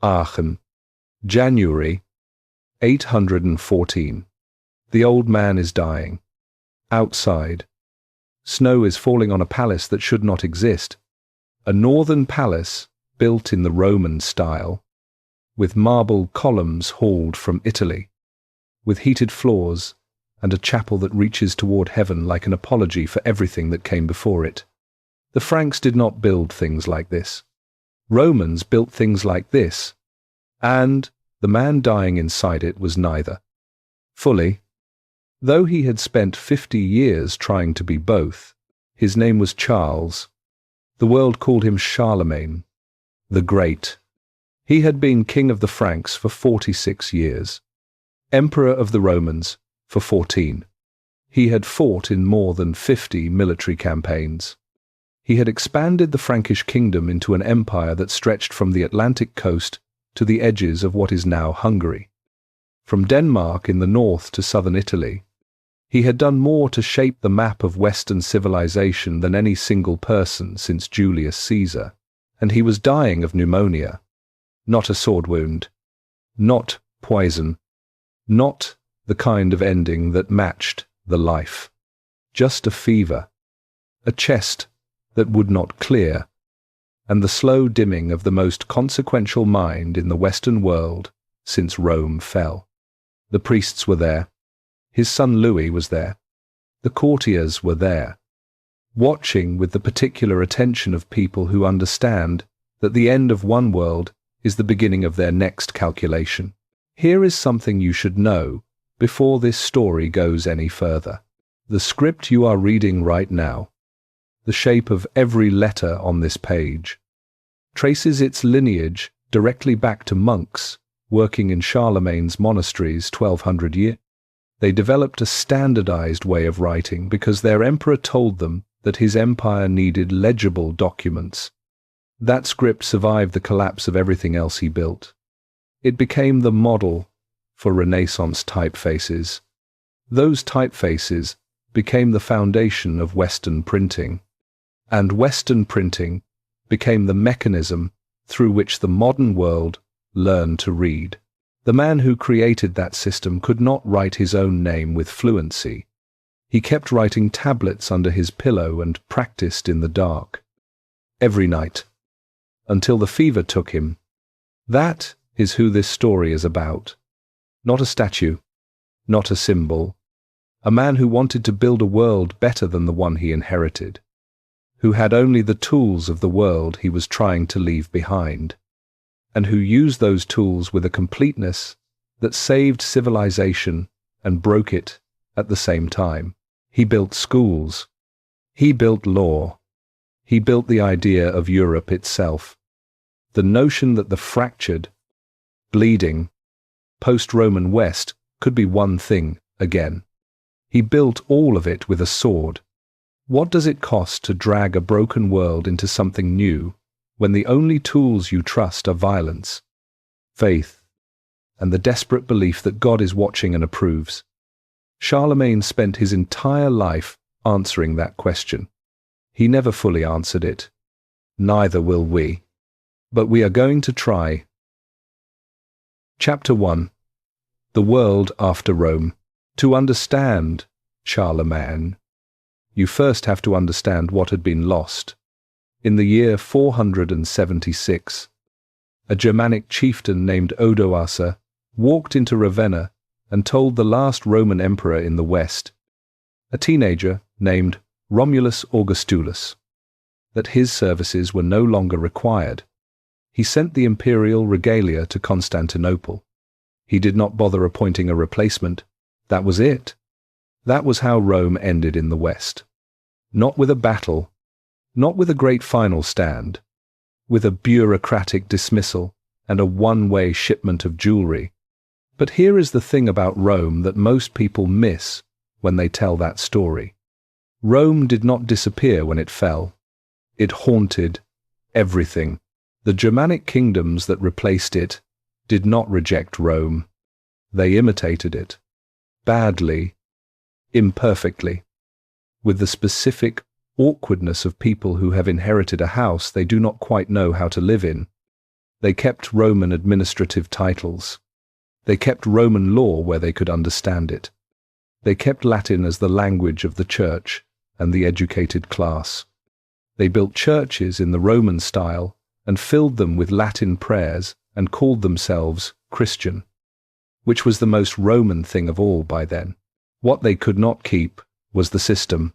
Aachen, January 814. The old man is dying. Outside. Snow is falling on a palace that should not exist. A northern palace built in the Roman style, with marble columns hauled from Italy, with heated floors and a chapel that reaches toward heaven like an apology for everything that came before it. The Franks did not build things like this. Romans built things like this, and the man dying inside it was neither. Fully. Though he had spent 50 years trying to be both, his name was Charles. The world called him Charlemagne, the Great. He had been king of the Franks for 46 years, emperor of the Romans for 14. He had fought in more than 50 military campaigns. He had expanded the Frankish kingdom into an empire that stretched from the Atlantic coast to the edges of what is now Hungary. From Denmark in the north to southern Italy, he had done more to shape the map of Western civilization than any single person since Julius Caesar, and he was dying of pneumonia. Not a sword wound, not poison, not the kind of ending that matched the life. Just a fever, a chest that would not clear, and the slow dimming of the most consequential mind in the Western world since Rome fell. The priests were there. His son Louis was there. The courtiers were there, watching with the particular attention of people who understand that the end of one world is the beginning of their next calculation. Here is something you should know before this story goes any further. The script you are reading right now, the shape of every letter on this page, traces its lineage directly back to monks working in Charlemagne's monasteries 1200 years. They developed a standardized way of writing because their emperor told them that his empire needed legible documents. That script survived the collapse of everything else he built. It became the model for Renaissance typefaces. Those typefaces became the foundation of Western printing, and Western printing became the mechanism through which the modern world learned to read. The man who created that system could not write his own name with fluency. He kept writing tablets under his pillow and practiced in the dark. Every night. Until the fever took him. That is who this story is about. Not a statue. Not a symbol. A man who wanted to build a world better than the one he inherited. Who had only the tools of the world he was trying to leave behind, and who used those tools with a completeness that saved civilization and broke it at the same time. He built schools. He built law. He built the idea of Europe itself. The notion that the fractured, bleeding, post-Roman West could be one thing again. He built all of it with a sword. What does it cost to drag a broken world into something new when the only tools you trust are violence, faith, and the desperate belief that God is watching and approves? Charlemagne spent his entire life answering that question. He never fully answered it. Neither will we. But we are going to try. Chapter 1. The World After Rome. To understand Charlemagne, you first have to understand what had been lost. In the year 476, a Germanic chieftain named Odoacer walked into Ravenna and told the last Roman emperor in the West, a teenager named Romulus Augustulus, that his services were no longer required. He sent the imperial regalia to Constantinople. He did not bother appointing a replacement. That was it. That was how Rome ended in the West. Not with a battle, not with a great final stand, with a bureaucratic dismissal and a one-way shipment of jewelry. But here is the thing about Rome that most people miss when they tell that story. Rome did not disappear when it fell. It haunted everything. The Germanic kingdoms that replaced it did not reject Rome. They imitated it. Badly, imperfectly, with the specific awkwardness of people who have inherited a house they do not quite know how to live in. They kept Roman administrative titles. They kept Roman law where they could understand it. They kept Latin as the language of the church and the educated class. They built churches in the Roman style and filled them with Latin prayers and called themselves Christian, which was the most Roman thing of all by then. What they could not keep was the system,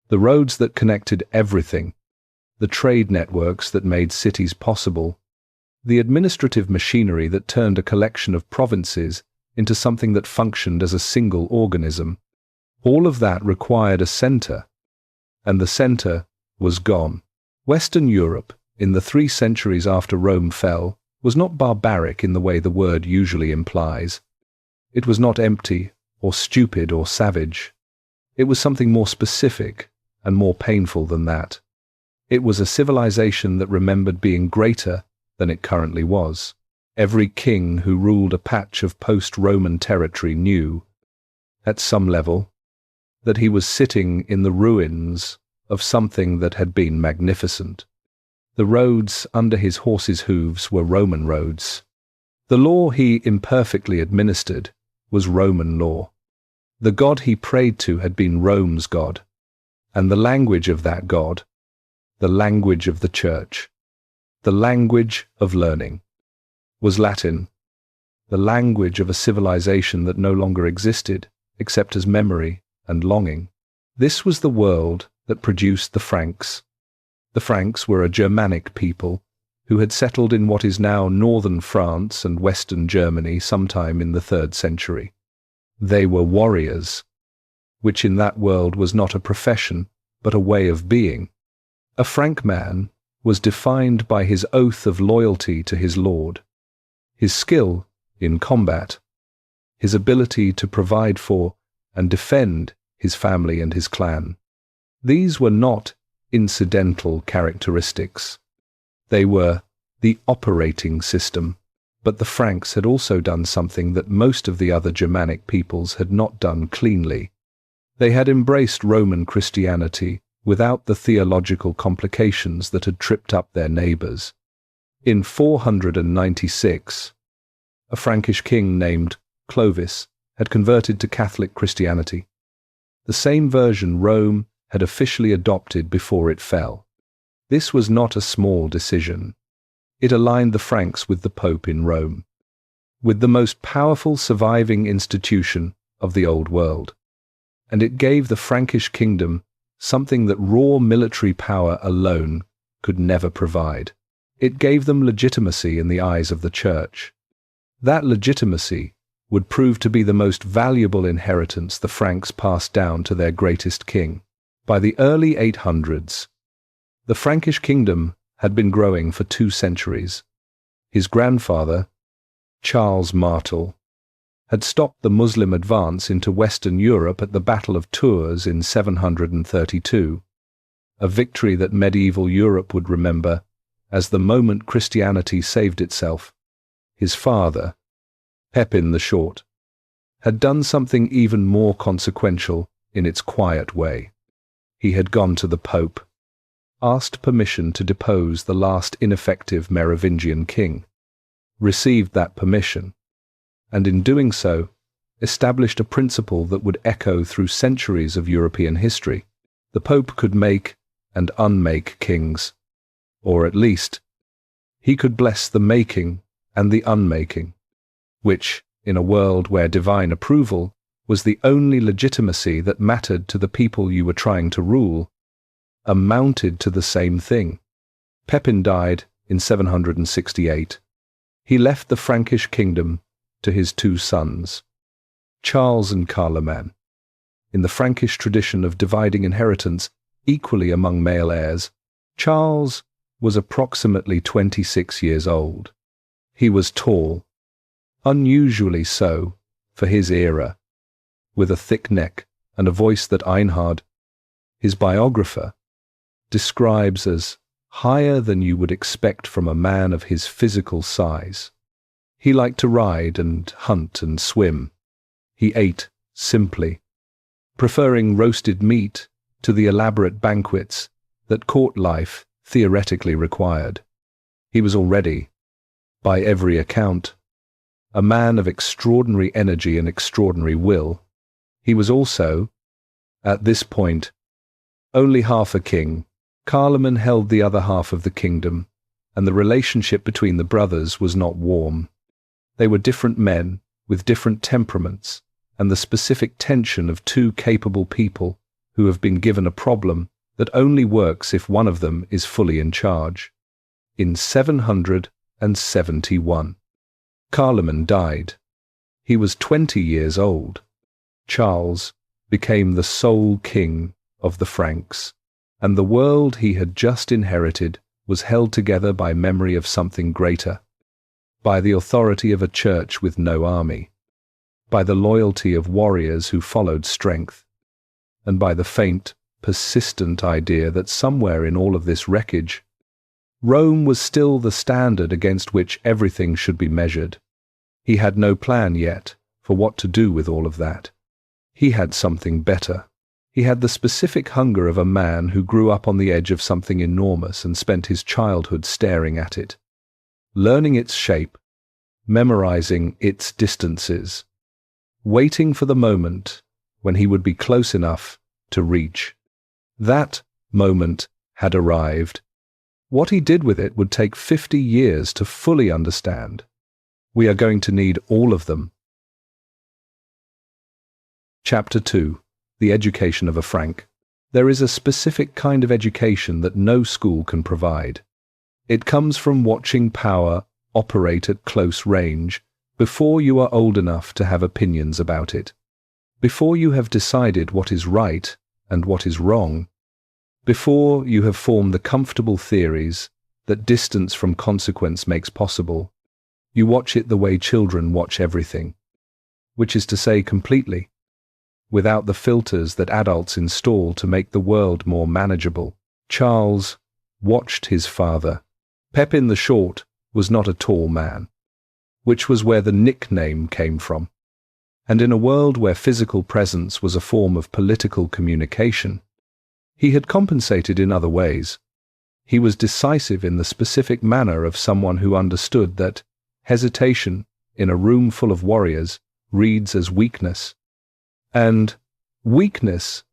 the roads that connected everything, the trade networks that made cities possible, the administrative machinery that turned a collection of provinces into something that functioned as a single organism. All of that required a center, and the center was gone. Western Europe, in the 3 centuries after Rome fell, was not barbaric in the way the word usually implies. It was not empty or stupid or savage. It was something more specific and more painful than that. It was a civilization that remembered being greater than it currently was. Every king who ruled a patch of post-Roman territory knew, at some level, that he was sitting in the ruins of something that had been magnificent. The roads under his horse's hooves were Roman roads. The law he imperfectly administered was Roman law. The God he prayed to had been Rome's God, and the language of that God, the language of the church, the language of learning, was Latin, the language of a civilization that no longer existed except as memory and longing. This was the world that produced the Franks. The Franks were a Germanic people who had settled in what is now northern France and western Germany sometime in the 3rd century. They were warriors, which in that world was not a profession, but a way of being. A Frank man was defined by his oath of loyalty to his lord, his skill in combat, his ability to provide for and defend his family and his clan. These were not incidental characteristics. They were the operating system. But the Franks had also done something that most of the other Germanic peoples had not done cleanly. They had embraced Roman Christianity without the theological complications that had tripped up their neighbors. In 496, a Frankish king named Clovis had converted to Catholic Christianity, the same version Rome had officially adopted before it fell. This was not a small decision. It aligned the Franks with the Pope in Rome, with the most powerful surviving institution of the Old World, and it gave the Frankish kingdom something that raw military power alone could never provide. It gave them legitimacy in the eyes of the Church. That legitimacy would prove to be the most valuable inheritance the Franks passed down to their greatest king. By the early 800s, the Frankish kingdom had been growing for 2 centuries. His grandfather, Charles Martel, had stopped the Muslim advance into Western Europe at the Battle of Tours in 732, a victory that medieval Europe would remember as the moment Christianity saved itself. His father, Pepin the Short, had done something even more consequential in its quiet way. He had gone to the Pope, asked permission to depose the last ineffective Merovingian king, received that permission, and in doing so, established a principle that would echo through centuries of European history. The Pope could make and unmake kings, or at least, he could bless the making and the unmaking, which, in a world where divine approval was the only legitimacy that mattered to the people you were trying to rule, amounted to the same thing. Pepin died in 768. He left the Frankish kingdom to his 2 sons, Charles and Charlemagne. In the Frankish tradition of dividing inheritance equally among male heirs, Charles was approximately 26 years old. He was tall, unusually so for his era, with a thick neck and a voice that Einhard, his biographer, describes as higher than you would expect from a man of his physical size. He liked to ride and hunt and swim. He ate simply, preferring roasted meat to the elaborate banquets that court life theoretically required. He was already By every account, a man of extraordinary energy and extraordinary will, he was also, at this point, only half a king. Charlemagne held the other half of the kingdom, and the relationship between the brothers was not warm. They were different men with different temperaments, and the specific tension of two capable people who have been given a problem that only works if one of them is fully in charge. In 771, Charlemagne died. He was 20 years old. Charles became the sole king of the Franks, and the world he had just inherited was held together by memory of something greater, by the authority of a church with no army, by the loyalty of warriors who followed strength, and by the faint, persistent idea that somewhere in all of this wreckage, Rome was still the standard against which everything should be measured. He had no plan yet for what to do with all of that. He had something better. He had the specific hunger of a man who grew up on the edge of something enormous and spent his childhood staring at it, learning its shape, memorizing its distances, waiting for the moment when he would be close enough to reach. That moment had arrived. What he did with it would take 50 years to fully understand. We are going to need all of them. Chapter 2. The Education of a Frank. There is a specific kind of education that no school can provide. It comes from watching power operate at close range before you are old enough to have opinions about it, before you have decided what is right and what is wrong, before you have formed the comfortable theories that distance from consequence makes possible. You watch it the way children watch everything, which is to say completely, without the filters that adults install to make the world more manageable. Charles watched his father. Pepin the Short was not a tall man, which was where the nickname came from. And in a world where physical presence was a form of political communication, he had compensated in other ways. He was decisive in the specific manner of someone who understood that hesitation in a room full of warriors reads as weakness, and weakness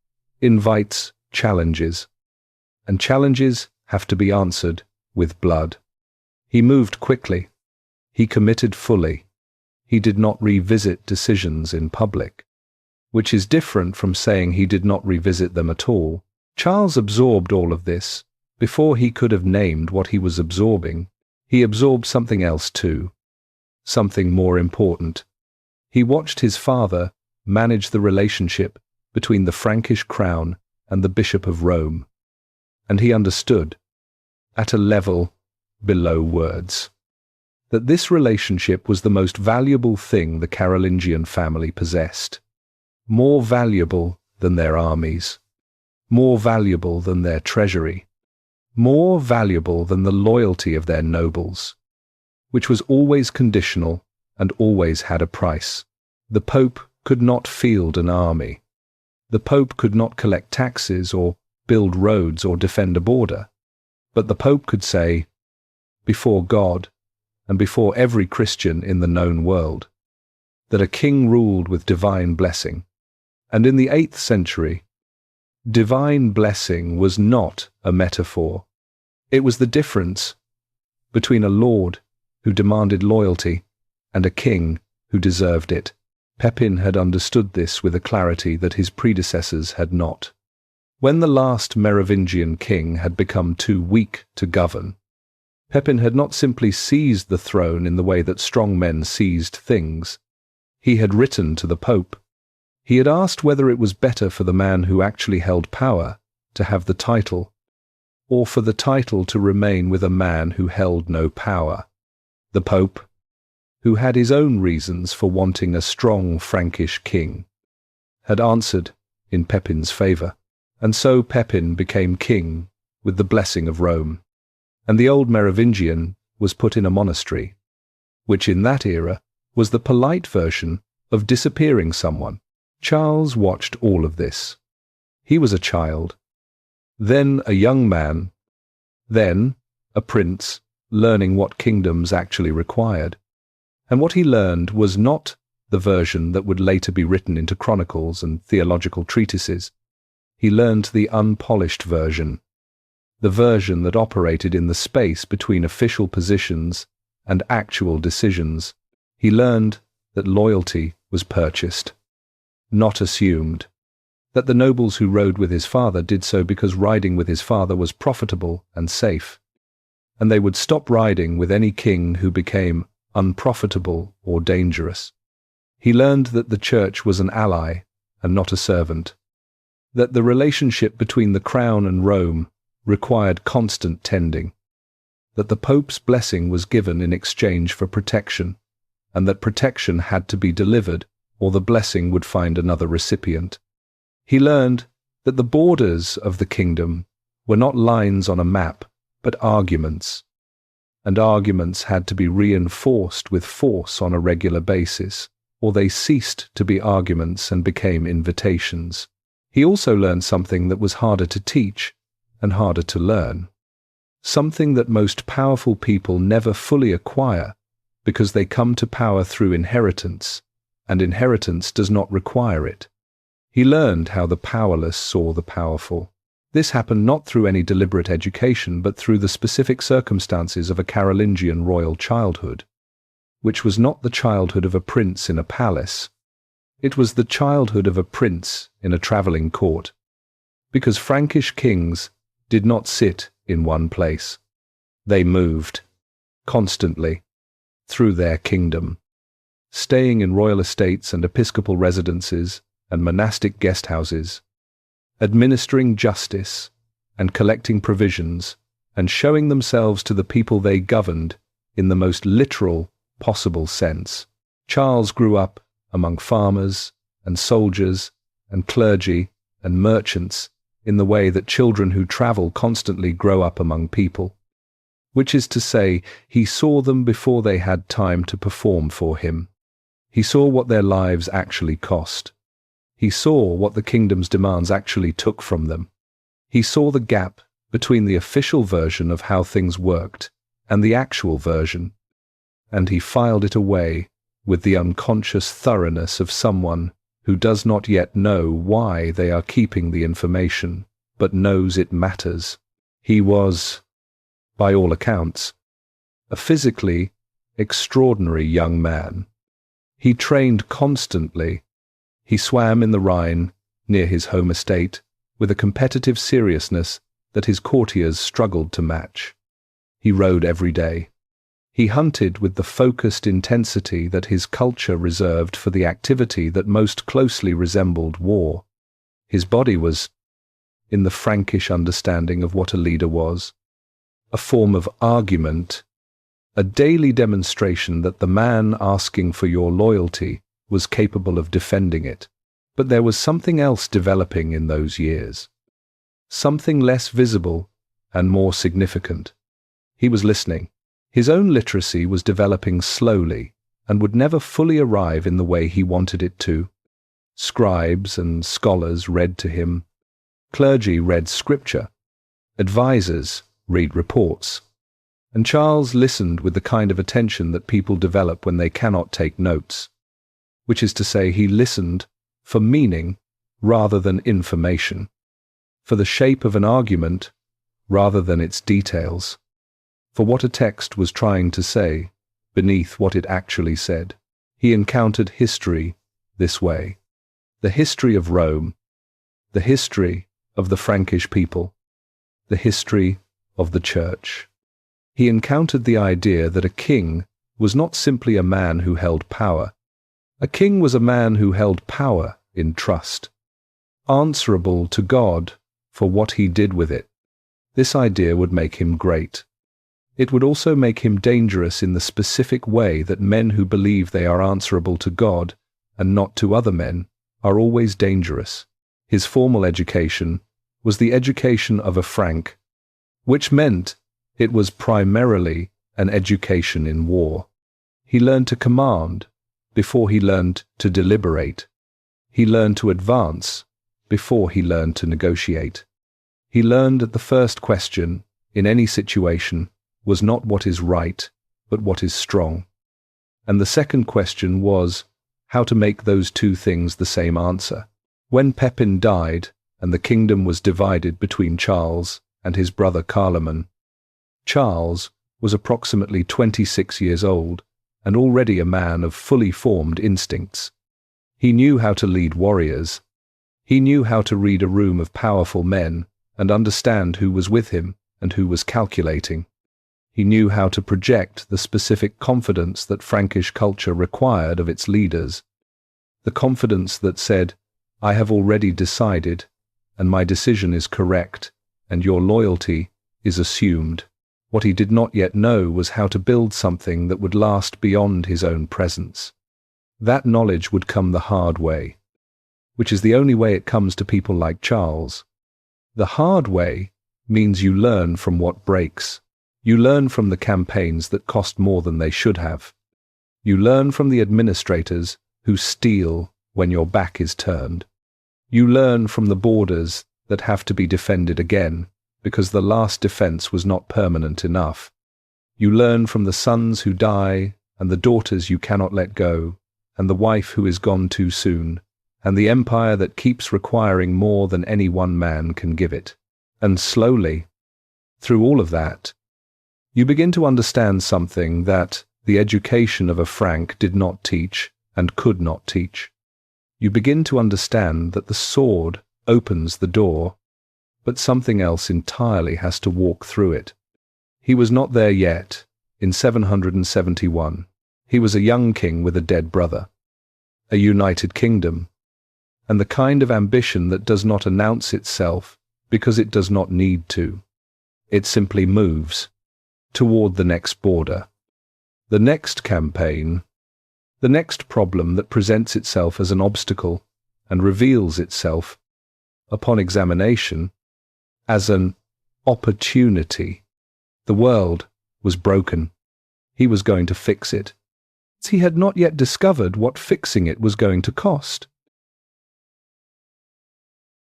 invites challenges, and challenges have to be answered with blood. He moved quickly. He committed fully. He did not revisit decisions in public, which is different from saying he did not revisit them at all. Charles absorbed all of this. Before he could have named what he was absorbing, he absorbed something else too, something more important. He watched his father manage the relationship between the Frankish crown and the Bishop of Rome, and he understood, at a level below words, that this relationship was the most valuable thing the Carolingian family possessed, more valuable than their armies, more valuable than their treasury, more valuable than the loyalty of their nobles, which was always conditional and always had a price. The Pope could not field an army. The Pope could not collect taxes or build roads or defend a border. But the Pope could say, before God and before every Christian in the known world, that a king ruled with divine blessing. And in the 8th century, divine blessing was not a metaphor. It was the difference between a lord who demanded loyalty and a king who deserved it. Pepin had understood this with a clarity that his predecessors had not. When the last Merovingian king had become too weak to govern, Pepin had not simply seized the throne in the way that strong men seized things. He had written to the Pope. He had asked whether it was better for the man who actually held power to have the title, or for the title to remain with a man who held no power. The Pope, who had his own reasons for wanting a strong Frankish king, had answered in Pepin's favour, and so Pepin became king with the blessing of Rome, and the old Merovingian was put in a monastery, which in that era was the polite version of disappearing someone. Charles watched all of this. He was a child, then a young man, then a prince, learning what kingdoms actually required. And what he learned was not the version that would later be written into chronicles and theological treatises. He learned the unpolished version, the version that operated in the space between official positions and actual decisions. He learned that loyalty was purchased, not assumed, that the nobles who rode with his father did so because riding with his father was profitable and safe, and they would stop riding with any king who became unprofitable or dangerous. He learned that the church was an ally and not a servant, that the relationship between the crown and Rome required constant tending, that the Pope's blessing was given in exchange for protection, and that protection had to be delivered or the blessing would find another recipient. He learned that the borders of the kingdom were not lines on a map, but arguments, and arguments had to be reinforced with force on a regular basis, or they ceased to be arguments and became invitations. He also learned something that was harder to teach and harder to learn, something that most powerful people never fully acquire because they come to power through inheritance, and inheritance does not require it. He learned how the powerless saw the powerful. This happened not through any deliberate education, but through the specific circumstances of a Carolingian royal childhood, which was not the childhood of a prince in a palace. It was the childhood of a prince in a travelling court, because Frankish kings did not sit in one place. They moved, constantly, through their kingdom, staying in royal estates and episcopal residences and monastic guest houses, administering justice and collecting provisions and showing themselves to the people they governed in the most literal possible sense. Charles grew up among farmers and soldiers and clergy and merchants in the way that children who travel constantly grow up among people, which is to say, he saw them before they had time to perform for him. He saw what their lives actually cost. He saw what the kingdom's demands actually took from them. He saw the gap between the official version of how things worked and the actual version, and he filed it away with the unconscious thoroughness of someone who does not yet know why they are keeping the information, but knows it matters. He was, by all accounts, a physically extraordinary young man. He trained constantly. He swam in the Rhine near his home estate with a competitive seriousness that his courtiers struggled to match. He rode every day. He hunted with the focused intensity that his culture reserved for the activity that most closely resembled war. His body was, in the Frankish understanding of what a leader was, a form of argument, a daily demonstration that the man asking for your loyalty was capable of defending it. But there was something else developing in those years, something less visible and more significant. He was listening. His own literacy was developing slowly and would never fully arrive in the way he wanted it to. Scribes and scholars read to him. Clergy read scripture. Advisors read reports. And Charles listened with the kind of attention that people develop when they cannot take notes, which is to say, he listened for meaning rather than information, for the shape of an argument rather than its details, for what a text was trying to say beneath what it actually said. He encountered history this way: the history of Rome, the history of the Frankish people, the history of the church. He encountered the idea that a king was not simply a man who held power. A king was a man who held power in trust, answerable to God for what he did with it. This idea would make him great. It would also make him dangerous in the specific way that men who believe they are answerable to God and not to other men are always dangerous. His formal education was the education of a Frank, which meant it was primarily an education in war. He learned to command before he learned to deliberate. He learned to advance before he learned to negotiate. He learned that the first question in any situation was not what is right, but what is strong. And the second question was how to make those two things the same answer. When Pepin died and the kingdom was divided between Charles and his brother Charlemagne, Charles was approximately 26 years old and already a man of fully formed instincts. He knew how to lead warriors. He knew how to read a room of powerful men and understand who was with him and who was calculating. He knew how to project the specific confidence that Frankish culture required of its leaders. The confidence that said, I have already decided, and my decision is correct, and your loyalty is assumed. What he did not yet know was how to build something that would last beyond his own presence. That knowledge would come the hard way, which is the only way it comes to people like Charles. The hard way means you learn from what breaks. You learn from the campaigns that cost more than they should have. You learn from the administrators who steal when your back is turned. You learn from the borders that have to be defended again because the last defense was not permanent enough. You learn from the sons who die and the daughters you cannot let go, and the wife who is gone too soon, and the empire that keeps requiring more than any one man can give it. And slowly, through all of that, you begin to understand something that the education of a Frank did not teach and could not teach. You begin to understand that the sword opens the door, but something else entirely has to walk through it. He was not there yet, in 771. He was a young king with a dead brother, a united kingdom, and the kind of ambition that does not announce itself because it does not need to. It simply moves toward the next border, the next campaign, the next problem that presents itself as an obstacle and reveals itself, upon examination, as an opportunity. The world was broken. He was going to fix it. He had not yet discovered what fixing it was going to cost.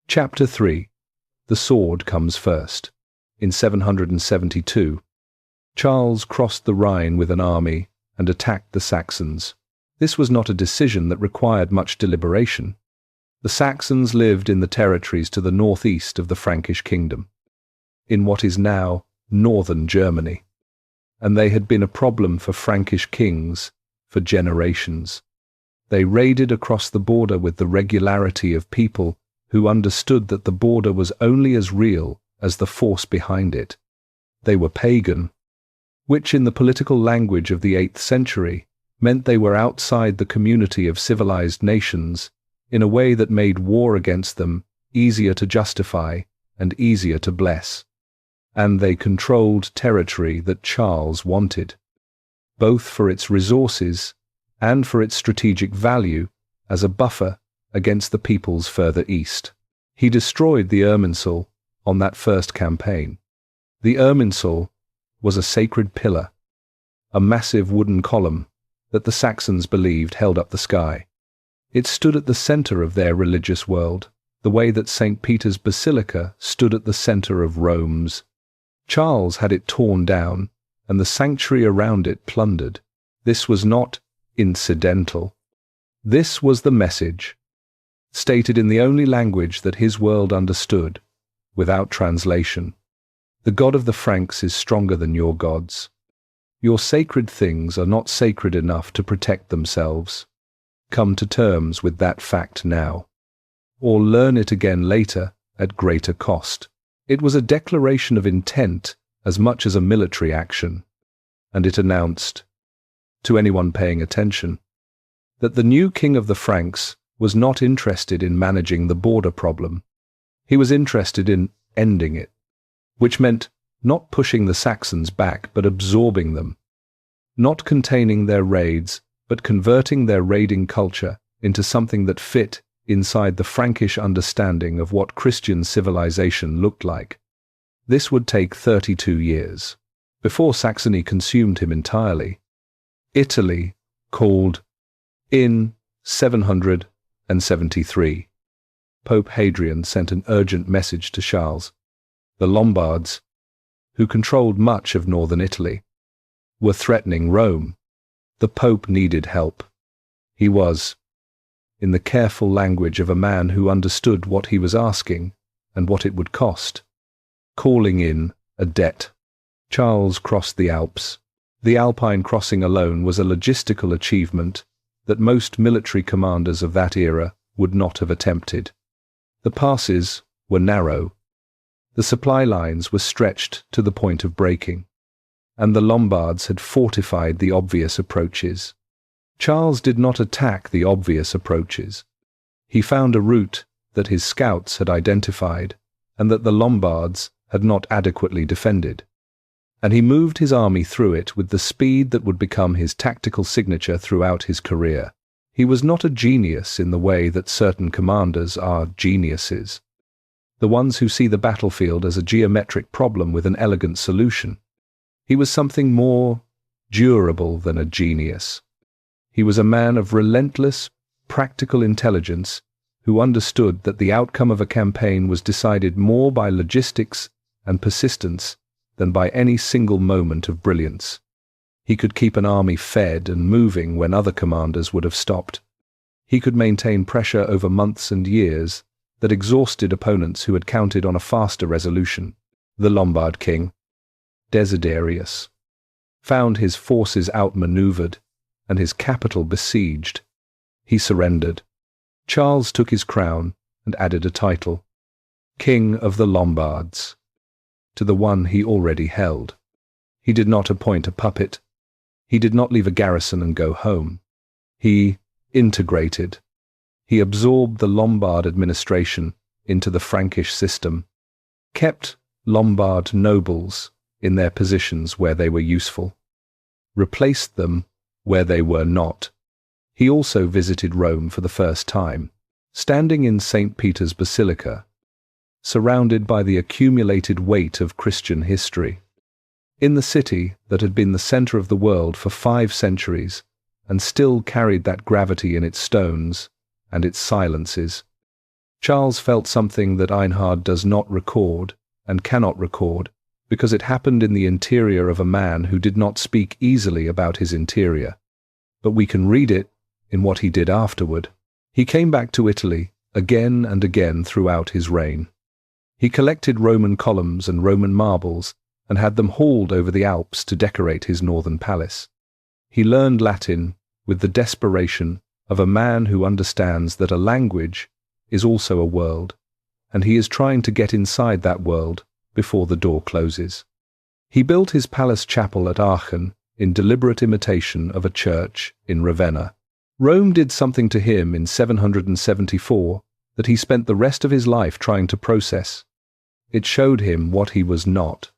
Chapter 3. The sword comes first. In 772, Charles crossed the Rhine with an army and attacked the Saxons. This was not a decision that required much deliberation. The Saxons lived in the territories to the northeast of the Frankish kingdom, in what is now northern Germany, and they had been a problem for Frankish kings for generations. They raided across the border with the regularity of people who understood that the border was only as real as the force behind it. They were pagan, which in the political language of the 8th century meant they were outside the community of civilized nations in a way that made war against them easier to justify and easier to bless. And they controlled territory that Charles wanted, both for its resources and for its strategic value as a buffer against the peoples further east. He destroyed the Irminsul on that first campaign. The Irminsul was a sacred pillar, a massive wooden column that the Saxons believed held up the sky. It stood at the center of their religious world, the way that St. Peter's Basilica stood at the center of Rome's. Charles had it torn down, and the sanctuary around it plundered. This was not incidental. This was the message, stated in the only language that his world understood, without translation. The God of the Franks is stronger than your gods. Your sacred things are not sacred enough to protect themselves. Come to terms with that fact now, or learn it again later at greater cost. It was a declaration of intent as much as a military action, and it announced, to anyone paying attention, that the new king of the Franks was not interested in managing the border problem. He was interested in ending it, which meant not pushing the Saxons back but absorbing them, not containing their raids but converting their raiding culture into something that fit inside the Frankish understanding of what Christian civilization looked like. This would take 32 years, before Saxony consumed him entirely. Italy called in 773. Pope Hadrian sent an urgent message to Charles. The Lombards, who controlled much of northern Italy, were threatening Rome. The Pope needed help. He was, in the careful language of a man who understood what he was asking and what it would cost, calling in a debt. Charles crossed the Alps. The Alpine crossing alone was a logistical achievement that most military commanders of that era would not have attempted. The passes were narrow. The supply lines were stretched to the point of breaking, and the Lombards had fortified the obvious approaches. Charles did not attack the obvious approaches. He found a route that his scouts had identified and that the Lombards had not adequately defended, and he moved his army through it with the speed that would become his tactical signature throughout his career. He was not a genius in the way that certain commanders are geniuses, the ones who see the battlefield as a geometric problem with an elegant solution. He was something more durable than a genius. He was a man of relentless, practical intelligence who understood that the outcome of a campaign was decided more by logistics and persistence than by any single moment of brilliance. He could keep an army fed and moving when other commanders would have stopped. He could maintain pressure over months and years that exhausted opponents who had counted on a faster resolution. The Lombard king, Desiderius, found his forces outmaneuvered and his capital besieged. He surrendered. Charles took his crown and added a title, King of the Lombards, to the one he already held. He did not appoint a puppet. He did not leave a garrison and go home. He integrated. He absorbed the Lombard administration into the Frankish system, kept Lombard nobles in their positions where they were useful, replaced them where they were not. He also visited Rome for the first time, standing in St. Peter's Basilica, surrounded by the accumulated weight of Christian history. In the city that had been the center of the world for 5 centuries and still carried that gravity in its stones and its silences, Charles felt something that Einhard does not record and cannot record because it happened in the interior of a man who did not speak easily about his interior. But we can read it in what he did afterward. He came back to Italy again and again throughout his reign. He collected Roman columns and Roman marbles and had them hauled over the Alps to decorate his northern palace. He learned Latin with the desperation of a man who understands that a language is also a world, and he is trying to get inside that world before the door closes. He built his palace chapel at Aachen in deliberate imitation of a church in Ravenna. Rome did something to him in 774 that he spent the rest of his life trying to process. It showed him what he was not,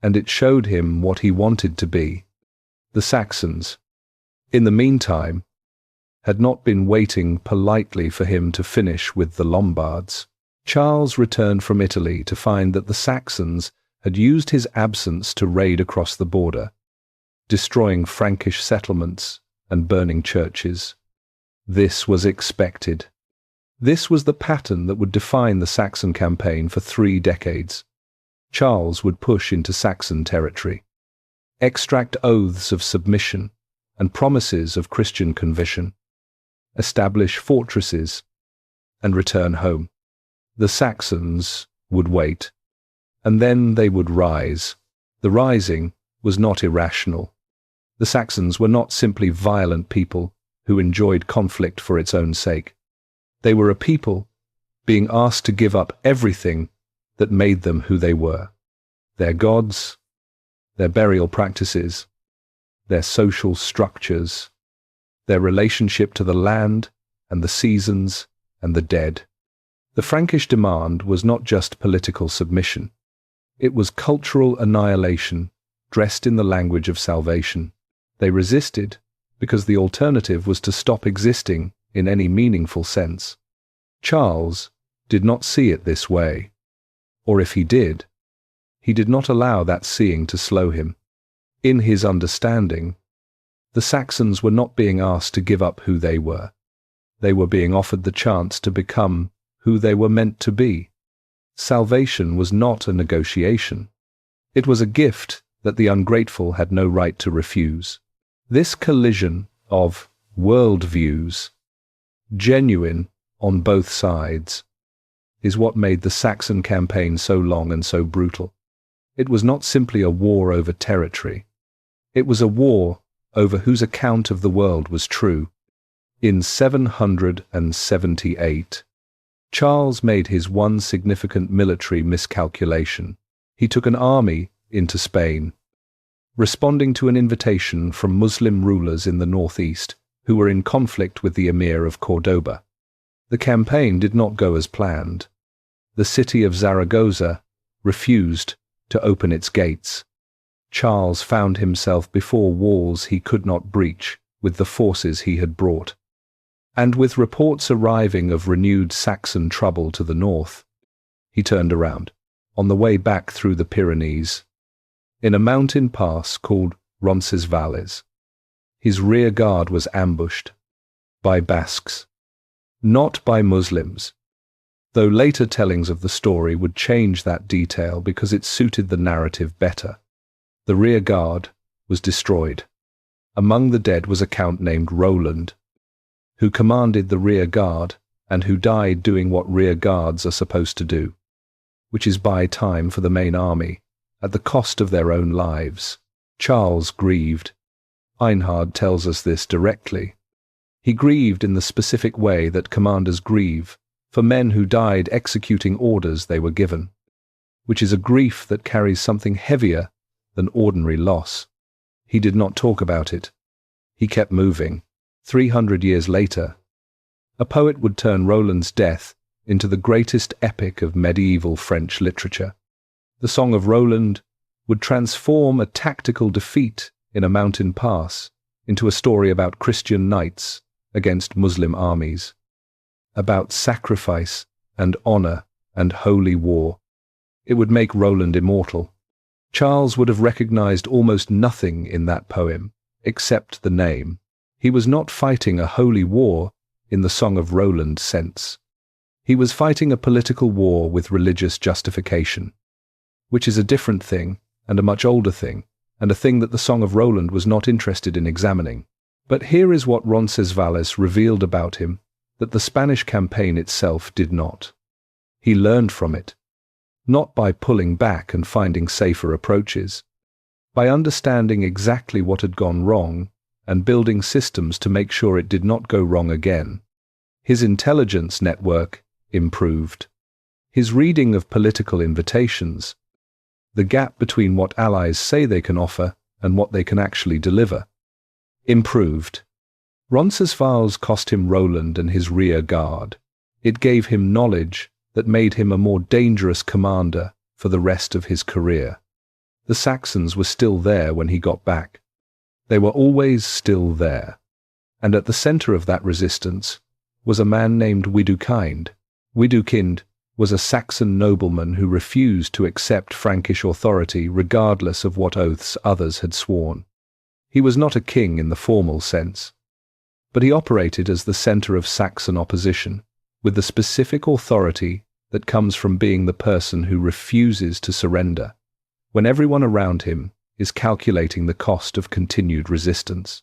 and it showed him what he wanted to be. The Saxons, in the meantime, had not been waiting politely for him to finish with the Lombards. Charles returned from Italy to find that the Saxons had used his absence to raid across the border, destroying Frankish settlements and burning churches. This was expected. This was the pattern that would define the Saxon campaign for 3 decades. Charles would push into Saxon territory, extract oaths of submission and promises of Christian conversion, establish fortresses, and return home. The Saxons would wait, and then they would rise. The rising was not irrational. The Saxons were not simply violent people who enjoyed conflict for its own sake. They were a people being asked to give up everything that made them who they were: their gods, their burial practices, their social structures, their relationship to the land and the seasons and the dead. The Frankish demand was not just political submission. It was cultural annihilation dressed in the language of salvation. They resisted because the alternative was to stop existing in any meaningful sense. Charles did not see it this way, or if he did not allow that seeing to slow him. In his understanding, the Saxons were not being asked to give up who they were. They were being offered the chance to become who they were meant to be. Salvation was not a negotiation. It was a gift that the ungrateful had no right to refuse. This collision of worldviews, genuine on both sides, is what made the Saxon campaign so long and so brutal. It was not simply a war over territory. It was a war over whose account of the world was true. In 778, Charles made his one significant military miscalculation. He took an army into Spain, responding to an invitation from Muslim rulers in the northeast who were in conflict with the emir of Cordoba. The campaign did not go as planned. The city of Zaragoza refused to open its gates. Charles found himself before walls he could not breach with the forces he had brought. And with reports arriving of renewed Saxon trouble to the north, he turned around, on the way back through the Pyrenees, in a mountain pass called Roncesvalles. His rear guard was ambushed by Basques, not by Muslims, though later tellings of the story would change that detail because it suited the narrative better. The rear guard was destroyed. Among the dead was a count named Roland, who commanded the rear guard and who died doing what rear guards are supposed to do, which is buy time for the main army, at the cost of their own lives. Charles grieved. Einhard tells us this directly. He grieved in the specific way that commanders grieve for men who died executing orders they were given, which is a grief that carries something heavier than ordinary loss. He did not talk about it. He kept moving. 300 years later, a poet would turn Roland's death into the greatest epic of medieval French literature. The Song of Roland would transform a tactical defeat in a mountain pass into a story about Christian knights against Muslim armies, about sacrifice and honor and holy war. It would make Roland immortal. Charles would have recognized almost nothing in that poem except the name. He was not fighting a holy war in the Song of Roland sense. He was fighting a political war with religious justification, which is a different thing and a much older thing, and a thing that the Song of Roland was not interested in examining. But here is what Roncesvalles revealed about him that the Spanish campaign itself did not. He learned from it, not by pulling back and finding safer approaches, by understanding exactly what had gone wrong and building systems to make sure it did not go wrong again. His intelligence network improved. His reading of political invitations, the gap between what allies say they can offer and what they can actually deliver, improved. Roncesvalles cost him Roland and his rear guard. It gave him knowledge that made him a more dangerous commander for the rest of his career. The Saxons were still there when he got back. They were always still there. And at the center of that resistance was a man named Widukind. Widukind was a Saxon nobleman who refused to accept Frankish authority regardless of what oaths others had sworn. He was not a king in the formal sense, but he operated as the center of Saxon opposition, with the specific authority that comes from being the person who refuses to surrender, when everyone around him is calculating the cost of continued resistance.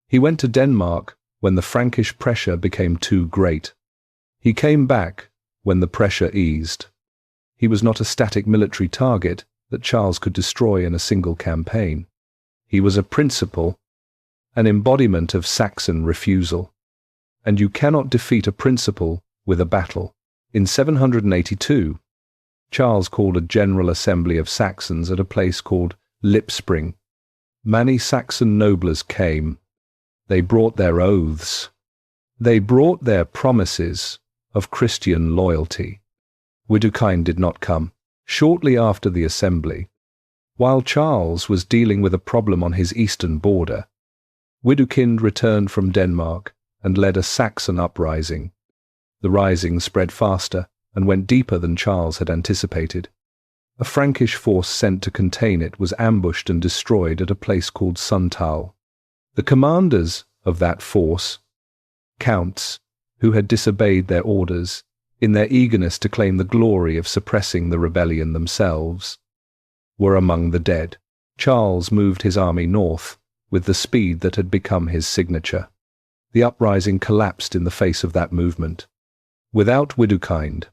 He went to Denmark when the Frankish pressure became too great. He came back when the pressure eased. He was not a static military target that Charles could destroy in a single campaign. He was a principle, an embodiment of Saxon refusal. And you cannot defeat a principle with a battle. In 782, Charles called a general assembly of Saxons at a place called Lipspring. Many Saxon nobles came. They brought their oaths. They brought their promises of Christian loyalty. Widukind did not come. Shortly after the assembly, while Charles was dealing with a problem on his eastern border, Widukind returned from Denmark and led a Saxon uprising. The rising spread faster and went deeper than Charles had anticipated. A Frankish force sent to contain it was ambushed and destroyed at a place called Suntal. The commanders of that force, counts, who had disobeyed their orders, in their eagerness to claim the glory of suppressing the rebellion themselves, were among the dead. Charles moved his army north with the speed that had become his signature. The uprising collapsed in the face of that movement. Without Widukind,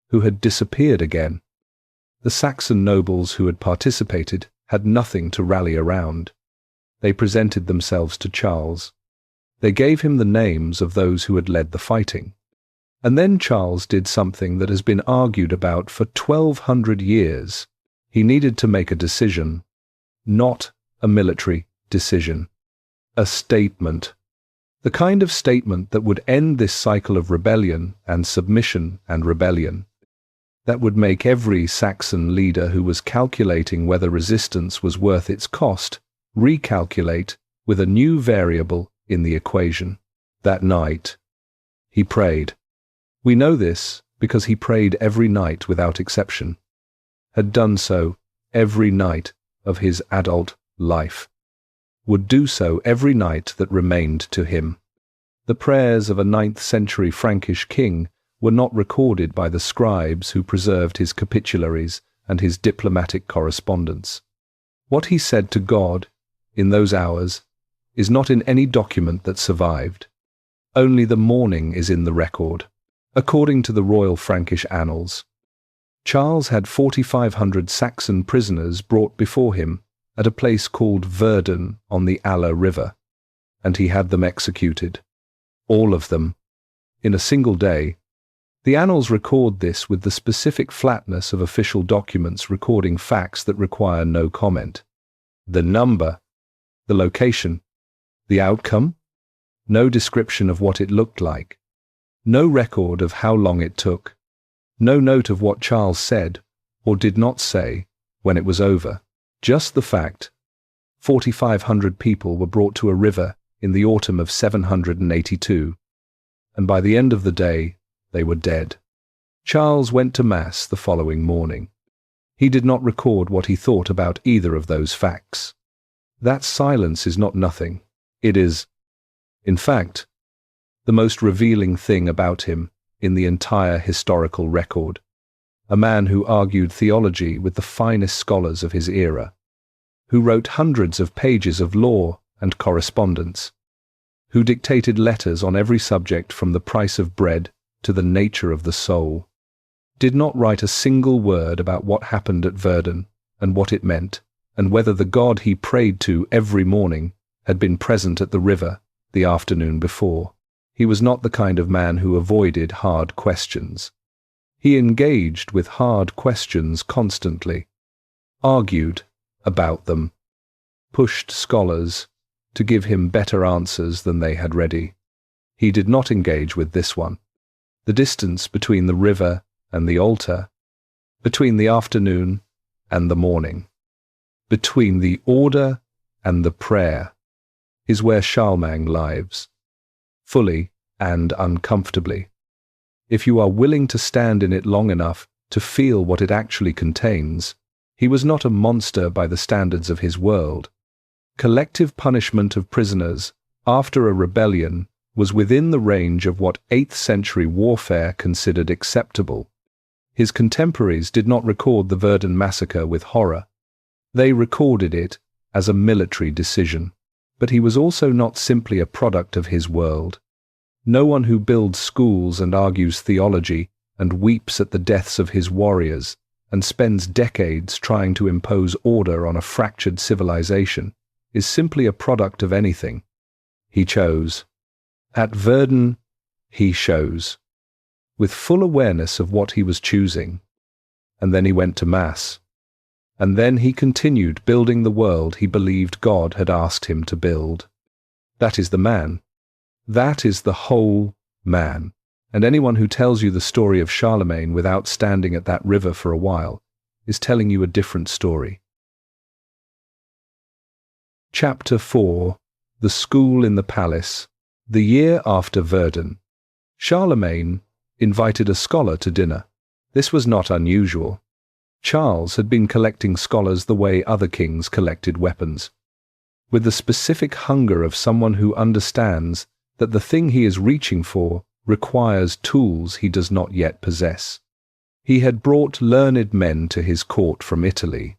who had disappeared again, the Saxon nobles who had participated had nothing to rally around. They presented themselves to Charles. They gave him the names of those who had led the fighting. And then Charles did something that has been argued about for 1,200 years. He needed to make a decision, not a military decision, a statement. The kind of statement that would end this cycle of rebellion and submission and rebellion, that would make every Saxon leader who was calculating whether resistance was worth its cost recalculate with a new variable in the equation. That night, he prayed. We know this because he prayed every night without exception, had done so every night of his adult life, would do so every night that remained to him. The prayers of a 9th century Frankish king were not recorded by the scribes who preserved his capitularies and his diplomatic correspondence. What he said to God in those hours is not in any document that survived. Only the morning is in the record. According to the royal Frankish annals, Charles had 4,500 Saxon prisoners brought before him at a place called Verdun on the Aller River, and he had them executed. All of them, in a single day. The annals record this with the specific flatness of official documents recording facts that require no comment. The number, the location, the outcome, no description of what it looked like, no record of how long it took, no note of what Charles said or did not say when it was over. Just the fact 4,500 people were brought to a river in the autumn of 782, and by the end of the day they were dead. Charles went to Mass the following morning. He did not record what he thought about either of those facts. That silence is not nothing. It is, in fact, the most revealing thing about him in the entire historical record. A man who argued theology with the finest scholars of his era, who wrote hundreds of pages of law and correspondence, who dictated letters on every subject from the price of bread to the nature of the soul, did not write a single word about what happened at Verdun and what it meant, and whether the God he prayed to every morning had been present at the river the afternoon before. He was not the kind of man who avoided hard questions. He engaged with hard questions constantly, argued about them, pushed scholars to give him better answers than they had ready. He did not engage with this one. The distance between the river and the altar, between the afternoon and the morning, between the order and the prayer, is where Charlemagne lives, fully and uncomfortably. If you are willing to stand in it long enough to feel what it actually contains, he was not a monster by the standards of his world. Collective punishment of prisoners after a rebellion was within the range of what 8th century warfare considered acceptable. His contemporaries did not record the Verdun massacre with horror. They recorded it as a military decision. But he was also not simply a product of his world. No one who builds schools and argues theology and weeps at the deaths of his warriors and spends decades trying to impose order on a fractured civilization is simply a product of anything. He chose. At Verdun, he chose, with full awareness of what he was choosing. And then he went to Mass. And then he continued building the world he believed God had asked him to build. That is the man. That is the whole man. And anyone who tells you the story of Charlemagne without standing at that river for a while is telling you a different story. Chapter 4. The School in the Palace. The year after Verdun. Charlemagne invited a scholar to dinner. This was not unusual. Charles had been collecting scholars the way other kings collected weapons, with the specific hunger of someone who understands that the thing he is reaching for requires tools he does not yet possess. He had brought learned men to his court from Italy,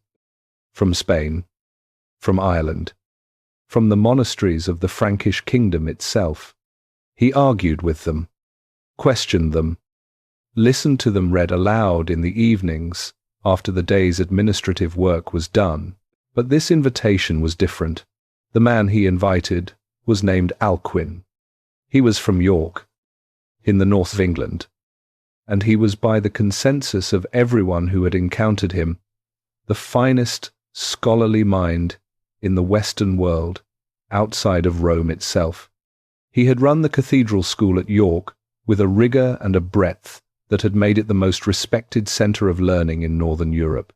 from Spain, from Ireland, from the monasteries of the Frankish kingdom itself. He argued with them, questioned them, listened to them read aloud in the evenings after the day's administrative work was done. But this invitation was different. The man he invited was named Alcuin. He was from York, in the north of England, and he was, by the consensus of everyone who had encountered him, the finest scholarly mind in the Western world outside of Rome itself. He had run the cathedral school at York with a rigour and a breadth that had made it the most respected centre of learning in Northern Europe.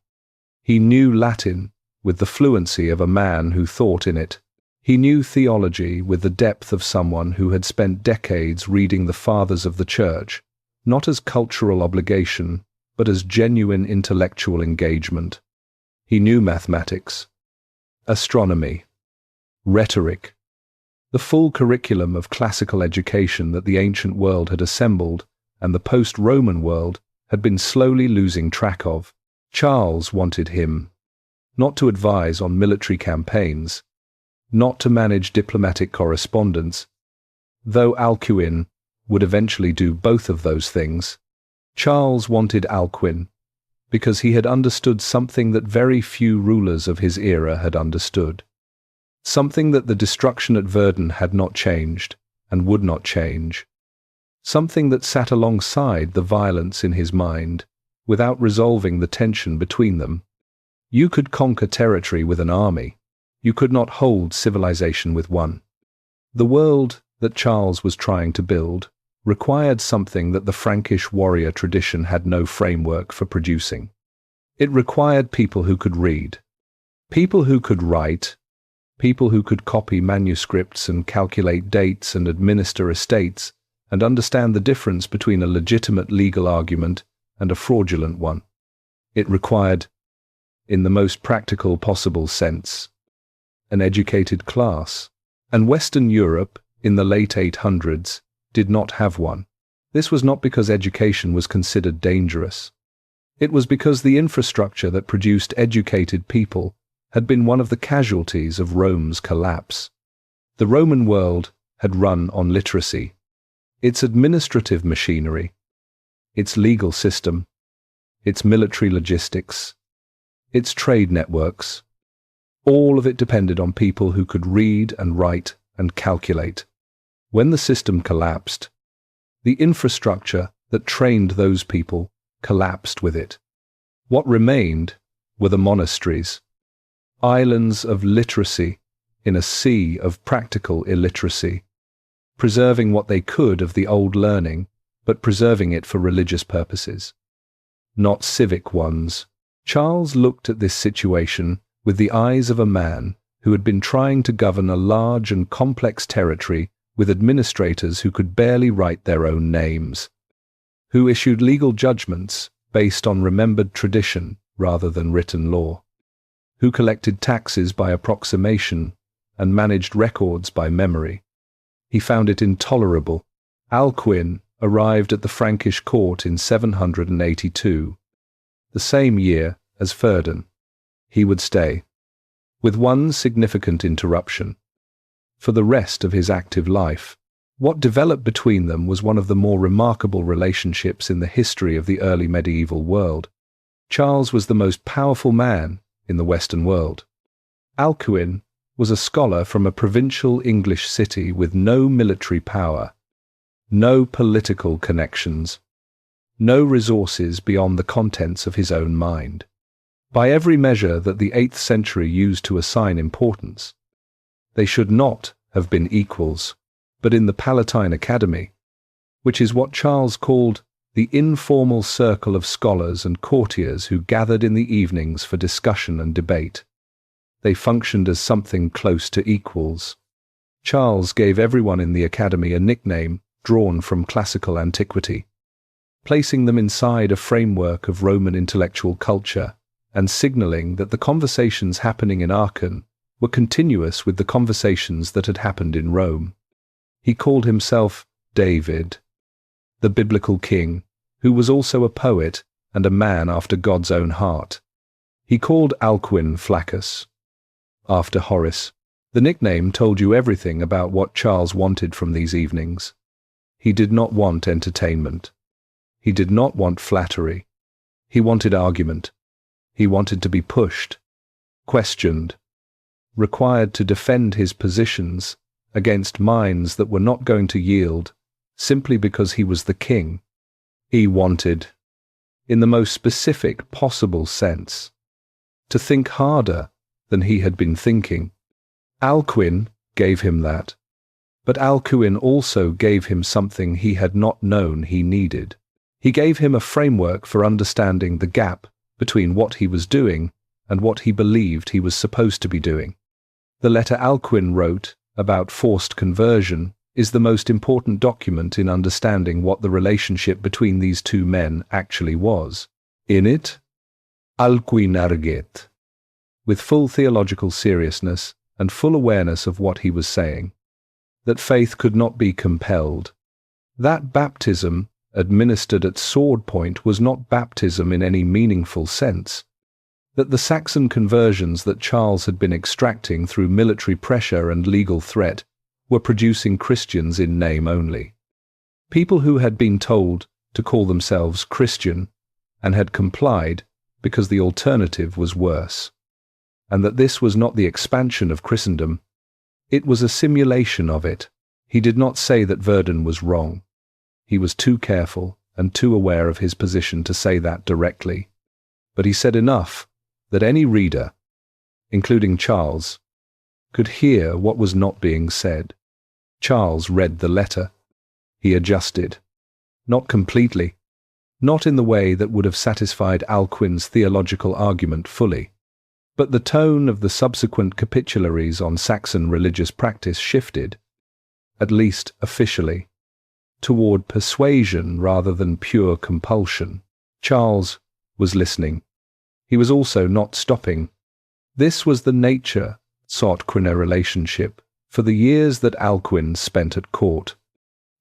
He knew Latin with the fluency of a man who thought in it. He knew theology with the depth of someone who had spent decades reading the Fathers of the Church, not as cultural obligation, but as genuine intellectual engagement. He knew mathematics, astronomy, rhetoric, the full curriculum of classical education that the ancient world had assembled and the post-Roman world had been slowly losing track of. Charles wanted him, not to advise on military campaigns, not to manage diplomatic correspondence, though Alcuin would eventually do both of those things. Charles wanted Alcuin because he had understood something that very few rulers of his era had understood, something that the destruction at Verdun had not changed and would not change, something that sat alongside the violence in his mind without resolving the tension between them. You could conquer territory with an army. You could not hold civilization with one. The world that Charles was trying to build required something that the Frankish warrior tradition had no framework for producing. It required people who could read, people who could write, people who could copy manuscripts and calculate dates and administer estates and understand the difference between a legitimate legal argument and a fraudulent one. It required, in the most practical possible sense, an educated class, and Western Europe, in the late 800s, did not have one. This was not because education was considered dangerous. It was because the infrastructure that produced educated people had been one of the casualties of Rome's collapse. The Roman world had run on literacy, its administrative machinery, its legal system, its military logistics, its trade networks. All of it depended on people who could read and write and calculate. When the system collapsed, the infrastructure that trained those people collapsed with it. What remained were the monasteries, islands of literacy in a sea of practical illiteracy, preserving what they could of the old learning, but preserving it for religious purposes, not civic ones. Charles looked at this situation with the eyes of a man who had been trying to govern a large and complex territory with administrators who could barely write their own names, who issued legal judgments based on remembered tradition rather than written law, who collected taxes by approximation and managed records by memory. He found it intolerable. Alcuin arrived at the Frankish court in 782, the same year as Verdun. He would stay, with one significant interruption. For the rest of his active life, what developed between them was one of the more remarkable relationships in the history of the early medieval world. Charles was the most powerful man in the Western world. Alcuin was a scholar from a provincial English city with no military power, no political connections, no resources beyond the contents of his own mind. By every measure that the 8th century used to assign importance, they should not have been equals, but in the Palatine Academy, which is what Charles called the informal circle of scholars and courtiers who gathered in the evenings for discussion and debate, they functioned as something close to equals. Charles gave everyone in the academy a nickname drawn from classical antiquity, placing them inside a framework of Roman intellectual culture and signaling that the conversations happening in Aachen were continuous with the conversations that had happened in Rome. He called himself David, the biblical king, who was also a poet and a man after God's own heart. He called Alcuin Flaccus, after Horace. The nickname told you everything about what Charles wanted from these evenings. He did not want entertainment. He did not want flattery. He wanted argument. He wanted to be pushed, questioned, required to defend his positions against minds that were not going to yield simply because he was the king. He wanted, in the most specific possible sense, to think harder than he had been thinking. Alcuin gave him that, but Alcuin also gave him something he had not known he needed. He gave him a framework for understanding the gap between what he was doing and what he believed he was supposed to be doing. The letter Alcuin wrote about forced conversion is the most important document in understanding what the relationship between these two men actually was. In it, Alcuin argued, with full theological seriousness and full awareness of what he was saying, that faith could not be compelled, that baptism administered at sword point was not baptism in any meaningful sense, that the Saxon conversions that Charles had been extracting through military pressure and legal threat were producing Christians in name only. People who had been told to call themselves Christian and had complied because the alternative was worse, and that this was not the expansion of Christendom, it was a simulation of it. He did not say that Verdun was wrong. He was too careful and too aware of his position to say that directly, but he said enough that any reader, including Charles, could hear what was not being said. Charles read the letter. He adjusted. Not completely, not in the way that would have satisfied Alcuin's theological argument fully, but the tone of the subsequent capitularies on Saxon religious practice shifted, at least officially, toward persuasion rather than pure compulsion. Charles was listening. He was also not stopping. This was the nature sought in a relationship for the years that Alcuin spent at court.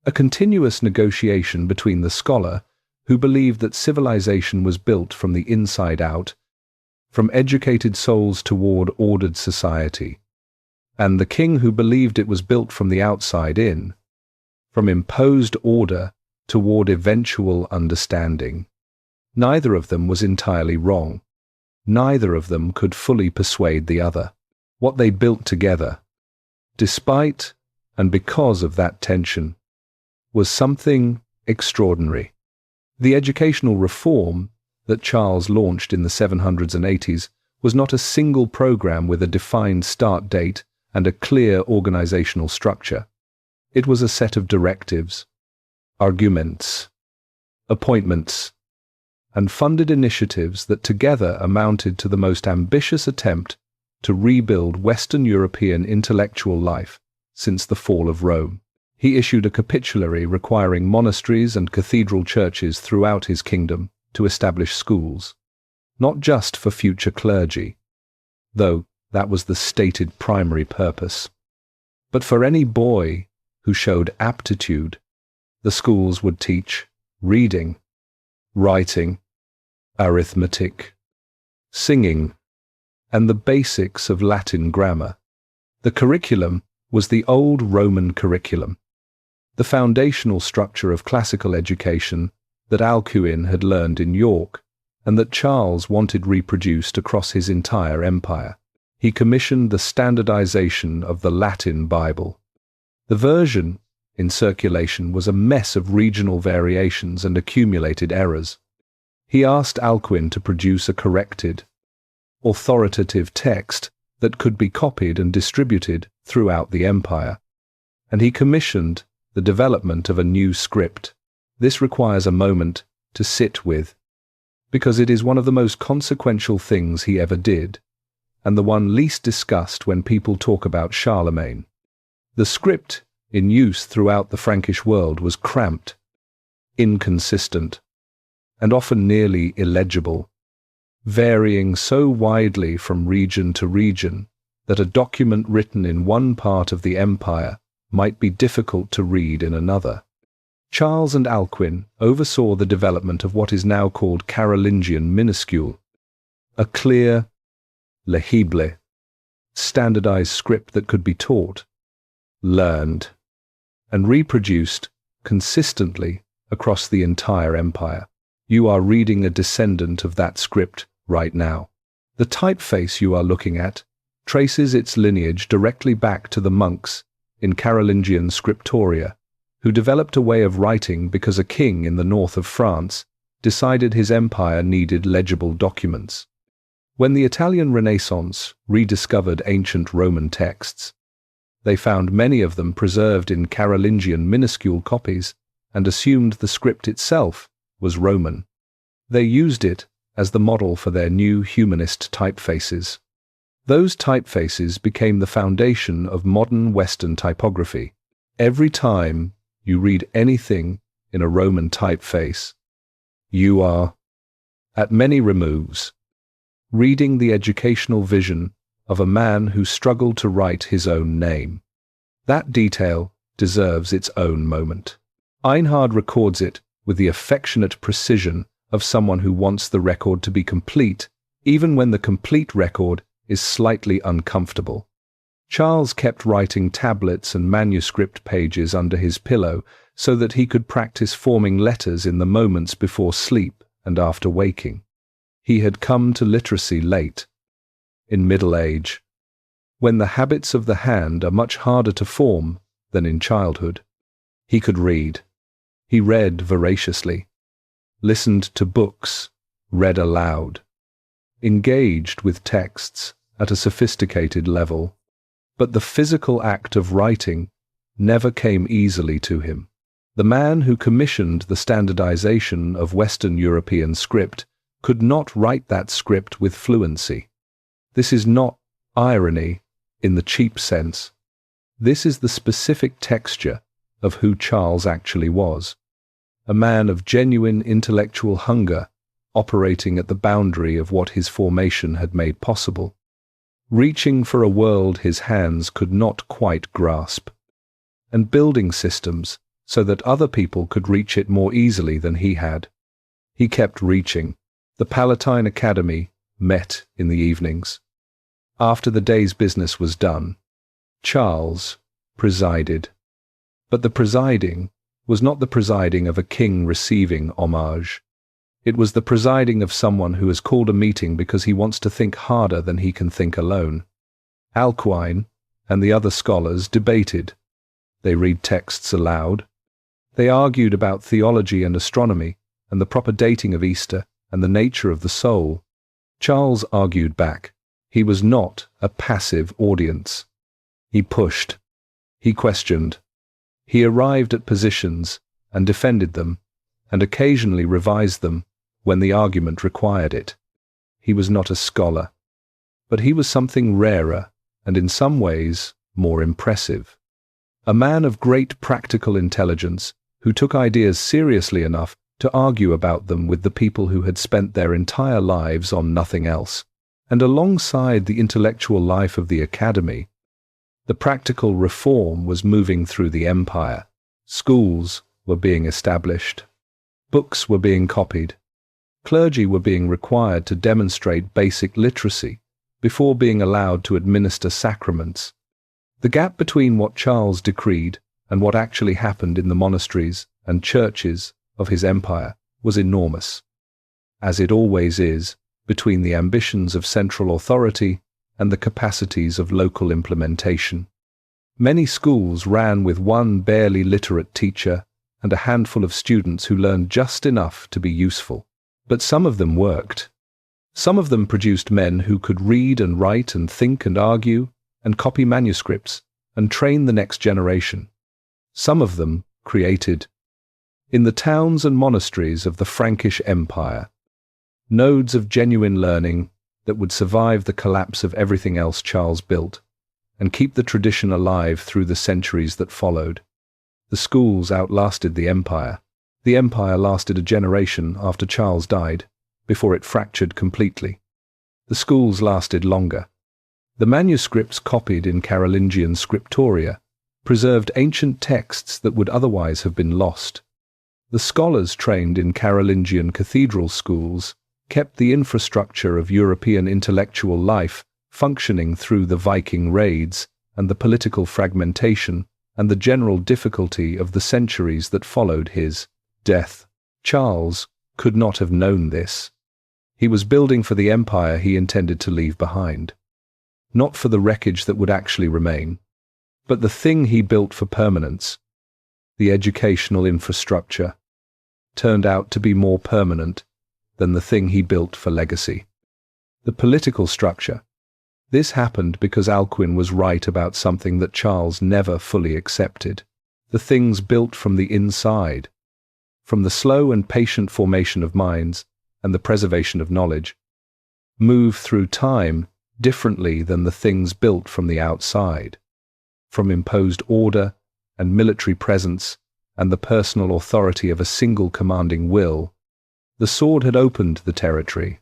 A continuous negotiation between the scholar who believed that civilization was built from the inside out, from educated souls toward ordered society, and the king who believed it was built from the outside in, from imposed order toward eventual understanding. Neither of them was entirely wrong. Neither of them could fully persuade the other. What they built together, despite and because of that tension, was something extraordinary. The educational reform that Charles launched in the 700s and 80s was not a single program with a defined start date and a clear organizational structure. It was a set of directives, arguments, appointments, and funded initiatives that together amounted to the most ambitious attempt to rebuild Western European intellectual life since the fall of Rome. He issued a capitulary requiring monasteries and cathedral churches throughout his kingdom to establish schools, not just for future clergy, though that was the stated primary purpose, but for any boy who showed aptitude. The schools would teach reading, writing, arithmetic, singing, and the basics of Latin grammar. The curriculum was the old Roman curriculum, the foundational structure of classical education that Alcuin had learned in York and that Charles wanted reproduced across his entire empire. He commissioned the standardization of the Latin Bible. The version in circulation was a mess of regional variations and accumulated errors. He asked Alcuin to produce a corrected, authoritative text that could be copied and distributed throughout the empire, and he commissioned the development of a new script. This requires a moment to sit with, because it is one of the most consequential things he ever did, and the one least discussed when people talk about Charlemagne. The script in use throughout the Frankish world was cramped, inconsistent, and often nearly illegible, varying so widely from region to region that a document written in one part of the empire might be difficult to read in another. Charles and Alcuin oversaw the development of what is now called Carolingian minuscule, a clear, legible, standardized script that could be taught, learned, and reproduced consistently across the entire empire. You are reading a descendant of that script right now. The typeface you are looking at traces its lineage directly back to the monks in Carolingian scriptoria, who developed a way of writing because a king in the north of France decided his empire needed legible documents. When the Italian Renaissance rediscovered ancient Roman texts, they found many of them preserved in Carolingian minuscule copies and assumed the script itself was Roman. They used it as the model for their new humanist typefaces. Those typefaces became the foundation of modern Western typography. Every time you read anything in a Roman typeface, you are, at many removes, reading the educational vision of a man who struggled to write his own name. That detail deserves its own moment. Einhard records it with the affectionate precision of someone who wants the record to be complete, even when the complete record is slightly uncomfortable. Charles kept writing tablets and manuscript pages under his pillow so that he could practice forming letters in the moments before sleep and after waking. He had come to literacy late, in middle age, when the habits of the hand are much harder to form than in childhood. He could read. He read voraciously, listened to books, read aloud, engaged with texts at a sophisticated level, but the physical act of writing never came easily to him. The man who commissioned the standardization of Western European script could not write that script with fluency. This is not irony in the cheap sense. This is the specific texture of who Charles actually was, a man of genuine intellectual hunger operating at the boundary of what his formation had made possible, reaching for a world his hands could not quite grasp, and building systems so that other people could reach it more easily than he had. He kept reaching. The Palatine Academy met in the evenings. After the day's business was done, Charles presided. But the presiding was not the presiding of a king receiving homage. It was the presiding of someone who has called a meeting because he wants to think harder than he can think alone. Alcuin and the other scholars debated. They read texts aloud. They argued about theology and astronomy and the proper dating of Easter and the nature of the soul. Charles argued back. He was not a passive audience. He pushed. He questioned. He arrived at positions and defended them, and occasionally revised them when the argument required it. He was not a scholar, but he was something rarer and in some ways more impressive. A man of great practical intelligence who took ideas seriously enough to argue about them with the people who had spent their entire lives on nothing else. And alongside the intellectual life of the academy, the practical reform was moving through the empire. Schools were being established. Books were being copied. Clergy were being required to demonstrate basic literacy before being allowed to administer sacraments. The gap between what Charles decreed and what actually happened in the monasteries and churches of his empire was enormous, as it always is between the ambitions of central authority and the capacities of local implementation. Many schools ran with one barely literate teacher and a handful of students who learned just enough to be useful. But some of them worked. Some of them produced men who could read and write and think and argue and copy manuscripts and train the next generation. Some of them created, in the towns and monasteries of the Frankish Empire, nodes of genuine learning that would survive the collapse of everything else Charles built and keep the tradition alive through the centuries that followed. The schools outlasted the empire. The empire lasted a generation after Charles died, before it fractured completely. The schools lasted longer. The manuscripts copied in Carolingian scriptoria preserved ancient texts that would otherwise have been lost. The scholars trained in Carolingian cathedral schools kept the infrastructure of European intellectual life functioning through the Viking raids and the political fragmentation and the general difficulty of the centuries that followed his death. Charles could not have known this. He was building for the empire he intended to leave behind. Not for the wreckage that would actually remain, but the thing he built for permanence. The educational infrastructure turned out to be more permanent than the thing he built for legacy. The political structure. This happened because Alcuin was right about something that Charles never fully accepted. The things built from the inside, from the slow and patient formation of minds and the preservation of knowledge, move through time differently than the things built from the outside, from imposed order and military presence and the personal authority of a single commanding will. The sword had opened the territory.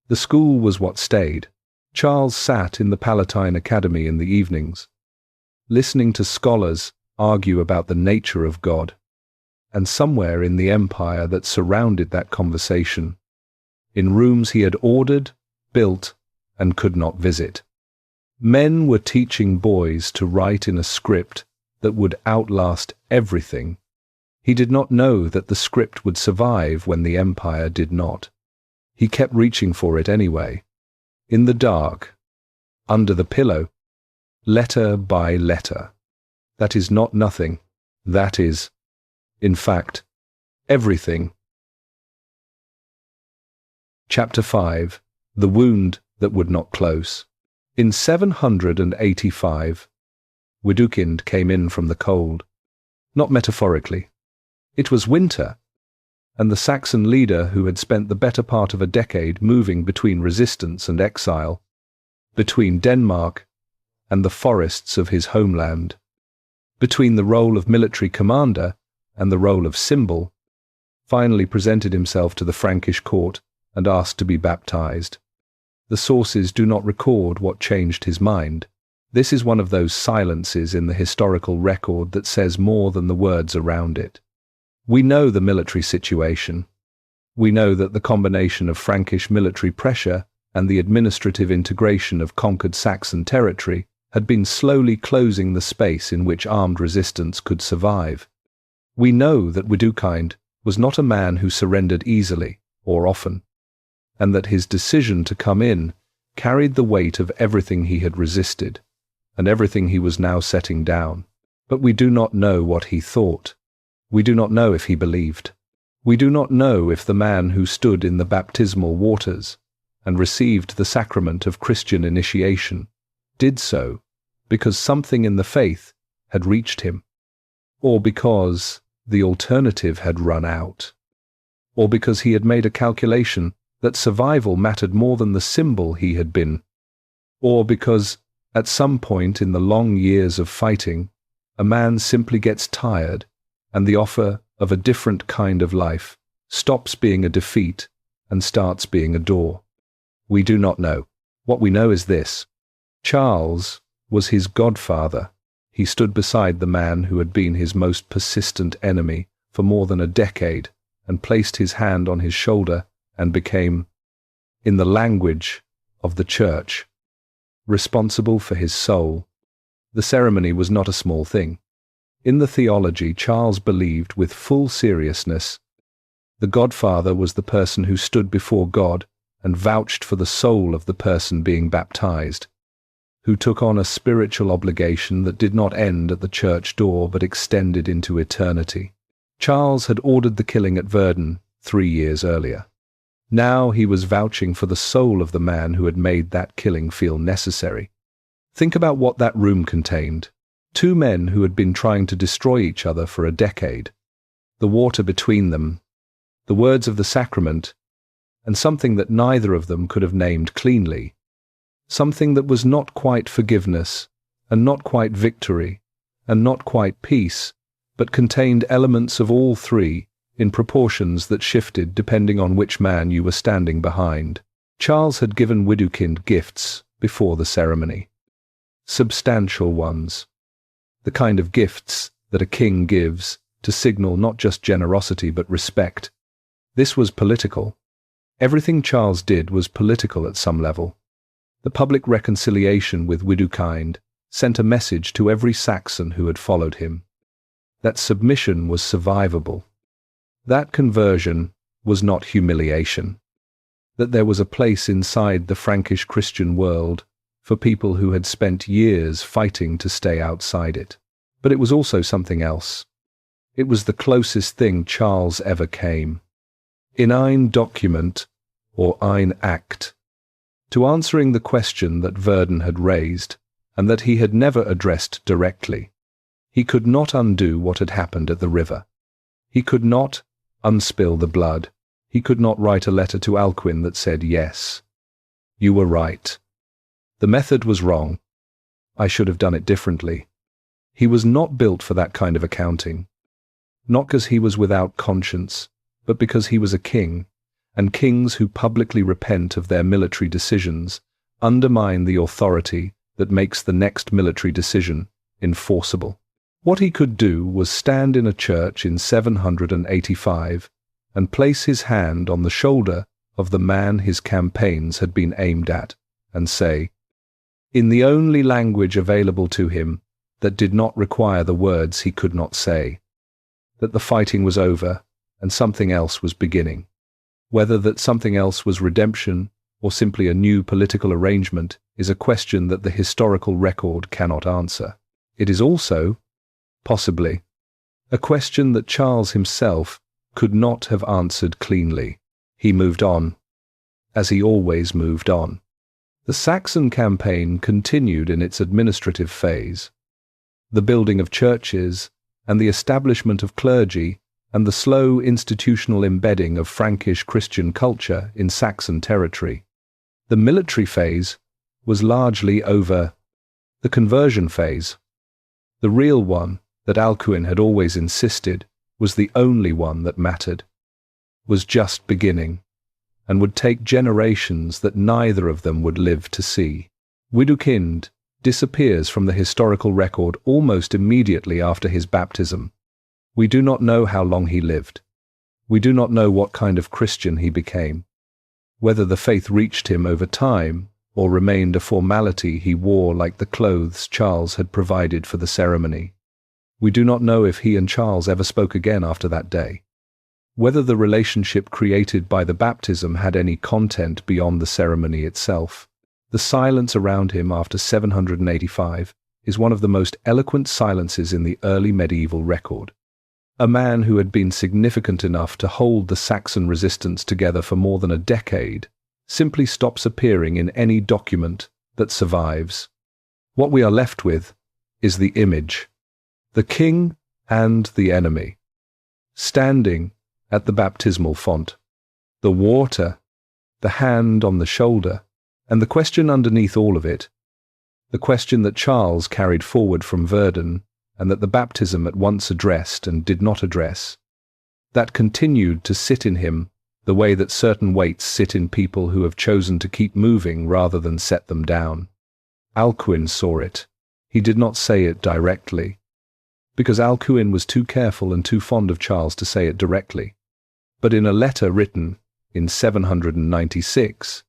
The school was what stayed. Charles sat in the Palatine Academy in the evenings, listening to scholars argue about the nature of God, and somewhere in the empire that surrounded that conversation, in rooms he had ordered, built, and could not visit, men were teaching boys to write in a script that would outlast everything. He did not know that the script would survive when the empire did not. He kept reaching for it anyway. In the dark, under the pillow, letter by letter. That is not nothing. That is, in fact, everything. Chapter 5. The Wound That Would Not Close. In 785, Widukind came in from the cold. Not metaphorically. It was winter, and the Saxon leader who had spent the better part of a decade moving between resistance and exile, between Denmark and the forests of his homeland, between the role of military commander and the role of symbol, finally presented himself to the Frankish court and asked to be baptized. The sources do not record what changed his mind. This is one of those silences in the historical record that says more than the words around it. We know the military situation. We know that the combination of Frankish military pressure and the administrative integration of conquered Saxon territory had been slowly closing the space in which armed resistance could survive. We know that Widukind was not a man who surrendered easily or often, and that his decision to come in carried the weight of everything he had resisted and everything he was now setting down. But we do not know what he thought. We do not know if he believed. We do not know if the man who stood in the baptismal waters and received the sacrament of Christian initiation did so because something in the faith had reached him, or because the alternative had run out, or because he had made a calculation that survival mattered more than the symbol he had been, or because, at some point in the long years of fighting, a man simply gets tired and the offer of a different kind of life stops being a defeat and starts being a door. We do not know. What we know is this. Charles was his godfather. He stood beside the man who had been his most persistent enemy for more than a decade and placed his hand on his shoulder and became, in the language of the church, responsible for his soul. The ceremony was not a small thing. In the theology, Charles believed with full seriousness the godfather was the person who stood before God and vouched for the soul of the person being baptized, who took on a spiritual obligation that did not end at the church door but extended into eternity. Charles had ordered the killing at Verdun 3 years earlier. Now he was vouching for the soul of the man who had made that killing feel necessary. Think about what that room contained. 2 men who had been trying to destroy each other for a decade. The water between them, the words of the sacrament, and something that neither of them could have named cleanly. Something that was not quite forgiveness, and not quite victory, and not quite peace, but contained elements of all three in proportions that shifted depending on which man you were standing behind. Charles had given Widukind gifts before the ceremony. Substantial ones. The kind of gifts that a king gives to signal not just generosity but respect. This was political. Everything Charles did was political at some level. The public reconciliation with Widukind sent a message to every Saxon who had followed him that submission was survivable, that conversion was not humiliation, that there was a place inside the Frankish Christian world for people who had spent years fighting to stay outside it. But it was also something else. It was the closest thing Charles ever came, in ein document, or ein act, to answering the question that Verdun had raised, and that he had never addressed directly. He could not undo what had happened at the river. He could not unspill the blood. He could not write a letter to Alcuin that said, "Yes, you were right. The method was wrong. I should have done it differently." He was not built for that kind of accounting. Not because he was without conscience, but because he was a king, and kings who publicly repent of their military decisions undermine the authority that makes the next military decision enforceable. What he could do was stand in a church in 785 and place his hand on the shoulder of the man his campaigns had been aimed at, and say, in the only language available to him that did not require the words he could not say, that the fighting was over and something else was beginning. Whether that something else was redemption or simply a new political arrangement is a question that the historical record cannot answer. It is also, possibly, a question that Charles himself could not have answered cleanly. He moved on, as he always moved on. The Saxon campaign continued in its administrative phase. The building of churches and the establishment of clergy and the slow institutional embedding of Frankish Christian culture in Saxon territory. The military phase was largely over. The conversion phase, the real one that Alcuin had always insisted was the only one that mattered, was just beginning, and would take generations that neither of them would live to see. Widukind disappears from the historical record almost immediately after his baptism. We do not know how long he lived. We do not know what kind of Christian he became, whether the faith reached him over time or remained a formality he wore like the clothes Charles had provided for the ceremony. We do not know if he and Charles ever spoke again after that day, whether the relationship created by the baptism had any content beyond the ceremony itself. The silence around him after 785 is one of the most eloquent silences in the early medieval record. A man who had been significant enough to hold the Saxon resistance together for more than a decade simply stops appearing in any document that survives. What we are left with is the image, the king and the enemy, standing at the baptismal font, the water, the hand on the shoulder, and the question underneath all of it, the question that Charles carried forward from Verdun and that the baptism at once addressed and did not address, that continued to sit in him the way that certain weights sit in people who have chosen to keep moving rather than set them down. Alcuin saw it. He did not say it directly, because Alcuin was too careful and too fond of Charles to say it directly. But in a letter written in 796,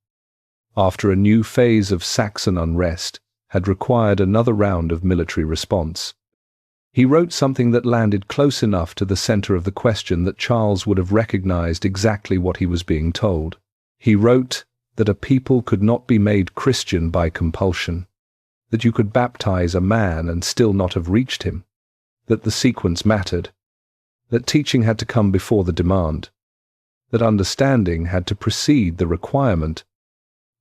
after a new phase of Saxon unrest had required another round of military response, he wrote something that landed close enough to the center of the question that Charles would have recognized exactly what he was being told. He wrote that a people could not be made Christian by compulsion, that you could baptize a man and still not have reached him, that the sequence mattered, that teaching had to come before the demand, that understanding had to precede the requirement,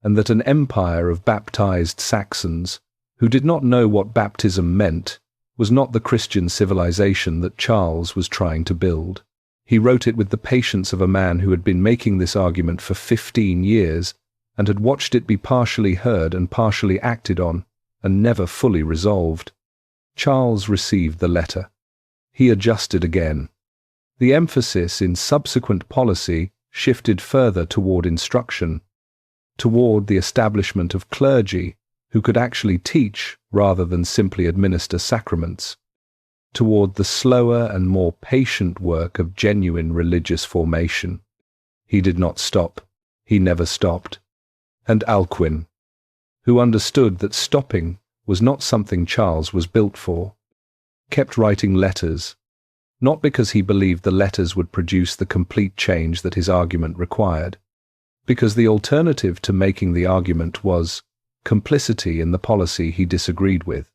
and that an empire of baptized Saxons who did not know what baptism meant was not the Christian civilization that Charles was trying to build. He wrote it with the patience of a man who had been making this argument for 15 years and had watched it be partially heard and partially acted on and never fully resolved. Charles received the letter. He adjusted again. The emphasis in subsequent policy shifted further toward instruction, toward the establishment of clergy who could actually teach rather than simply administer sacraments, toward the slower and more patient work of genuine religious formation. He did not stop. He never stopped. And Alcuin, who understood that stopping was not something Charles was built for, kept writing letters, not because he believed the letters would produce the complete change that his argument required, because the alternative to making the argument was complicity in the policy he disagreed with.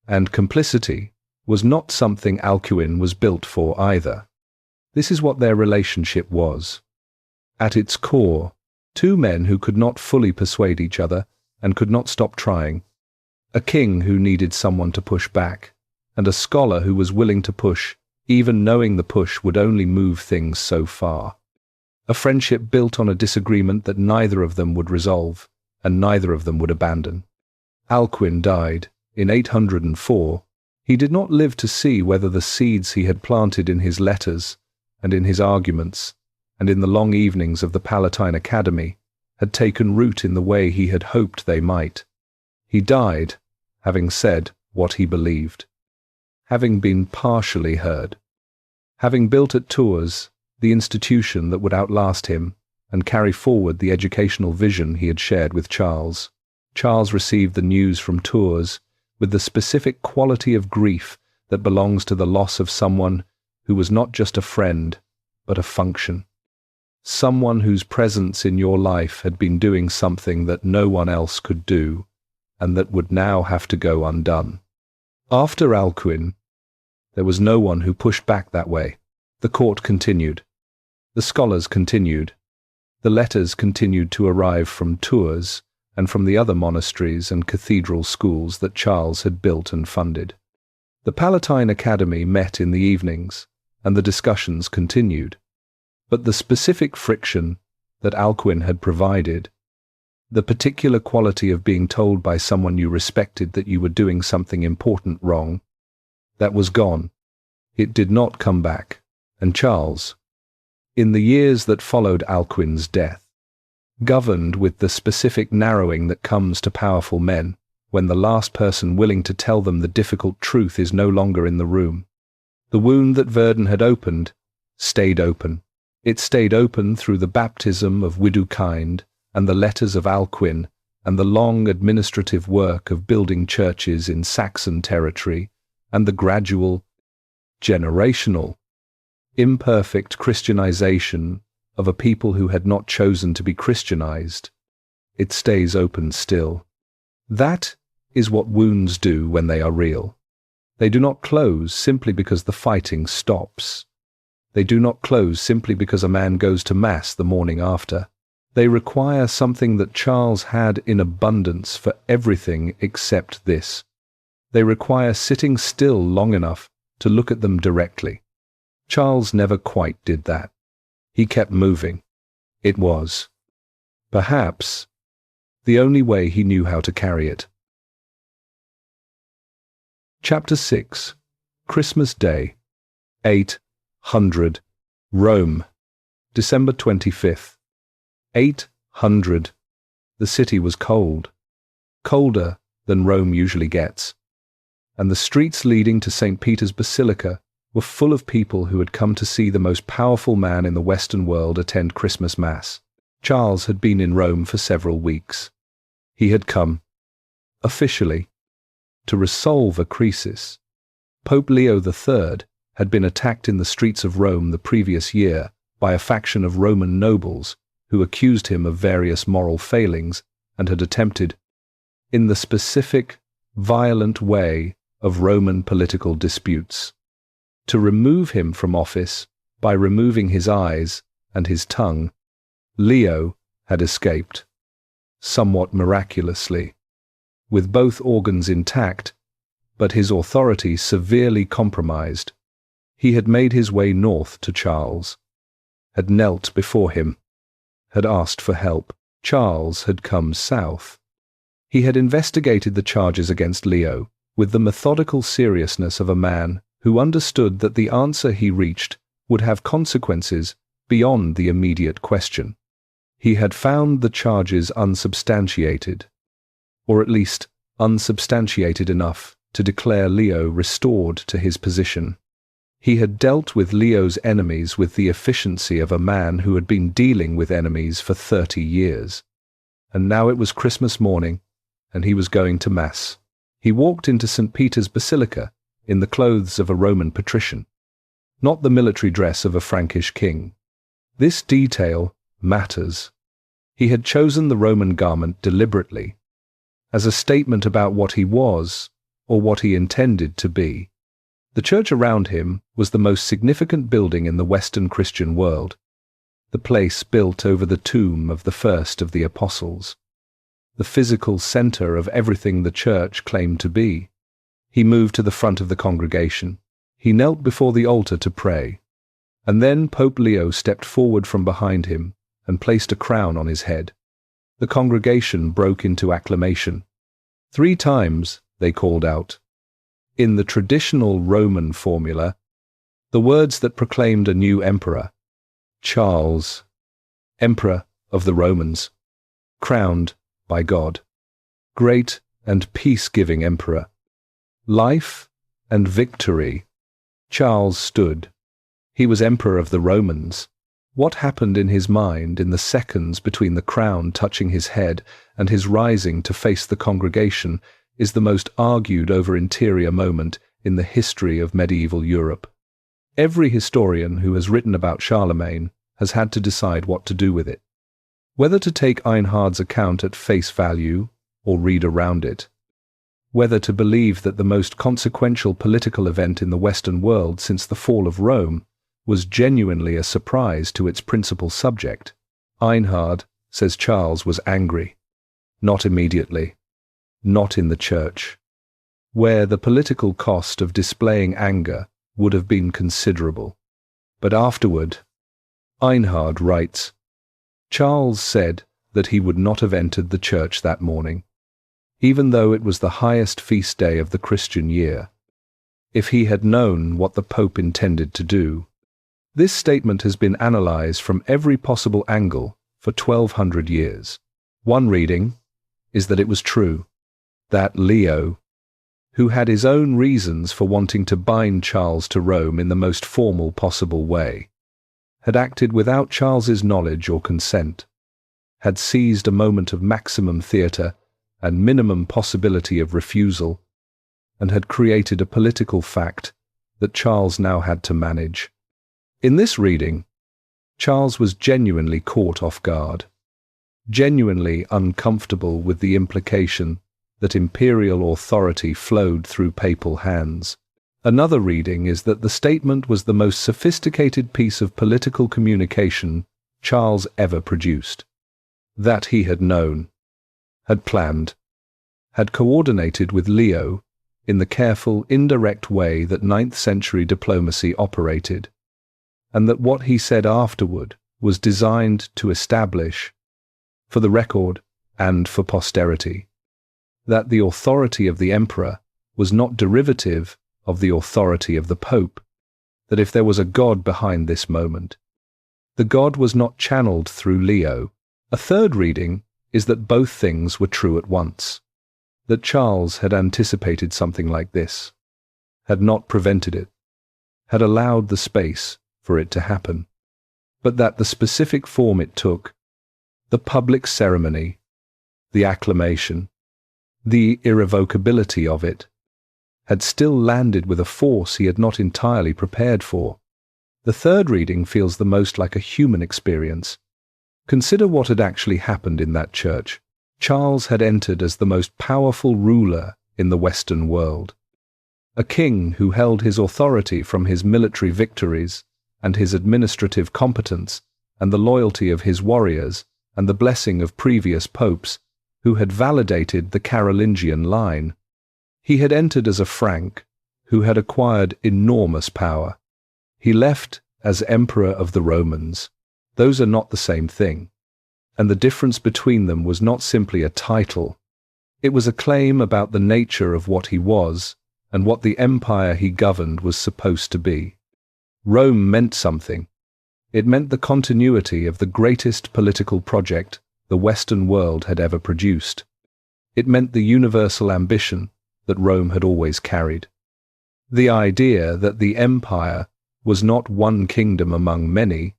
And complicity was not something Alcuin was built for either. This is what their relationship was. At its core, two men who could not fully persuade each other and could not stop trying. A king who needed someone to push back, and a scholar who was willing to push, even knowing the push would only move things so far. A friendship built on a disagreement that neither of them would resolve, and neither of them would abandon. Alcuin died in 804. He did not live to see whether the seeds he had planted in his letters, and in his arguments, and in the long evenings of the Palatine Academy, had taken root in the way he had hoped they might. He died, having said what he believed, having been partially heard, having built at Tours the institution that would outlast him and carry forward the educational vision he had shared with Charles. Charles received the news from Tours with the specific quality of grief that belongs to the loss of someone who was not just a friend, but a function. Someone whose presence in your life had been doing something that no one else could do, and that would now have to go undone. After Alcuin, there was no one who pushed back that way. The court continued. The scholars continued. The letters continued to arrive from Tours and from the other monasteries and cathedral schools that Charles had built and funded. The Palatine Academy met in the evenings, and the discussions continued. But the specific friction that Alcuin had provided, the particular quality of being told by someone you respected that you were doing something important wrong, that was gone. It did not come back. And Charles, in the years that followed Alcuin's death, governed with the specific narrowing that comes to powerful men when the last person willing to tell them the difficult truth is no longer in the room. The wound that Verdun had opened stayed open. It stayed open through the baptism of Widukind and the letters of Alcuin and the long administrative work of building churches in Saxon territory and the gradual, generational, imperfect Christianization of a people who had not chosen to be Christianized. It stays open still. That is what wounds do when they are real. They do not close simply because the fighting stops. They do not close simply because a man goes to Mass the morning after. They require something that Charles had in abundance for everything except this. They require sitting still long enough to look at them directly. Charles never quite did that. He kept moving. It was, perhaps, the only way he knew how to carry it. Chapter 6. Christmas Day, 800, Rome, December 25th. 800. The city was cold, colder than Rome usually gets, and the streets leading to St. Peter's Basilica were full of people who had come to see the most powerful man in the Western world attend Christmas Mass. Charles had been in Rome for several weeks. He had come, officially, to resolve a crisis. Pope Leo III had been attacked in the streets of Rome the previous year by a faction of Roman nobles who accused him of various moral failings and had attempted, in the specific, violent way of Roman political disputes, to remove him from office by removing his eyes and his tongue. Leo had escaped, somewhat miraculously, with both organs intact, but his authority severely compromised. He had made his way north to Charles, had knelt before him, had asked for help. Charles had come south. He had investigated the charges against Leo with the methodical seriousness of a man who understood that the answer he reached would have consequences beyond the immediate question. He had found the charges unsubstantiated, or at least unsubstantiated enough to declare Leo restored to his position. He had dealt with Leo's enemies with the efficiency of a man who had been dealing with enemies for 30 years. And now it was Christmas morning, and he was going to Mass. He walked into St. Peter's Basilica in the clothes of a Roman patrician, not the military dress of a Frankish king. This detail matters. He had chosen the Roman garment deliberately, as a statement about what he was, or what he intended to be. The church around him was the most significant building in the Western Christian world, the place built over the tomb of the first of the apostles, the physical center of everything the church claimed to be. He moved to the front of the congregation. He knelt before the altar to pray, and then Pope Leo stepped forward from behind him and placed a crown on his head. The congregation broke into acclamation. 3 times they called out, in the traditional Roman formula, the words that proclaimed a new emperor: Charles, Emperor of the Romans, crowned by God, great and peace-giving emperor. Life and victory. Charles stood. He was Emperor of the Romans. What happened in his mind in the seconds between the crown touching his head and his rising to face the congregation is the most argued over interior moment in the history of medieval Europe. Every historian who has written about Charlemagne has had to decide what to do with it, whether to take Einhard's account at face value or read around it, whether to believe that the most consequential political event in the Western world since the fall of Rome was genuinely a surprise to its principal subject. Einhard says Charles was angry. Not immediately. Not in the church, where the political cost of displaying anger would have been considerable. But afterward, Einhard writes, Charles said that he would not have entered the church that morning, even though it was the highest feast day of the Christian year, if he had known what the Pope intended to do. This statement has been analyzed from every possible angle for 1200 years. One reading is that it was true, that Leo, who had his own reasons for wanting to bind Charles to Rome in the most formal possible way, had acted without Charles's knowledge or consent, had seized a moment of maximum theatre and minimum possibility of refusal, and had created a political fact that Charles now had to manage. In this reading, Charles was genuinely caught off guard, genuinely uncomfortable with the implication that imperial authority flowed through papal hands. Another reading is that the statement was the most sophisticated piece of political communication Charles ever produced, that he had known, had planned, had coordinated with Leo in the careful, indirect way that 9th century diplomacy operated, and that what he said afterward was designed to establish, for the record and for posterity, that the authority of the emperor was not derivative of the authority of the Pope, that if there was a God behind this moment, the God was not channeled through Leo. A third reading is that both things were true at once, that Charles had anticipated something like this, had not prevented it, had allowed the space for it to happen, but that the specific form it took, the public ceremony, the acclamation, the irrevocability of it, had still landed with a force he had not entirely prepared for. The third reading feels the most like a human experience. Consider what had actually happened in that church. Charles had entered as the most powerful ruler in the Western world, a king who held his authority from his military victories and his administrative competence and the loyalty of his warriors and the blessing of previous popes who had validated the Carolingian line. He had entered as a Frank who had acquired enormous power. He left as Emperor of the Romans. Those are not the same thing, and the difference between them was not simply a title. It was a claim about the nature of what he was and what the empire he governed was supposed to be. Rome meant something. It meant the continuity of the greatest political project the Western world had ever produced. It meant the universal ambition that Rome had always carried. The idea that the empire was not one kingdom among many,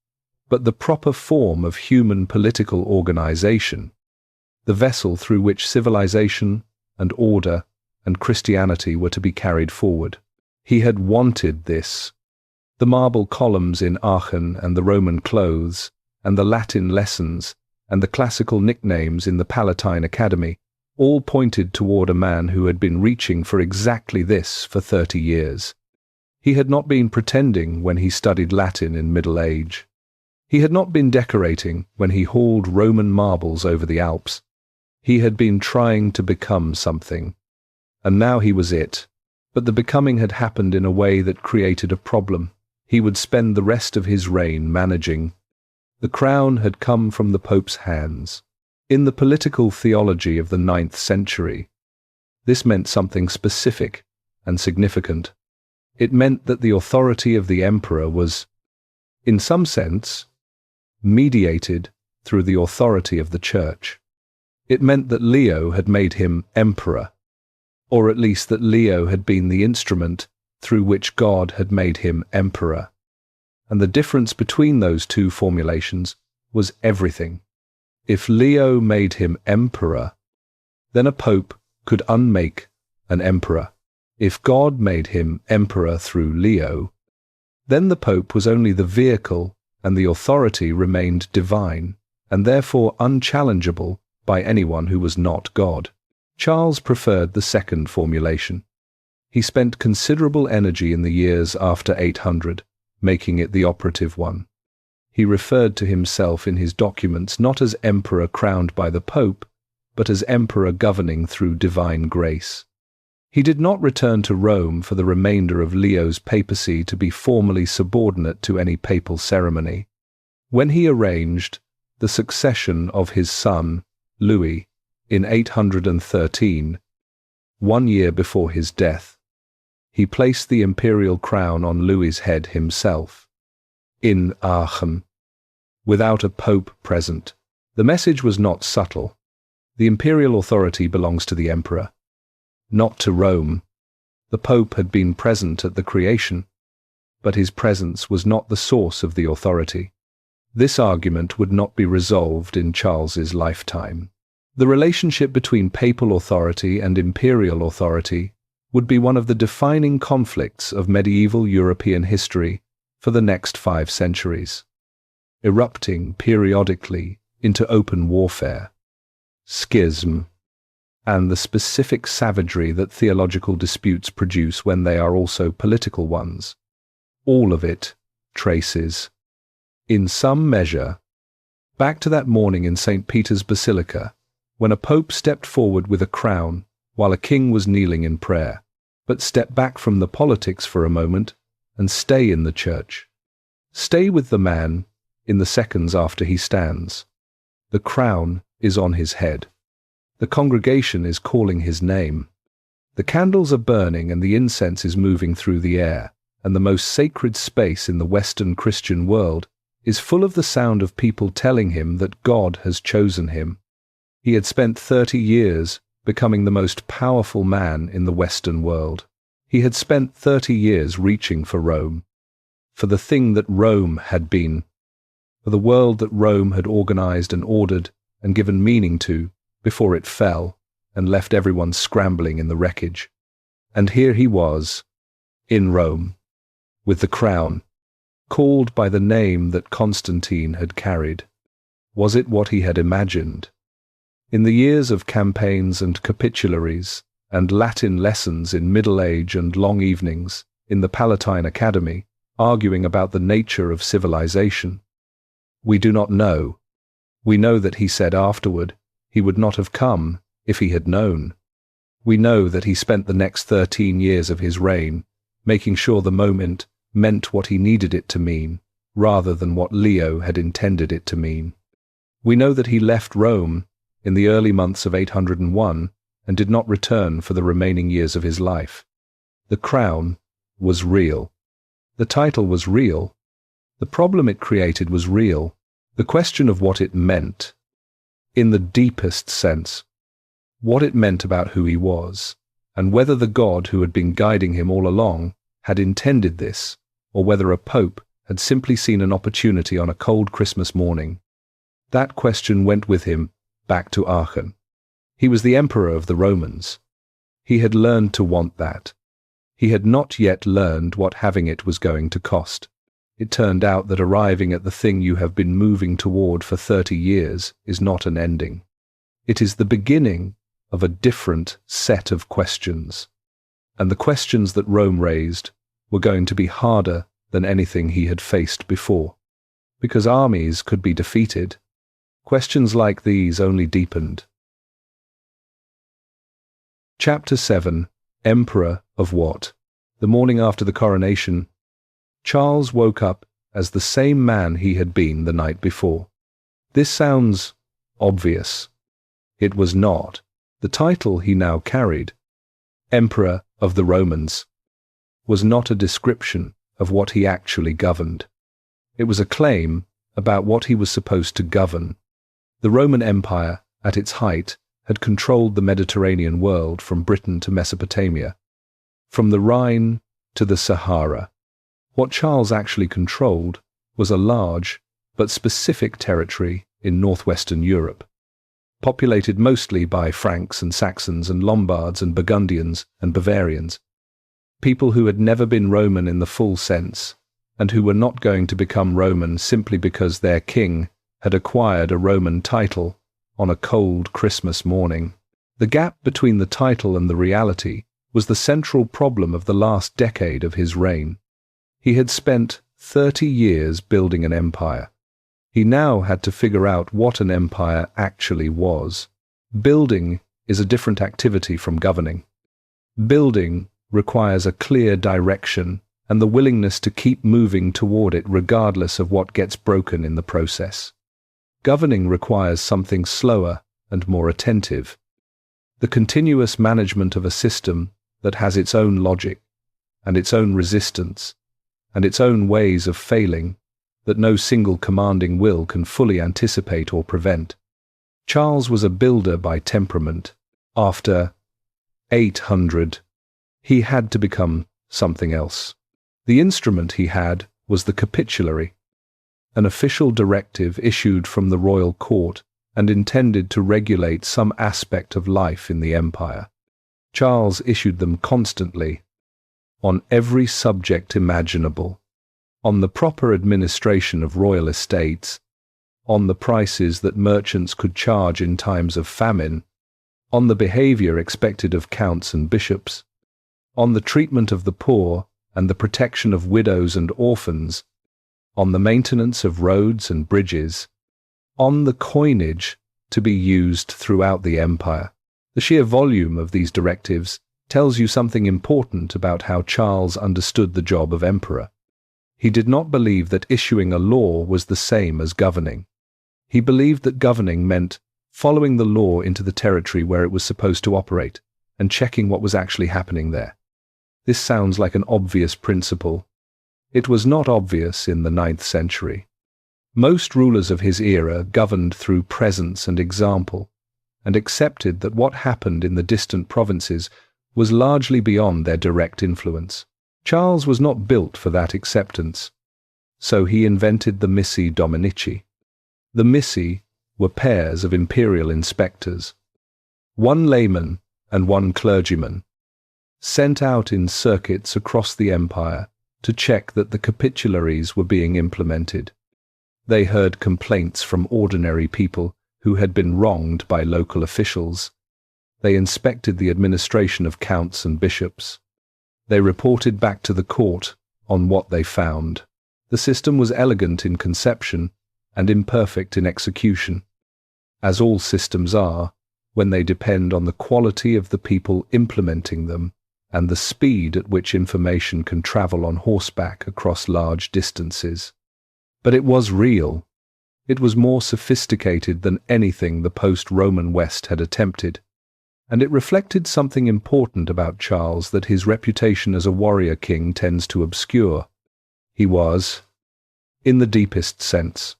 but the proper form of human political organization, the vessel through which civilization and order and Christianity were to be carried forward. He had wanted this. The marble columns in Aachen and the Roman clothes and the Latin lessons and the classical nicknames in the Palatine Academy all pointed toward a man who had been reaching for exactly this for 30 years. He had not been pretending when he studied Latin in middle age. He had not been decorating when he hauled Roman marbles over the Alps. He had been trying to become something. And now he was it. But the becoming had happened in a way that created a problem. He would spend the rest of his reign managing. The crown had come from the Pope's hands. In the political theology of the 9th century, this meant something specific and significant. It meant that the authority of the emperor was, in some sense, mediated through the authority of the Church. It meant that Leo had made him emperor, or at least that Leo had been the instrument through which God had made him emperor. And the difference between those two formulations was everything. If Leo made him emperor, then a pope could unmake an emperor. If God made him emperor through Leo, then the pope was only the vehicle and the authority remained divine, and therefore unchallengeable by anyone who was not God. Charles preferred the second formulation. He spent considerable energy in the years after 800, making it the operative one. He referred to himself in his documents not as emperor crowned by the Pope, but as emperor governing through divine grace. He did not return to Rome for the remainder of Leo's papacy to be formally subordinate to any papal ceremony. When he arranged the succession of his son, Louis, in 813, 1 year before his death, he placed the imperial crown on Louis's head himself, in Aachen, without a pope present. The message was not subtle. The imperial authority belongs to the emperor, not to Rome. The pope had been present at the creation, but his presence was not the source of the authority. This argument would not be resolved in Charles's lifetime. The relationship between papal authority and imperial authority would be one of the defining conflicts of medieval European history for the next 5 centuries, erupting periodically into open warfare, schism, and the specific savagery that theological disputes produce when they are also political ones. All of it traces, in some measure, back to that morning in St. Peter's Basilica, when a pope stepped forward with a crown while a king was kneeling in prayer. But step back from the politics for a moment and stay in the church. Stay with the man in the seconds after he stands. The crown is on his head. The congregation is calling his name. The candles are burning and the incense is moving through the air, and the most sacred space in the Western Christian world is full of the sound of people telling him that God has chosen him. He had spent 30 years becoming the most powerful man in the Western world. He had spent 30 years reaching for Rome, for the thing that Rome had been, for the world that Rome had organized and ordered and given meaning to before it fell and left everyone scrambling in the wreckage. And here he was, in Rome, with the crown, called by the name that Constantine had carried. Was it what he had imagined? In the years of campaigns and capitularies, and Latin lessons in middle age and long evenings in the Palatine Academy, arguing about the nature of civilization, we do not know. We know that he said afterward he would not have come if he had known. We know that he spent the next 13 years of his reign making sure the moment meant what he needed it to mean, rather than what Leo had intended it to mean. We know that he left Rome in the early months of 801 and did not return for the remaining years of his life. The crown was real. The title was real. The problem it created was real. The question of what it meant, in the deepest sense, what it meant about who he was, and whether the God who had been guiding him all along had intended this, or whether a pope had simply seen an opportunity on a cold Christmas morning. That question went with him back to Aachen. He was the emperor of the Romans. He had learned to want that. He had not yet learned what having it was going to cost. It turned out that arriving at the thing you have been moving toward for 30 years is not an ending. It is the beginning of a different set of questions. And the questions that Rome raised were going to be harder than anything he had faced before. Because armies could be defeated, questions like these only deepened. Chapter 7. Emperor of what? The morning after the coronation, Charles woke up as the same man he had been the night before. This sounds obvious. It was not. The title he now carried, Emperor of the Romans, was not a description of what he actually governed. It was a claim about what he was supposed to govern. The Roman Empire, at its height, had controlled the Mediterranean world from Britain to Mesopotamia, from the Rhine to the Sahara. What Charles actually controlled was a large but specific territory in northwestern Europe, populated mostly by Franks and Saxons and Lombards and Burgundians and Bavarians, people who had never been Roman in the full sense, and who were not going to become Roman simply because their king had acquired a Roman title on a cold Christmas morning. The gap between the title and the reality was the central problem of the last decade of his reign. He had spent 30 years building an empire. He now had to figure out what an empire actually was. Building is a different activity from governing. Building requires a clear direction and the willingness to keep moving toward it regardless of what gets broken in the process. Governing requires something slower and more attentive. The continuous management of a system that has its own logic and its own resistance and its own ways of failing that no single commanding will can fully anticipate or prevent. Charles was a builder by temperament. After 800, he had to become something else. The instrument he had was the capitulary, an official directive issued from the royal court and intended to regulate some aspect of life in the empire. Charles issued them constantly, on every subject imaginable, on the proper administration of royal estates, on the prices that merchants could charge in times of famine, on the behavior expected of counts and bishops, on the treatment of the poor and the protection of widows and orphans, on the maintenance of roads and bridges, on the coinage to be used throughout the empire. The sheer volume of these directives tells you something important about how Charles understood the job of emperor. He did not believe that issuing a law was the same as governing. He believed that governing meant following the law into the territory where it was supposed to operate and checking what was actually happening there. This sounds like an obvious principle. It was not obvious in the 9th century. Most rulers of his era governed through presence and example, and accepted that what happened in the distant provinces was largely beyond their direct influence. Charles was not built for that acceptance, so he invented the missi dominici. The missi were pairs of imperial inspectors, one layman and one clergyman, sent out in circuits across the empire to check that the capitularies were being implemented. They heard complaints from ordinary people who had been wronged by local officials. They inspected the administration of counts and bishops. They reported back to the court on what they found. The system was elegant in conception and imperfect in execution, as all systems are when they depend on the quality of the people implementing them and the speed at which information can travel on horseback across large distances. But it was real. It was more sophisticated than anything the post-Roman West had attempted, and it reflected something important about Charles that his reputation as a warrior king tends to obscure. He was, in the deepest sense,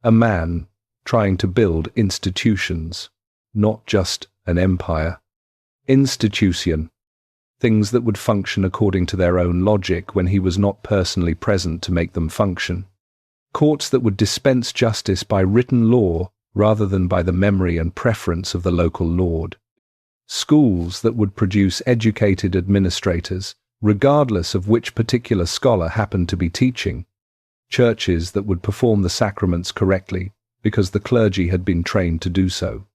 a man trying to build institutions, not just an empire. Institution. things that would function according to their own logic when he was not personally present to make them function. Courts that would dispense justice by written law rather than by the memory and preference of the local lord. Schools that would produce educated administrators, regardless of which particular scholar happened to be teaching. Churches that would perform the sacraments correctly because the clergy had been trained to do so.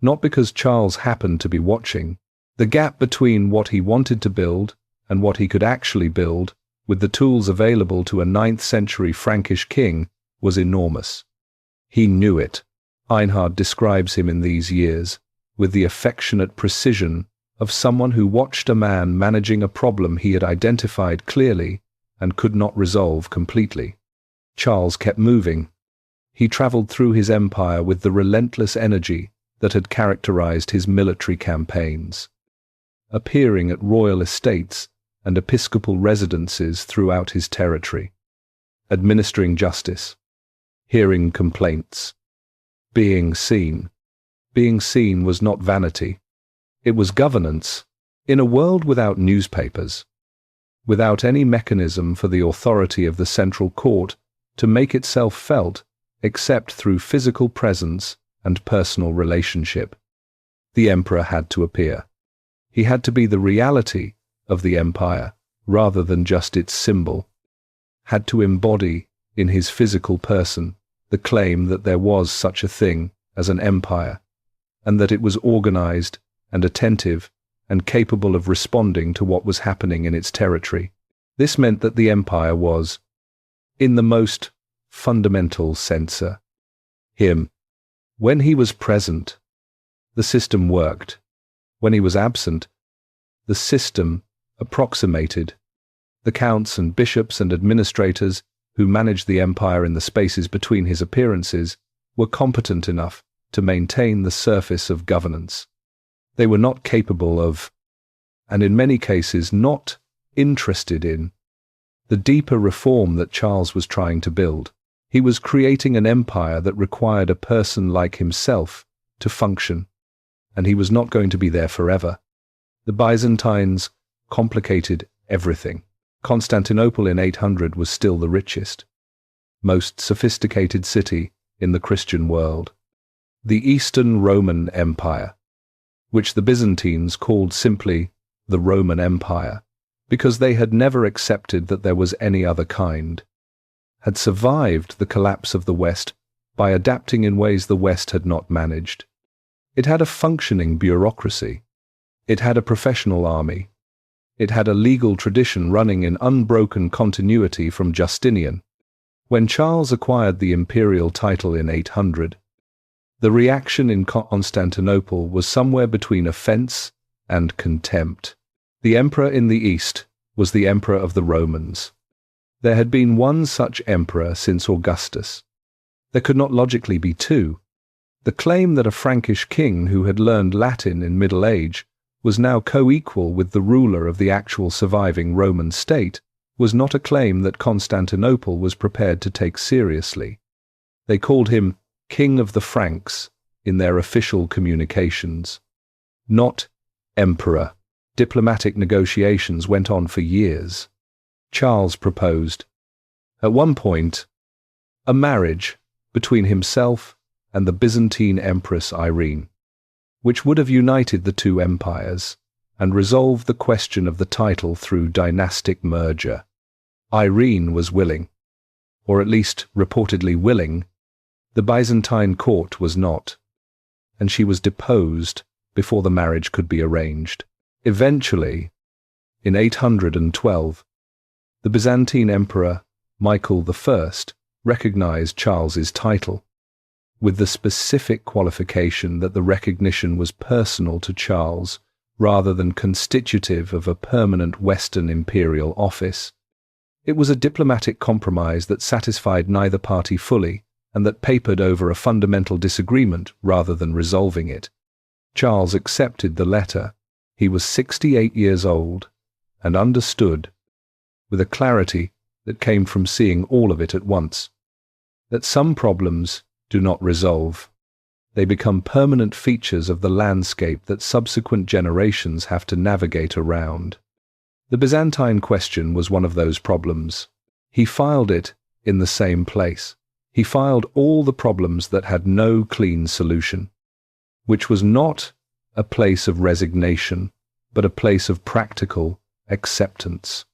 Not because Charles happened to be watching. The gap between what he wanted to build and what he could actually build with the tools available to a 9th century Frankish king was enormous. He knew it. Einhard describes him in these years with the affectionate precision of someone who watched a man managing a problem he had identified clearly and could not resolve completely. Charles kept moving. He traveled through his empire with the relentless energy that had characterized his military campaigns, appearing at royal estates and episcopal residences throughout his territory, administering justice, hearing complaints, being seen. Being seen was not vanity. It was governance. In a world without newspapers, without any mechanism for the authority of the central court to make itself felt except through physical presence and personal relationship, the emperor had to appear. He had to be the reality of the empire rather than just its symbol, had to embody in his physical person the claim that there was such a thing as an empire, and that it was organized and attentive and capable of responding to what was happening in its territory. This meant that the empire was, in the most fundamental sense, him. When he was present, the system worked. When he was absent, the system approximated. The counts and bishops and administrators who managed the empire in the spaces between his appearances were competent enough to maintain the surface of governance. They were not capable of, and in many cases not interested in, the deeper reform that Charles was trying to build. He was creating an empire that required a person like himself to function, and he was not going to be there forever. The Byzantines complicated everything. Constantinople in 800 was still the richest, most sophisticated city in the Christian world. The Eastern Roman Empire, which the Byzantines called simply the Roman Empire, because they had never accepted that there was any other kind, had survived the collapse of the West by adapting in ways the West had not managed. It had a functioning bureaucracy. It had a professional army. It had a legal tradition running in unbroken continuity from Justinian. When Charles acquired the imperial title in 800, the reaction in Constantinople was somewhere between offense and contempt. The emperor in the East was the emperor of the Romans. There had been one such emperor since Augustus. There could not logically be two. The claim that a Frankish king who had learned Latin in middle age was now co-equal with the ruler of the actual surviving Roman state was not a claim that Constantinople was prepared to take seriously. They called him King of the Franks in their official communications, not emperor. Diplomatic negotiations went on for years. Charles proposed, at one point, a marriage between himself and the Byzantine Empress Irene, which would have united the two empires and resolved the question of the title through dynastic merger. Irene was willing, or at least reportedly willing. The Byzantine court was not, and she was deposed before the marriage could be arranged. Eventually, in 812, the Byzantine Emperor Michael I recognized Charles's title, with the specific qualification that the recognition was personal to Charles rather than constitutive of a permanent Western imperial office. It was a diplomatic compromise that satisfied neither party fully and that papered over a fundamental disagreement rather than resolving it. Charles accepted the letter. He was 68 years old and understood, with a clarity that came from seeing all of it at once, that some problems do not resolve, They become permanent features of the landscape that subsequent generations have to navigate around. The Byzantine question was one of those problems. He filed it in the same place. He filed all the problems that had no clean solution, which was not a place of resignation, but a place of practical acceptance.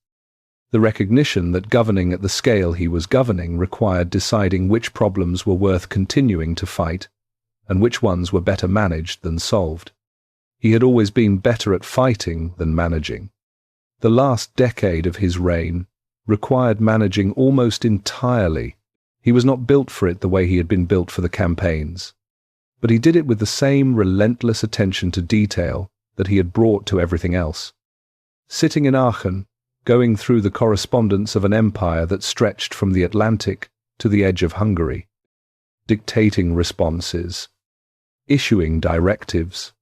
The recognition that governing at the scale he was governing required deciding which problems were worth continuing to fight and which ones were better managed than solved. He had always been better at fighting than managing. The last decade of his reign required managing almost entirely. He was not built for it the way he had been built for the campaigns, but he did it with the same relentless attention to detail that he had brought to everything else. Sitting in Aachen, going through the correspondence of an empire that stretched from the Atlantic to the edge of Hungary, dictating responses, issuing directives,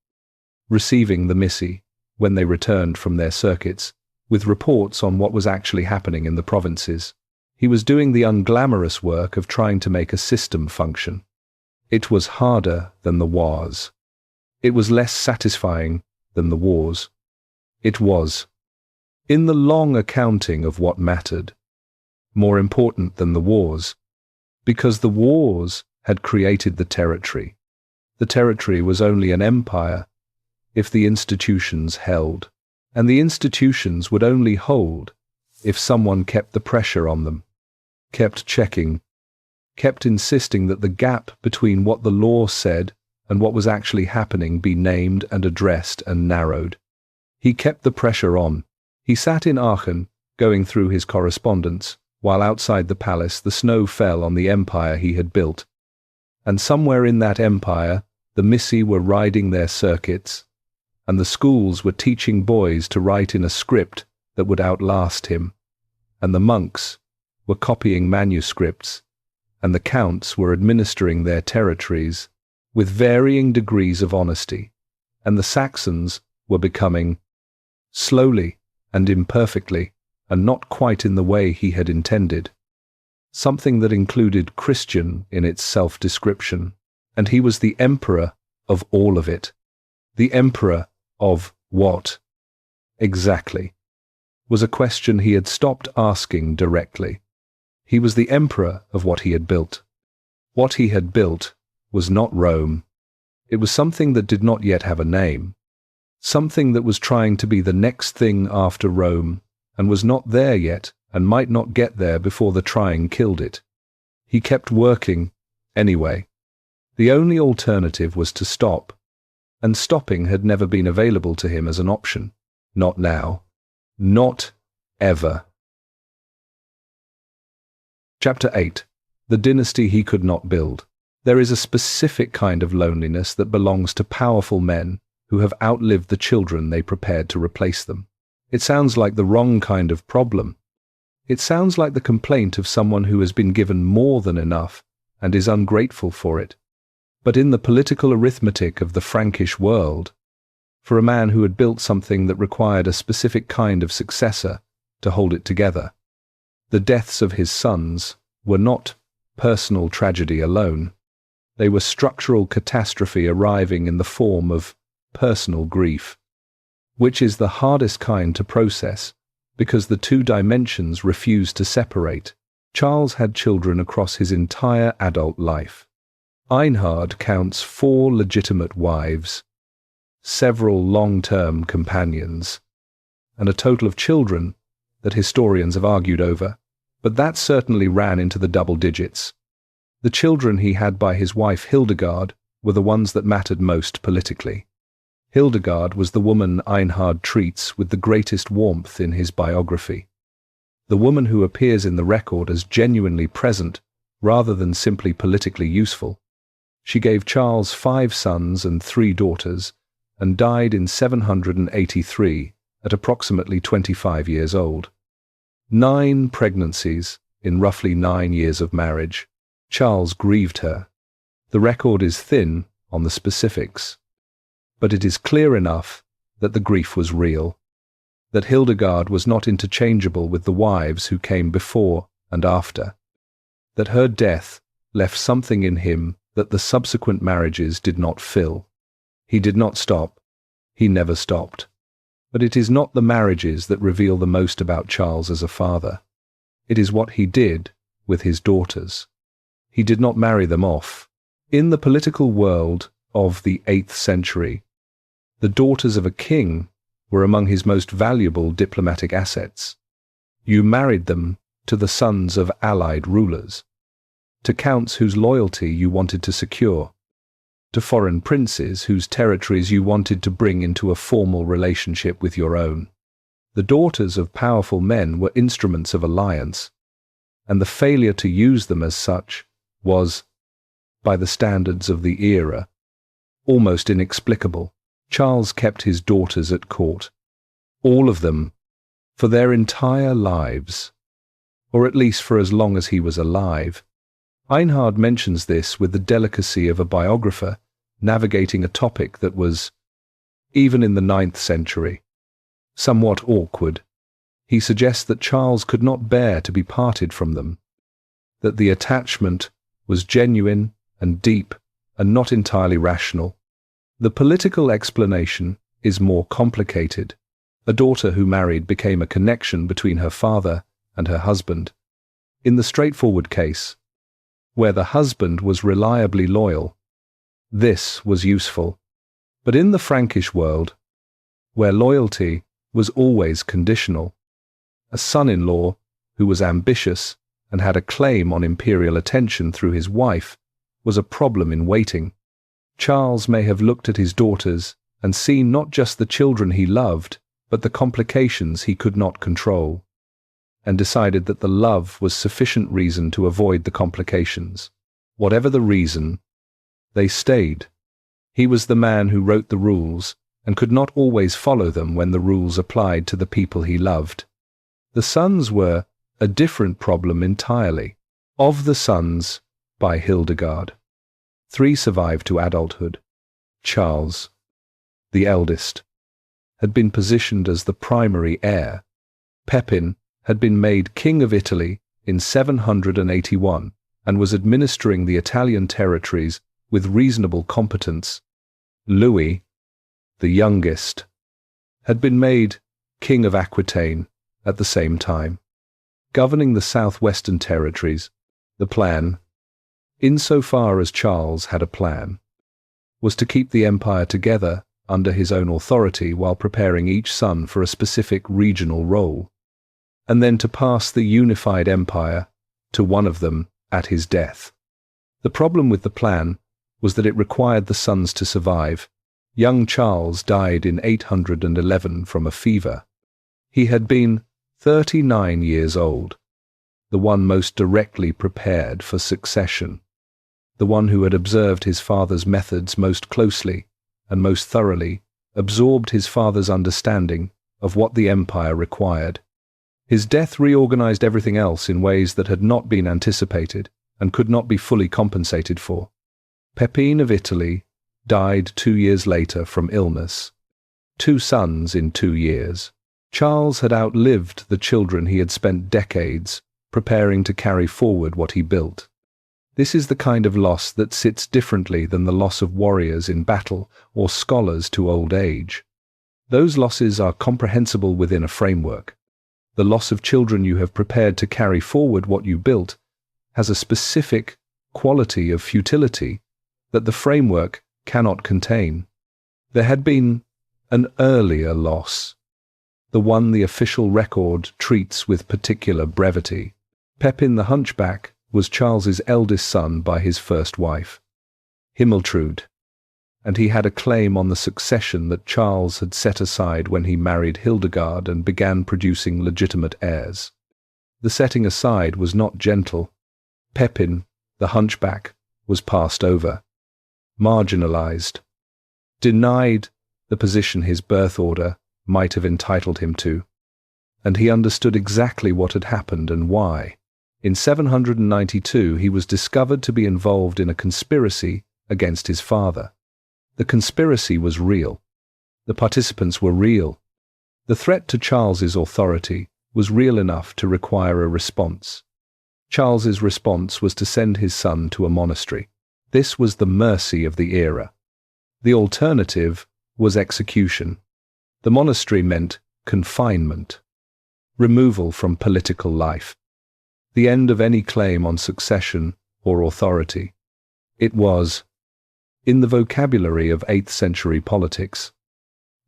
receiving the missi, when they returned from their circuits, with reports on what was actually happening in the provinces. He was doing the unglamorous work of trying to make a system function. It was harder than the wars. It was less satisfying than the wars. It was, in the long accounting of what mattered, more important than the wars, because the wars had created the territory. The territory was only an empire if the institutions held, and the institutions would only hold if someone kept the pressure on them, kept checking, kept insisting that the gap between what the law said and what was actually happening be named and addressed and narrowed. He kept the pressure on. He sat in Aachen, going through his correspondence, while outside the palace the snow fell on the empire he had built. And somewhere in that empire, the missi were riding their circuits, and the schools were teaching boys to write in a script that would outlast him, and the monks were copying manuscripts, and the counts were administering their territories with varying degrees of honesty, and the Saxons were becoming, slowly and imperfectly, and not quite in the way he had intended, something that included Christian in its self-description, and he was the emperor of all of it. The emperor of what? Exactly, was a question he had stopped asking directly. He was the emperor of what he had built. What he had built was not Rome. It was something that did not yet have a name, something that was trying to be the next thing after Rome, and was not there yet, and might not get there before the trying killed it. He kept working, anyway. The only alternative was to stop, and stopping had never been available to him as an option. Not now. Not ever. Chapter 8. The Dynasty He Could Not Build. There is a specific kind of loneliness that belongs to powerful men who have outlived the children they prepared to replace them. It sounds like the wrong kind of problem. It sounds like the complaint of someone who has been given more than enough and is ungrateful for it. But in the political arithmetic of the Frankish world, for a man who had built something that required a specific kind of successor to hold it together, the deaths of his sons were not personal tragedy alone. They were structural catastrophe arriving in the form of personal grief, which is the hardest kind to process because the two dimensions refuse to separate. Charles had children across his entire adult life. Einhard counts 4 legitimate wives, several long-term companions, and a total of children that historians have argued over, but that certainly ran into the double digits. The children he had by his wife Hildegard were the ones that mattered most politically. Hildegard was the woman Einhard treats with the greatest warmth in his biography, the woman who appears in the record as genuinely present rather than simply politically useful. She gave Charles 5 sons and 3 daughters and died in 783 at approximately 25 years old. 9 pregnancies in roughly 9 years of marriage. Charles grieved her. The record is thin on the specifics, but it is clear enough that the grief was real, that Hildegard was not interchangeable with the wives who came before and after, that her death left something in him that the subsequent marriages did not fill. He did not stop. He never stopped. But it is not the marriages that reveal the most about Charles as a father. It is what he did with his daughters. He did not marry them off. In the political world of the 8th century, the daughters of a king were among his most valuable diplomatic assets. You married them to the sons of allied rulers, to counts whose loyalty you wanted to secure, to foreign princes whose territories you wanted to bring into a formal relationship with your own. The daughters of powerful men were instruments of alliance, and the failure to use them as such was, by the standards of the era, almost inexplicable. Charles kept his daughters at court, all of them, for their entire lives, or at least for as long as he was alive. Einhard mentions this with the delicacy of a biographer navigating a topic that was, even in the 9th century, somewhat awkward. He suggests that Charles could not bear to be parted from them, that the attachment was genuine and deep and not entirely rational. The political explanation is more complicated. A daughter who married became a connection between her father and her husband. In the straightforward case, where the husband was reliably loyal, this was useful. But in the Frankish world, where loyalty was always conditional, a son-in-law who was ambitious and had a claim on imperial attention through his wife was a problem in waiting. Charles may have looked at his daughters and seen not just the children he loved, but the complications he could not control, and decided that the love was sufficient reason to avoid the complications. Whatever the reason, they stayed. He was the man who wrote the rules and could not always follow them when the rules applied to the people he loved. The sons were a different problem entirely. Of the sons by Hildegard, 3 survived to adulthood. Charles, the eldest, had been positioned as the primary heir. Pepin had been made King of Italy in 781 and was administering the Italian territories with reasonable competence. Louis, the youngest, had been made King of Aquitaine at the same time, governing the southwestern territories. The plan, insofar as Charles had a plan, was to keep the empire together under his own authority while preparing each son for a specific regional role, and then to pass the unified empire to one of them at his death. The problem with the plan was that it required the sons to survive. Young Charles died in 811 from a fever. He had been 39 years old, the one most directly prepared for succession, the one who had observed his father's methods most closely and most thoroughly, absorbed his father's understanding of what the empire required. His death reorganized everything else in ways that had not been anticipated and could not be fully compensated for. Pepin of Italy died 2 years later from illness. 2 sons in 2 years. Charles had outlived the children he had spent decades preparing to carry forward what he built. This is the kind of loss that sits differently than the loss of warriors in battle or scholars to old age. Those losses are comprehensible within a framework. The loss of children you have prepared to carry forward what you built has a specific quality of futility that the framework cannot contain. There had been an earlier loss, the one the official record treats with particular brevity. Pepin the Hunchback was Charles's eldest son by his first wife, Himiltrude, and he had a claim on the succession that Charles had set aside when he married Hildegard and began producing legitimate heirs. The setting aside was not gentle. Pepin, the Hunchback, was passed over, marginalized, denied the position his birth order might have entitled him to, and he understood exactly what had happened and why. In 792 he was discovered to be involved in a conspiracy against his father. The conspiracy was real. The participants were real. The threat to Charles's authority was real enough to require a response. Charles's response was to send his son to a monastery. This was the mercy of the era. The alternative was execution. The monastery meant confinement, removal from political life, the end of any claim on succession or authority. It was, in the vocabulary of 8th century politics,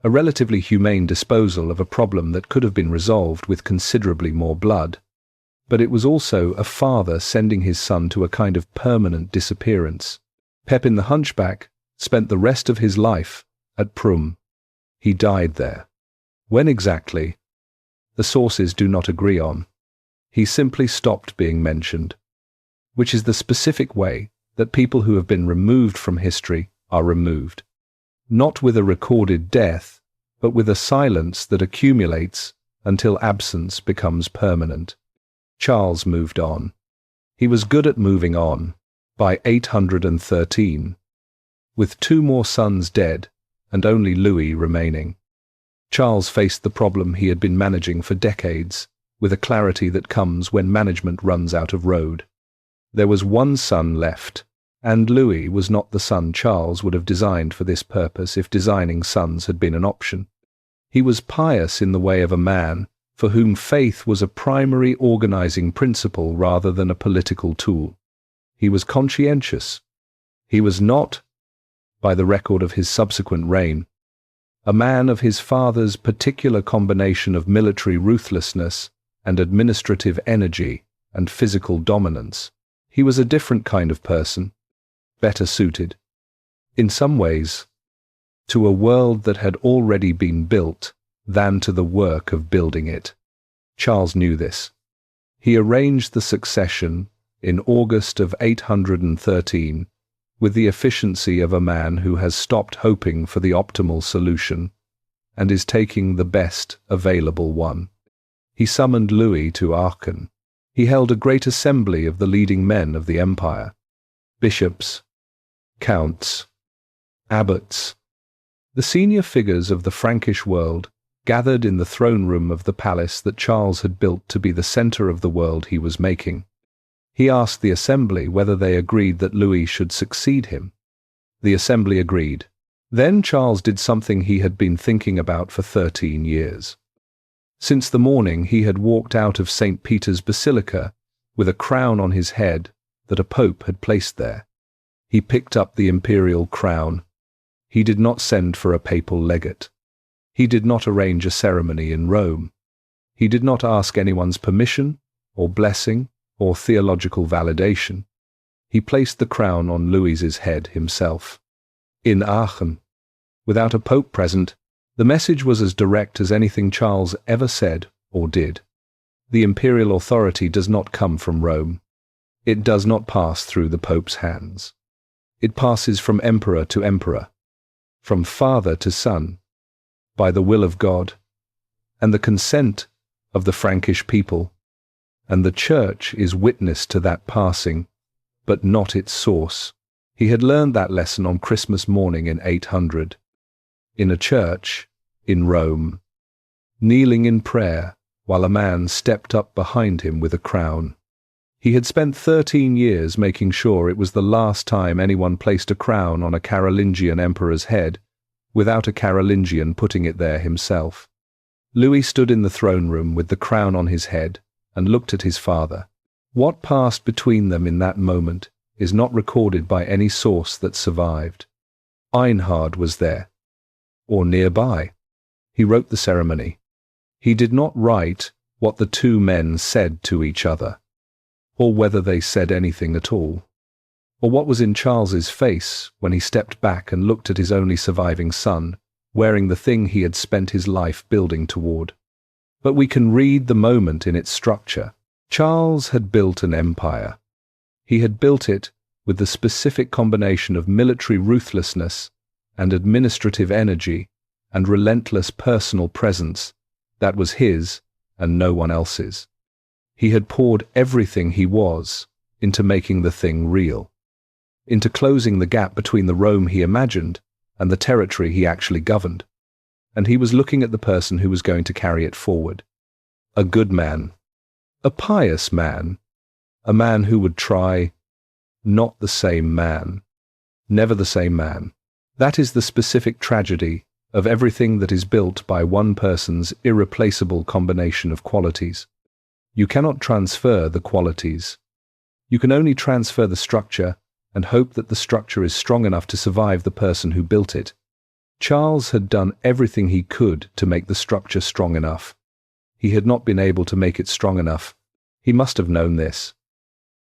a relatively humane disposal of a problem that could have been resolved with considerably more blood, but it was also a father sending his son to a kind of permanent disappearance. Pepin the Hunchback spent the rest of his life at Prum. He died there. When exactly? The sources do not agree on. He simply stopped being mentioned, which is the specific way that people who have been removed from history are removed. Not with a recorded death, but with a silence that accumulates until absence becomes permanent. Charles moved on. He was good at moving on. By 813, with 2 more sons dead and only Louis remaining, Charles faced the problem he had been managing for decades with a clarity that comes when management runs out of road. There was 1 son left, and Louis was not the son Charles would have designed for this purpose if designing sons had been an option. He was pious in the way of a man for whom faith was a primary organizing principle rather than a political tool. He was conscientious. He was not, by the record of his subsequent reign, a man of his father's particular combination of military ruthlessness and administrative energy and physical dominance. He was a different kind of person, better suited, in some ways, to a world that had already been built than to the work of building it. Charles knew this. He arranged the succession in August of 813 with the efficiency of a man who has stopped hoping for the optimal solution and is taking the best available one. He summoned Louis to Aachen. He held a great assembly of the leading men of the empire, bishops, counts, abbots, the senior figures of the Frankish world gathered in the throne room of the palace that Charles had built to be the center of the world he was making. He asked the assembly whether they agreed that Louis should succeed him. The assembly agreed. Then Charles did something he had been thinking about for 13 years. Since the morning he had walked out of St. Peter's Basilica with a crown on his head that a pope had placed there. He picked up the imperial crown. He did not send for a papal legate. He did not arrange a ceremony in Rome. He did not ask anyone's permission or blessing or theological validation. He placed the crown on Louis's head himself. In Aachen, without a pope present, the message was as direct as anything Charles ever said or did. The imperial authority does not come from Rome. It does not pass through the pope's hands. It passes from emperor to emperor, from father to son, by the will of God, and the consent of the Frankish people, and the Church is witness to that passing, but not its source. He had learned that lesson on Christmas morning in 800, in a church in Rome, kneeling in prayer while a man stepped up behind him with a crown. He had spent 13 years making sure it was the last time anyone placed a crown on a Carolingian emperor's head without a Carolingian putting it there himself. Louis stood in the throne room with the crown on his head and looked at his father. What passed between them in that moment is not recorded by any source that survived. Einhard was there, or nearby. He wrote the ceremony. He did not write what the 2 men said to each other, or whether they said anything at all, or what was in Charles's face when he stepped back and looked at his only surviving son, wearing the thing he had spent his life building toward. But we can read the moment in its structure. Charles had built an empire. He had built it with the specific combination of military ruthlessness and administrative energy and relentless personal presence that was his and no one else's. He had poured everything he was into making the thing real, into closing the gap between the Rome he imagined and the territory he actually governed. And he was looking at the person who was going to carry it forward. A good man, a pious man, a man who would try, not the same man, never the same man. That is the specific tragedy of everything that is built by one person's irreplaceable combination of qualities. You cannot transfer the qualities. You can only transfer the structure and hope that the structure is strong enough to survive the person who built it. Charles had done everything he could to make the structure strong enough. He had not been able to make it strong enough. He must have known this.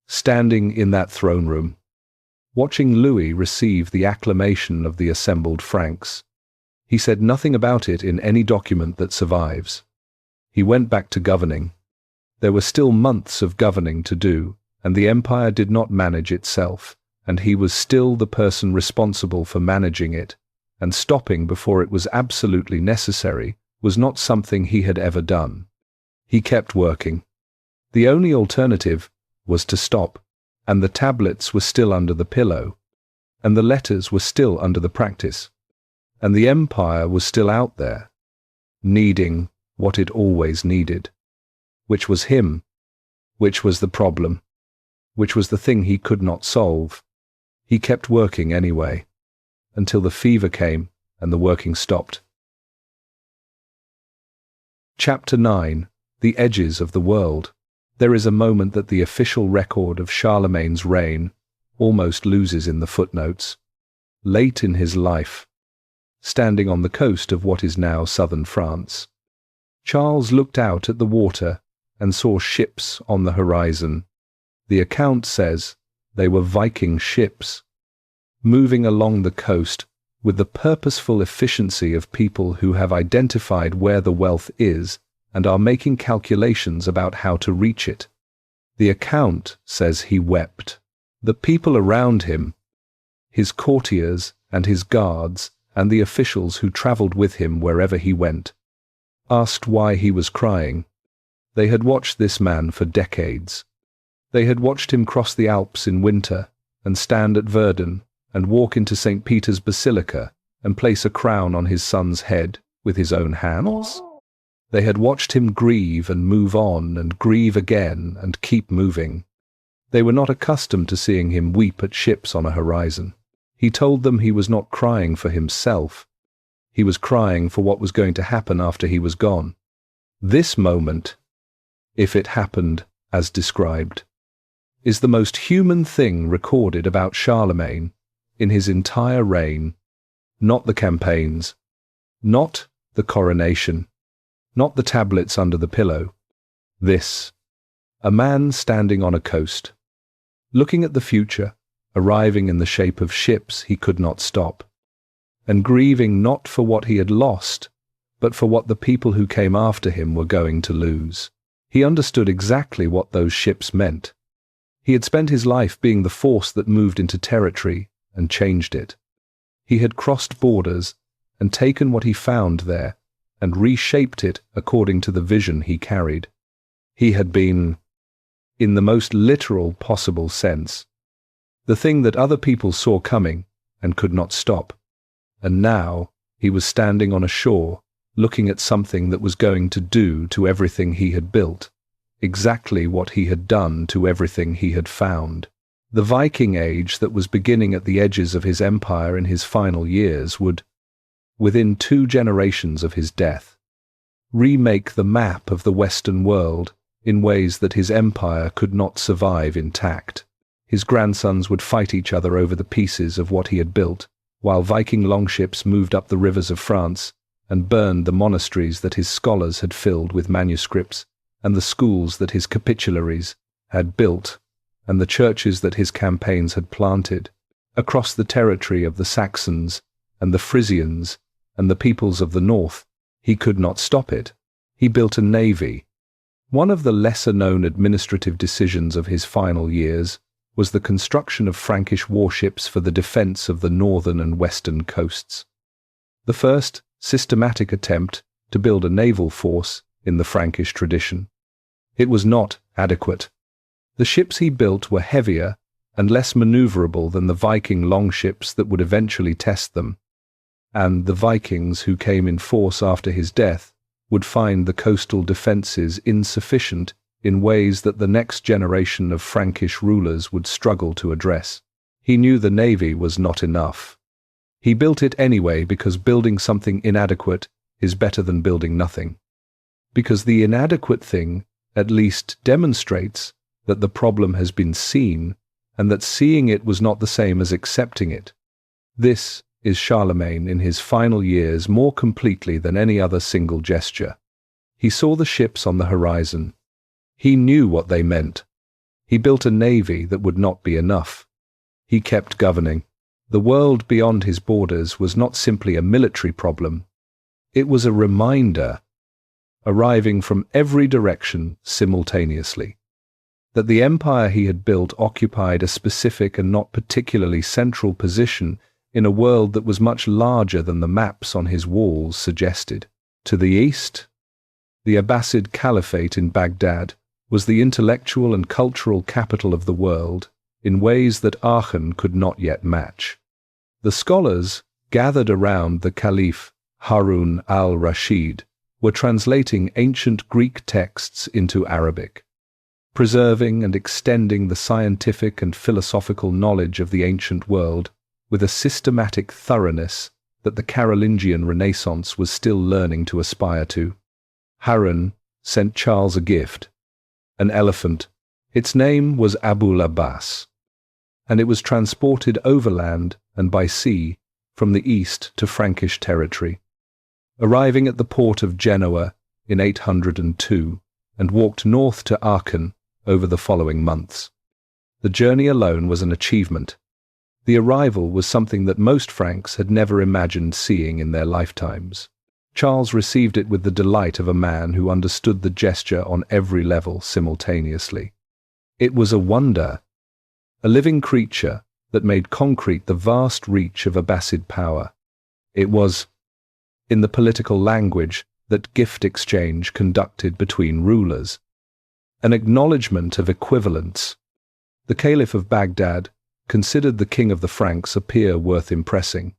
Standing in that throne room, watching Louis receive the acclamation of the assembled Franks, he said nothing about it in any document that survives. He went back to governing. There were still months of governing to do, and the empire did not manage itself, and he was still the person responsible for managing it, and stopping before it was absolutely necessary was not something he had ever done. He kept working. The only alternative was to stop, and the tablets were still under the pillow, and the letters were still under the practice, and the empire was still out there, needing what it always needed, which was him, which was the problem, which was the thing he could not solve. He kept working anyway, until the fever came and the working stopped. Chapter 9. The Edges of the World. There is a moment that the official record of Charlemagne's reign almost loses in the footnotes. Late in his life, standing on the coast of what is now southern France, Charles looked out at the water and saw ships on the horizon. The account says they were Viking ships, moving along the coast with the purposeful efficiency of people who have identified where the wealth is and are making calculations about how to reach it. The account says he wept. The people around him, his courtiers and his guards and the officials who travelled with him wherever he went, asked why he was crying. They had watched this man for decades. They had watched him cross the Alps in winter and stand at Verdun and walk into St. Peter's Basilica and place a crown on his son's head with his own hands. They had watched him grieve and move on and grieve again and keep moving. They were not accustomed to seeing him weep at ships on a horizon. He told them he was not crying for himself. He was crying for what was going to happen after he was gone. This moment, if it happened as described, is the most human thing recorded about Charlemagne in his entire reign. Not the campaigns, not the coronation, not the tablets under the pillow. This, a man standing on a coast, looking at the future, arriving in the shape of ships he could not stop, and grieving not for what he had lost, but for what the people who came after him were going to lose. He understood exactly what those ships meant. He had spent his life being the force that moved into territory and changed it. He had crossed borders and taken what he found there and reshaped it according to the vision he carried. He had been, in the most literal possible sense, the thing that other people saw coming and could not stop. And now he was standing on a shore, looking at something that was going to do to everything he had built, exactly what he had done to everything he had found. The Viking age that was beginning at the edges of his empire in his final years would, within 2 generations of his death, remake the map of the Western world in ways that his empire could not survive intact. His grandsons would fight each other over the pieces of what he had built, while Viking longships moved up the rivers of France and burned the monasteries that his scholars had filled with manuscripts, and the schools that his capitularies had built, and the churches that his campaigns had planted, across the territory of the Saxons and the Frisians and the peoples of the north. He could not stop it. He built a navy. One of the lesser-known administrative decisions of his final years was the construction of Frankish warships for the defense of the northern and western coasts. The first systematic attempt to build a naval force in the Frankish tradition. It was not adequate. The ships he built were heavier and less maneuverable than the Viking longships that would eventually test them, and the Vikings who came in force after his death would find the coastal defences insufficient in ways that the next generation of Frankish rulers would struggle to address. He knew the navy was not enough. He built it anyway because building something inadequate is better than building nothing. Because the inadequate thing at least demonstrates that the problem has been seen and that seeing it was not the same as accepting it. This is Charlemagne in his final years more completely than any other single gesture. He saw the ships on the horizon. He knew what they meant. He built a navy that would not be enough. He kept governing. The world beyond his borders was not simply a military problem. It was a reminder, arriving from every direction simultaneously, that the empire he had built occupied a specific and not particularly central position in a world that was much larger than the maps on his walls suggested. To the east, the Abbasid Caliphate in Baghdad was the intellectual and cultural capital of the world in ways that Aachen could not yet match. The scholars gathered around the Caliph Harun al-Rashid were translating ancient Greek texts into Arabic, preserving and extending the scientific and philosophical knowledge of the ancient world with a systematic thoroughness that the Carolingian Renaissance was still learning to aspire to. Harun sent Charles a gift, an elephant. Its name was Abul Abbas, and it was transported overland and by sea from the east to Frankish territory, arriving at the port of Genoa in 802 and walked north to Aachen over the following months. The journey alone was an achievement. The arrival was something that most Franks had never imagined seeing in their lifetimes. Charles received it with the delight of a man who understood the gesture on every level simultaneously. It was a wonder, a living creature that made concrete the vast reach of Abbasid power. It was, in the political language, that gift exchange conducted between rulers, an acknowledgement of equivalence. The Caliph of Baghdad considered the king of the Franks a peer worth impressing.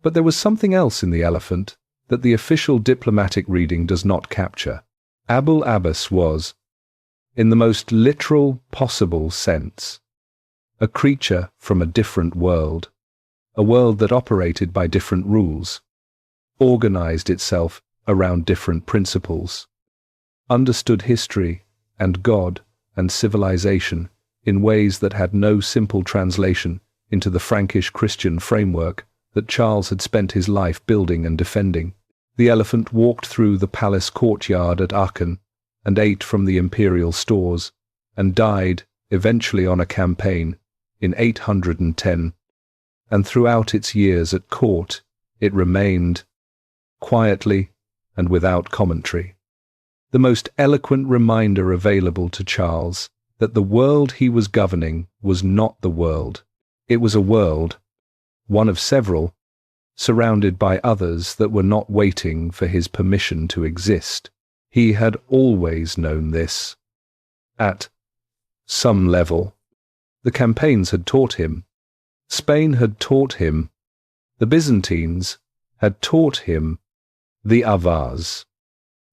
But there was something else in the elephant that the official diplomatic reading does not capture. Abul Abbas was, in the most literal possible sense, a creature from a different world, a world that operated by different rules, organized itself around different principles, understood history and God and civilization in ways that had no simple translation into the Frankish Christian framework that Charles had spent his life building and defending. The elephant walked through the palace courtyard at Aachen and ate from the imperial stores, and died eventually on a campaign in 810. And throughout its years at court, it remained, quietly and without commentary, the most eloquent reminder available to Charles that the world he was governing was not the world. It was a world, one of several, surrounded by others that were not waiting for his permission to exist. He had always known this. At some level, the campaigns had taught him. Spain had taught him. The Byzantines had taught him. The Avars,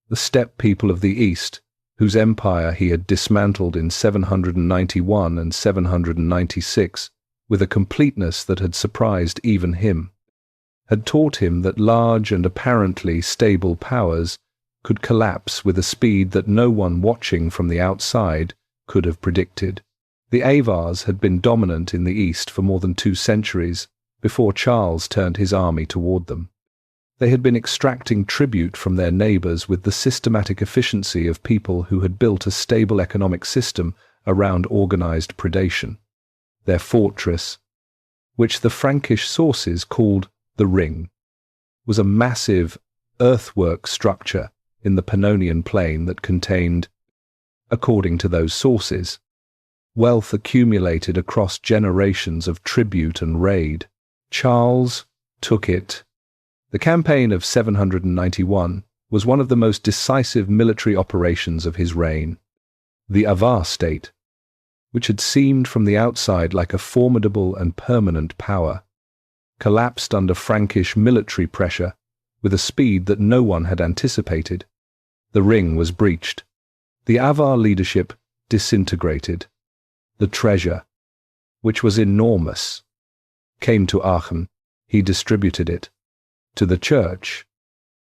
the steppe people of the East, whose empire he had dismantled in 791 and 796 with a completeness that had surprised even him, had taught him that large and apparently stable powers could collapse with a speed that no one watching from the outside could have predicted. The Avars had been dominant in the East for more than 2 centuries before Charles turned his army toward them. They had been extracting tribute from their neighbors with the systematic efficiency of people who had built a stable economic system around organized predation. Their fortress, which the Frankish sources called the Ring, was a massive earthwork structure in the Pannonian plain that contained, according to those sources, wealth accumulated across generations of tribute and raid. Charles took it. The campaign of 791 was one of the most decisive military operations of his reign. The Avar state, which had seemed from the outside like a formidable and permanent power, collapsed under Frankish military pressure with a speed that no one had anticipated. The ring was breached. The Avar leadership disintegrated. The treasure, which was enormous, came to Aachen, he distributed it to the church,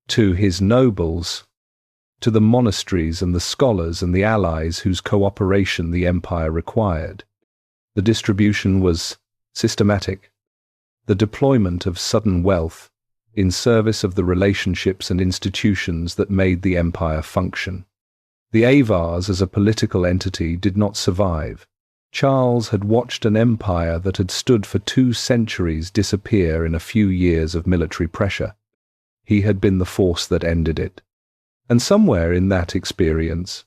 to his nobles, to the monasteries and the scholars and the allies whose cooperation the empire required. The distribution was systematic, the deployment of sudden wealth in service of the relationships and institutions that made the empire function. The Avars as a political entity did not survive. Charles had watched an empire that had stood for 2 centuries disappear in a few years of military pressure. He had been the force that ended it. And somewhere in that experience,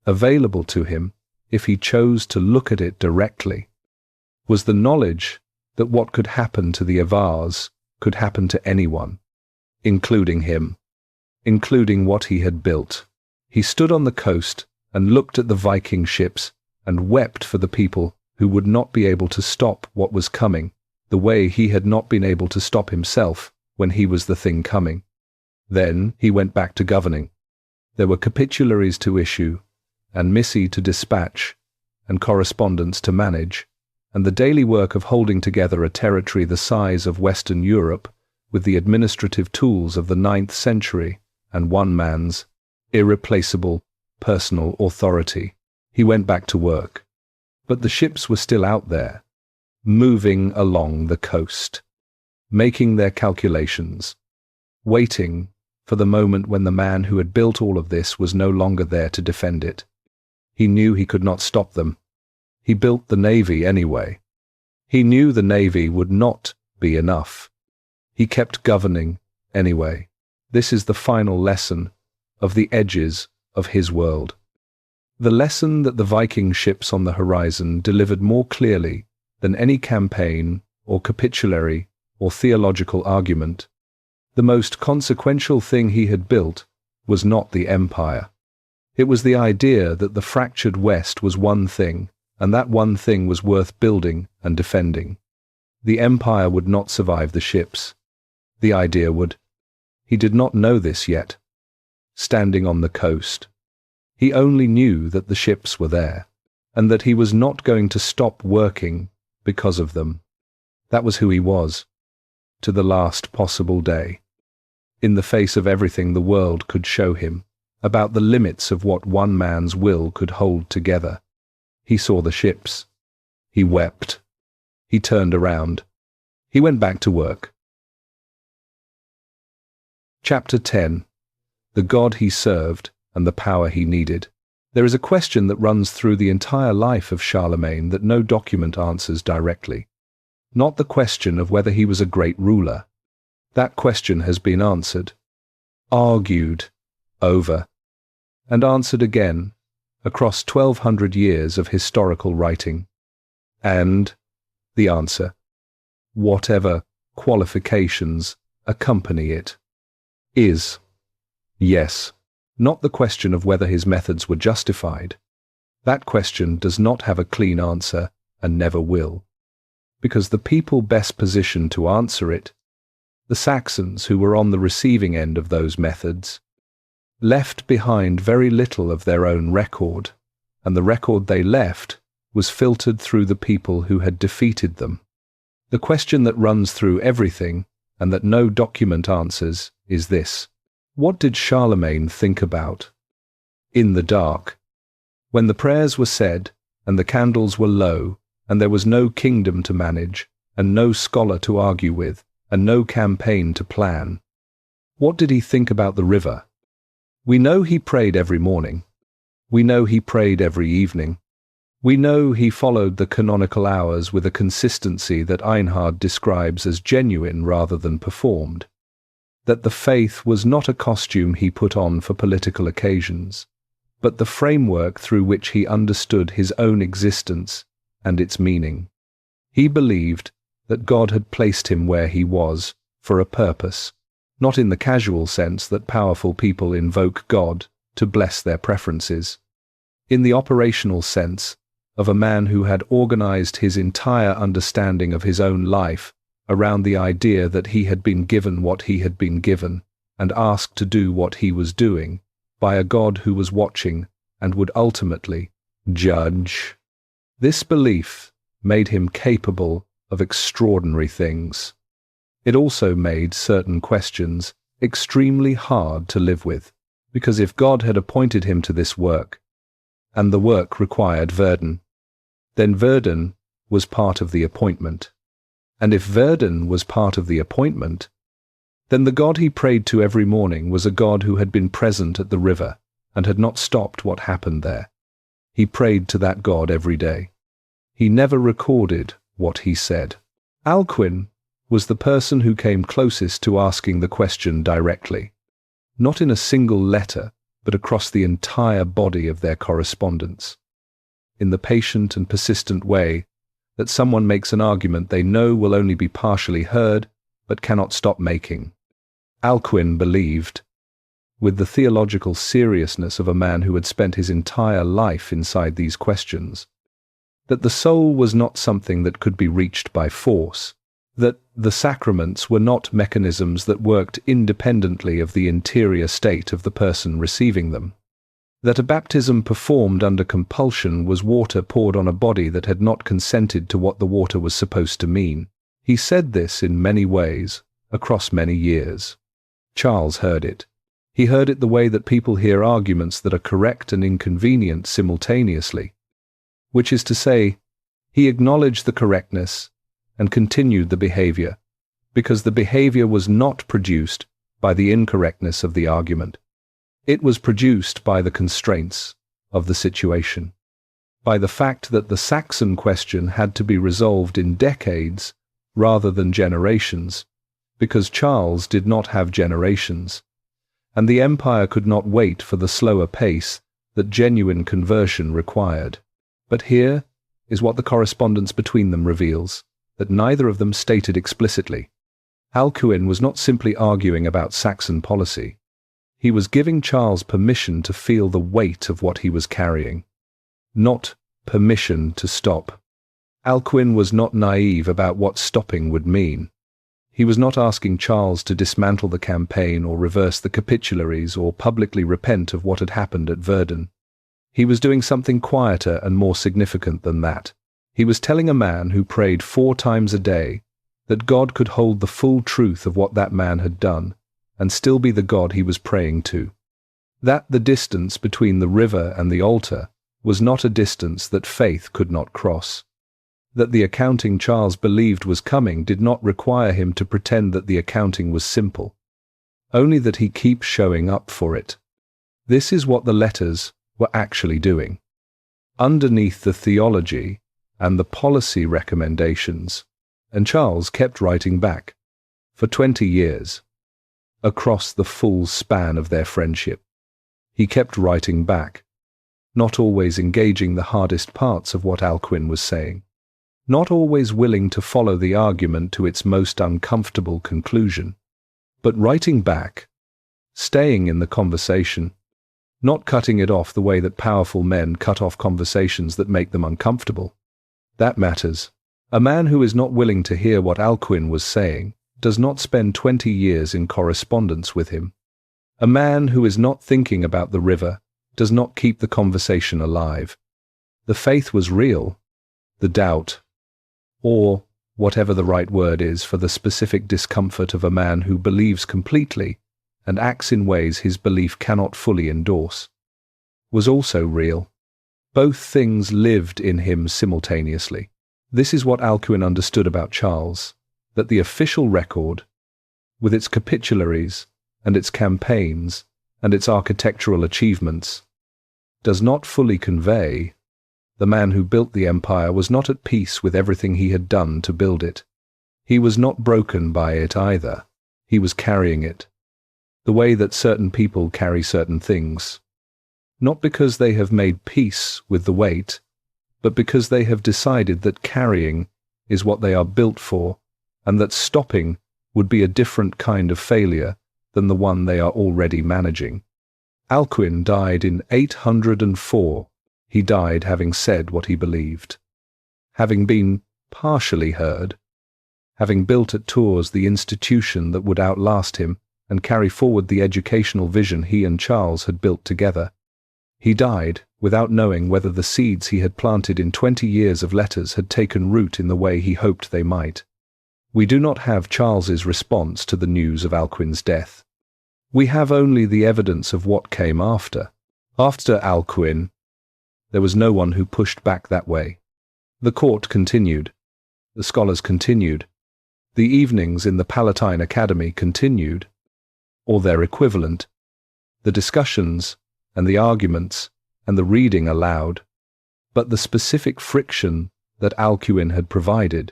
available to him, if he chose to look at it directly, was the knowledge that what could happen to the Avars could happen to anyone, including him, including what he had built. He stood on the coast and looked at the Viking ships and wept for the people who would not be able to stop what was coming, the way he had not been able to stop himself when he was the thing coming. Then he went back to governing. There were capitularies to issue, and missi to dispatch, and correspondence to manage, and the daily work of holding together a territory the size of Western Europe with the administrative tools of the 9th century and one man's irreplaceable personal authority. He went back to work. But the ships were still out there, moving along the coast, making their calculations, waiting for the moment when the man who had built all of this was no longer there to defend it. He knew he could not stop them. He built the navy anyway. He knew the navy would not be enough. He kept governing anyway. This is the final lesson of the edges of his world. The lesson that the Viking ships on the horizon delivered more clearly than any campaign or capitulary or theological argument. The most consequential thing he had built was not the empire. It was the idea that the fractured West was one thing, and that one thing was worth building and defending. The empire would not survive the ships. The idea would. He did not know this yet. Standing on the coast, he only knew that the ships were there, and that he was not going to stop working because of them. That was who he was, to the last possible day. In the face of everything the world could show him, about the limits of what one man's will could hold together, he saw the ships. He wept. He turned around. He went back to work. Chapter 10. The God he served and the power he needed. There is a question that runs through the entire life of Charlemagne that no document answers directly. Not the question of whether he was a great ruler. That question has been answered, argued over, and answered again across 1,200 years of historical writing. And the answer, whatever qualifications accompany it, is yes. Not the question of whether his methods were justified. That question does not have a clean answer and never will, because the people best positioned to answer it, the Saxons who were on the receiving end of those methods, left behind very little of their own record, and the record they left was filtered through the people who had defeated them. The question that runs through everything, and that no document answers, is this: what did Charlemagne think about? In the dark, when the prayers were said, and the candles were low, and there was no kingdom to manage, and no scholar to argue with, and no campaign to plan, what did he think about the river? We know he prayed every morning. We know he prayed every evening. We know he followed the canonical hours with a consistency that Einhard describes as genuine rather than performed. That the faith was not a costume he put on for political occasions, but the framework through which he understood his own existence and its meaning. He believed that God had placed him where he was for a purpose, not in the casual sense that powerful people invoke God to bless their preferences, in the operational sense of a man who had organized his entire understanding of his own life around the idea that he had been given what he had been given and asked to do what he was doing by a God who was watching and would ultimately judge. This belief made him capable of extraordinary things. It also made certain questions extremely hard to live with, because if God had appointed him to this work, and the work required Verdun, then Verdun was part of the appointment. And if Verdun was part of the appointment, then the God he prayed to every morning was a God who had been present at the river and had not stopped what happened there. He prayed to that God every day. He never recorded what he said. Alcuin was the person who came closest to asking the question directly, not in a single letter, but across the entire body of their correspondence, in the patient and persistent way that someone makes an argument they know will only be partially heard, but cannot stop making. Alcuin believed, with the theological seriousness of a man who had spent his entire life inside these questions, that the soul was not something that could be reached by force, that the sacraments were not mechanisms that worked independently of the interior state of the person receiving them, that a baptism performed under compulsion was water poured on a body that had not consented to what the water was supposed to mean. He said this in many ways, across many years. Charles heard it. He heard it the way that people hear arguments that are correct and inconvenient simultaneously, which is to say, he acknowledged the correctness and continued the behavior, because the behavior was not produced by the incorrectness of the argument. It was produced by the constraints of the situation, by the fact that the Saxon question had to be resolved in decades rather than generations, because Charles did not have generations, and the empire could not wait for the slower pace that genuine conversion required. But here is what the correspondence between them reveals, that neither of them stated explicitly. Alcuin was not simply arguing about Saxon policy. He was giving Charles permission to feel the weight of what he was carrying, not permission to stop. Alcuin was not naive about what stopping would mean. He was not asking Charles to dismantle the campaign or reverse the capitularies or publicly repent of what had happened at Verdun. He was doing something quieter and more significant than that. He was telling a man who prayed 4 times a day that God could hold the full truth of what that man had done and still be the God he was praying to. That the distance between the river and the altar was not a distance that faith could not cross. That the accounting Charles believed was coming did not require him to pretend that the accounting was simple, only that he keep showing up for it. This is what the letters were actually doing. Underneath the theology and the policy recommendations, and Charles kept writing back, for 20 years, across the full span of their friendship. He kept writing back, not always engaging the hardest parts of what Alcuin was saying, not always willing to follow the argument to its most uncomfortable conclusion, but writing back, staying in the conversation, not cutting it off the way that powerful men cut off conversations that make them uncomfortable. That matters. A man who is not willing to hear what Alcuin was saying does not spend 20 years in correspondence with him. A man who is not thinking about the river does not keep the conversation alive. The faith was real. The doubt, or whatever the right word is for the specific discomfort of a man who believes completely and acts in ways his belief cannot fully endorse, was also real. Both things lived in him simultaneously. This is what Alcuin understood about Charles, that the official record, with its capitularies and its campaigns and its architectural achievements, does not fully convey the man who built the empire was not at peace with everything he had done to build it. He was not broken by it either. He was carrying it, the way that certain people carry certain things, not because they have made peace with the weight, but because they have decided that carrying is what they are built for, and that stopping would be a different kind of failure than the one they are already managing. Alcuin died in 804. He died having said what he believed, having been partially heard, having built at Tours the institution that would outlast him and carry forward the educational vision he and Charles had built together. He died without knowing whether the seeds he had planted in 20 years of letters had taken root in the way he hoped they might. We do not have Charles's response to the news of Alcuin's death. We have only the evidence of what came after. After Alcuin, there was no one who pushed back that way. The court continued. The scholars continued. The evenings in the Palatine Academy continued, or their equivalent. The discussions and the arguments and the reading aloud, but the specific friction that Alcuin had provided,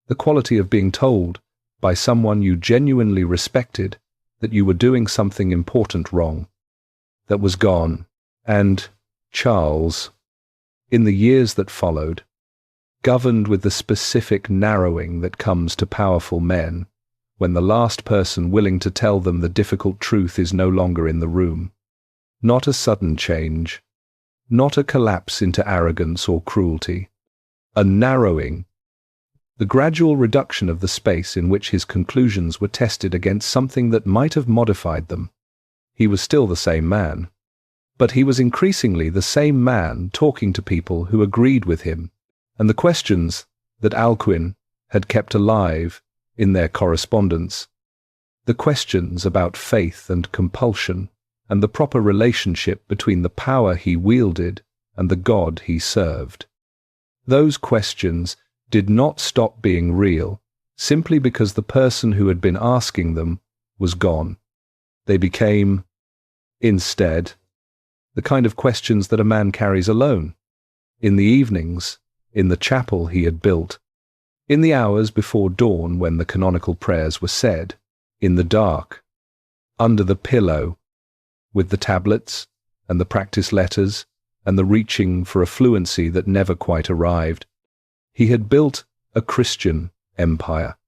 the quality of being told by someone you genuinely respected that you were doing something important wrong, that was gone. And Charles, in the years that followed, governed with the specific narrowing that comes to powerful men when the last person willing to tell them the difficult truth is no longer in the room. Not a sudden change, not a collapse into arrogance or cruelty, a narrowing, the gradual reduction of the space in which his conclusions were tested against something that might have modified them. He was still the same man, but he was increasingly the same man talking to people who agreed with him, and the questions that Alcuin had kept alive in their correspondence, the questions about faith and compulsion, and the proper relationship between the power he wielded and the God he served. Those questions did not stop being real simply because the person who had been asking them was gone. They became, instead, the kind of questions that a man carries alone, in the evenings, in the chapel he had built, in the hours before dawn when the canonical prayers were said, in the dark, under the pillow, with the tablets and the practice letters and the reaching for a fluency that never quite arrived. He had built a Christian empire.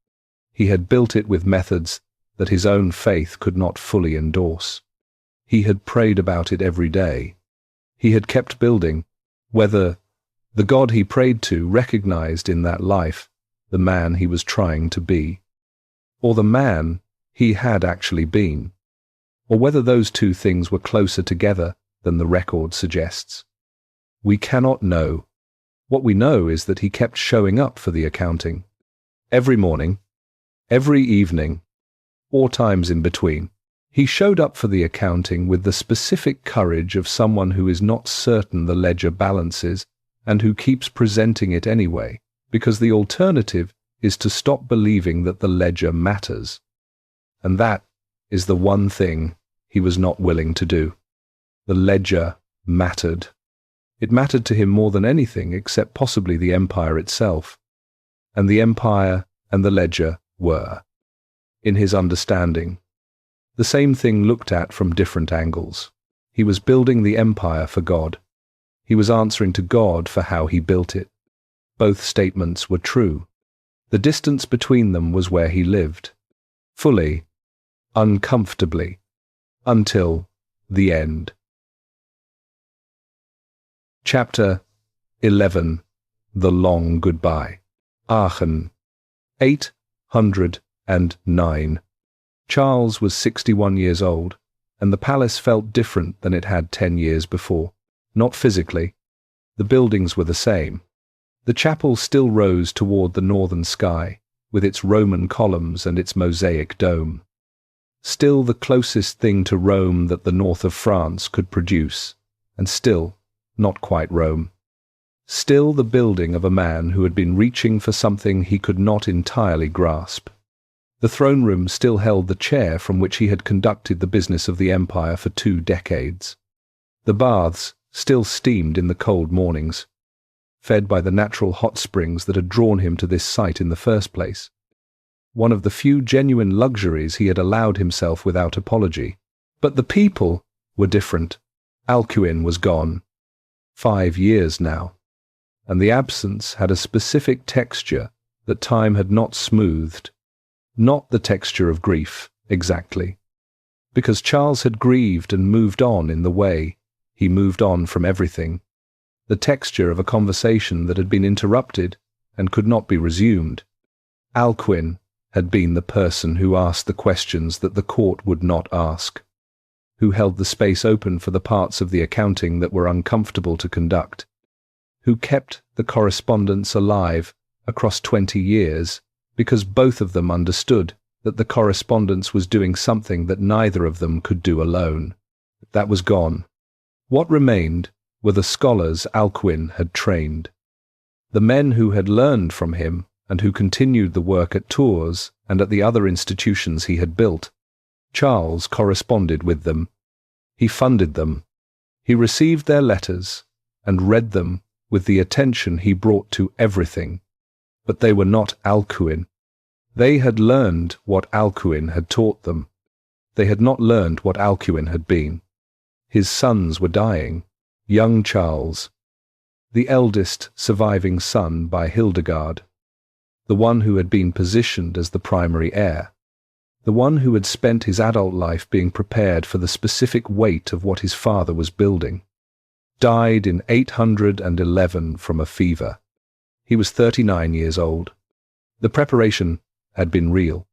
He had built it with methods that his own faith could not fully endorse. He had prayed about it every day. He had kept building, whether the God he prayed to recognized in that life the man he was trying to be, or the man he had actually been, or whether those two things were closer together than the record suggests. We cannot know. What we know is that he kept showing up for the accounting. Every morning, every evening, or times in between, he showed up for the accounting with the specific courage of someone who is not certain the ledger balances and who keeps presenting it anyway, because the alternative is to stop believing that the ledger matters. And that is the one thing he was not willing to do. The ledger mattered. It mattered to him more than anything except possibly the empire itself. And the empire and the ledger were, in his understanding, the same thing looked at from different angles. He was building the empire for God. He was answering to God for how he built it. Both statements were true. The distance between them was where he lived, fully, uncomfortably, until the end. Chapter 11. The Long Goodbye. Aachen, 809. Charles was 61 years old, and the palace felt different than it had 10 years before. Not physically. The buildings were the same. The chapel still rose toward the northern sky, with its Roman columns and its mosaic dome. Still the closest thing to Rome that the north of France could produce, and still not quite Rome. Still the building of a man who had been reaching for something he could not entirely grasp. The throne room still held the chair from which he had conducted the business of the empire for 2 decades. The baths still steamed in the cold mornings, fed by the natural hot springs that had drawn him to this site in the first place. One of the few genuine luxuries he had allowed himself without apology. But the people were different. Alcuin was gone. 5 years now. And the absence had a specific texture that time had not smoothed. Not the texture of grief, exactly. Because Charles had grieved and moved on in the way he moved on from everything. The texture of a conversation that had been interrupted and could not be resumed. Alcuin had been the person who asked the questions that the court would not ask. who held the space open for the parts of the accounting that were uncomfortable to conduct, who kept the correspondence alive across 20 years because both of them understood that the correspondence was doing something that neither of them could do alone. That was gone. What remained were the scholars Alcuin had trained, the men who had learned from him and who continued the work at Tours and at the other institutions he had built. Charles corresponded with them. He funded them. He received their letters and read them with the attention he brought to everything. But they were not Alcuin. They had learned what Alcuin had taught them. They had not learned what Alcuin had been. His sons were dying. Young Charles, the eldest surviving son by Hildegard, the one who had been positioned as the primary heir, the one who had spent his adult life being prepared for the specific weight of what his father was building, died in 811 from a fever. He was 39 years old. The preparation had been real.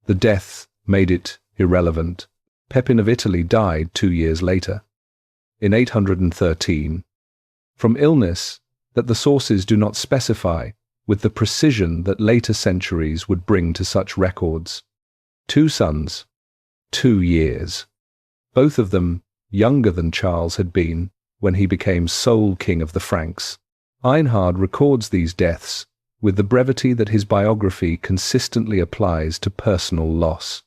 The death made it irrelevant. Pepin of Italy died 2 years later, in 813, from illness that the sources do not specify with the precision that later centuries would bring to such records. 2 sons, 2 years, both of them younger than Charles had been when he became sole king of the Franks. Einhard records these deaths with the brevity that his biography consistently applies to personal loss,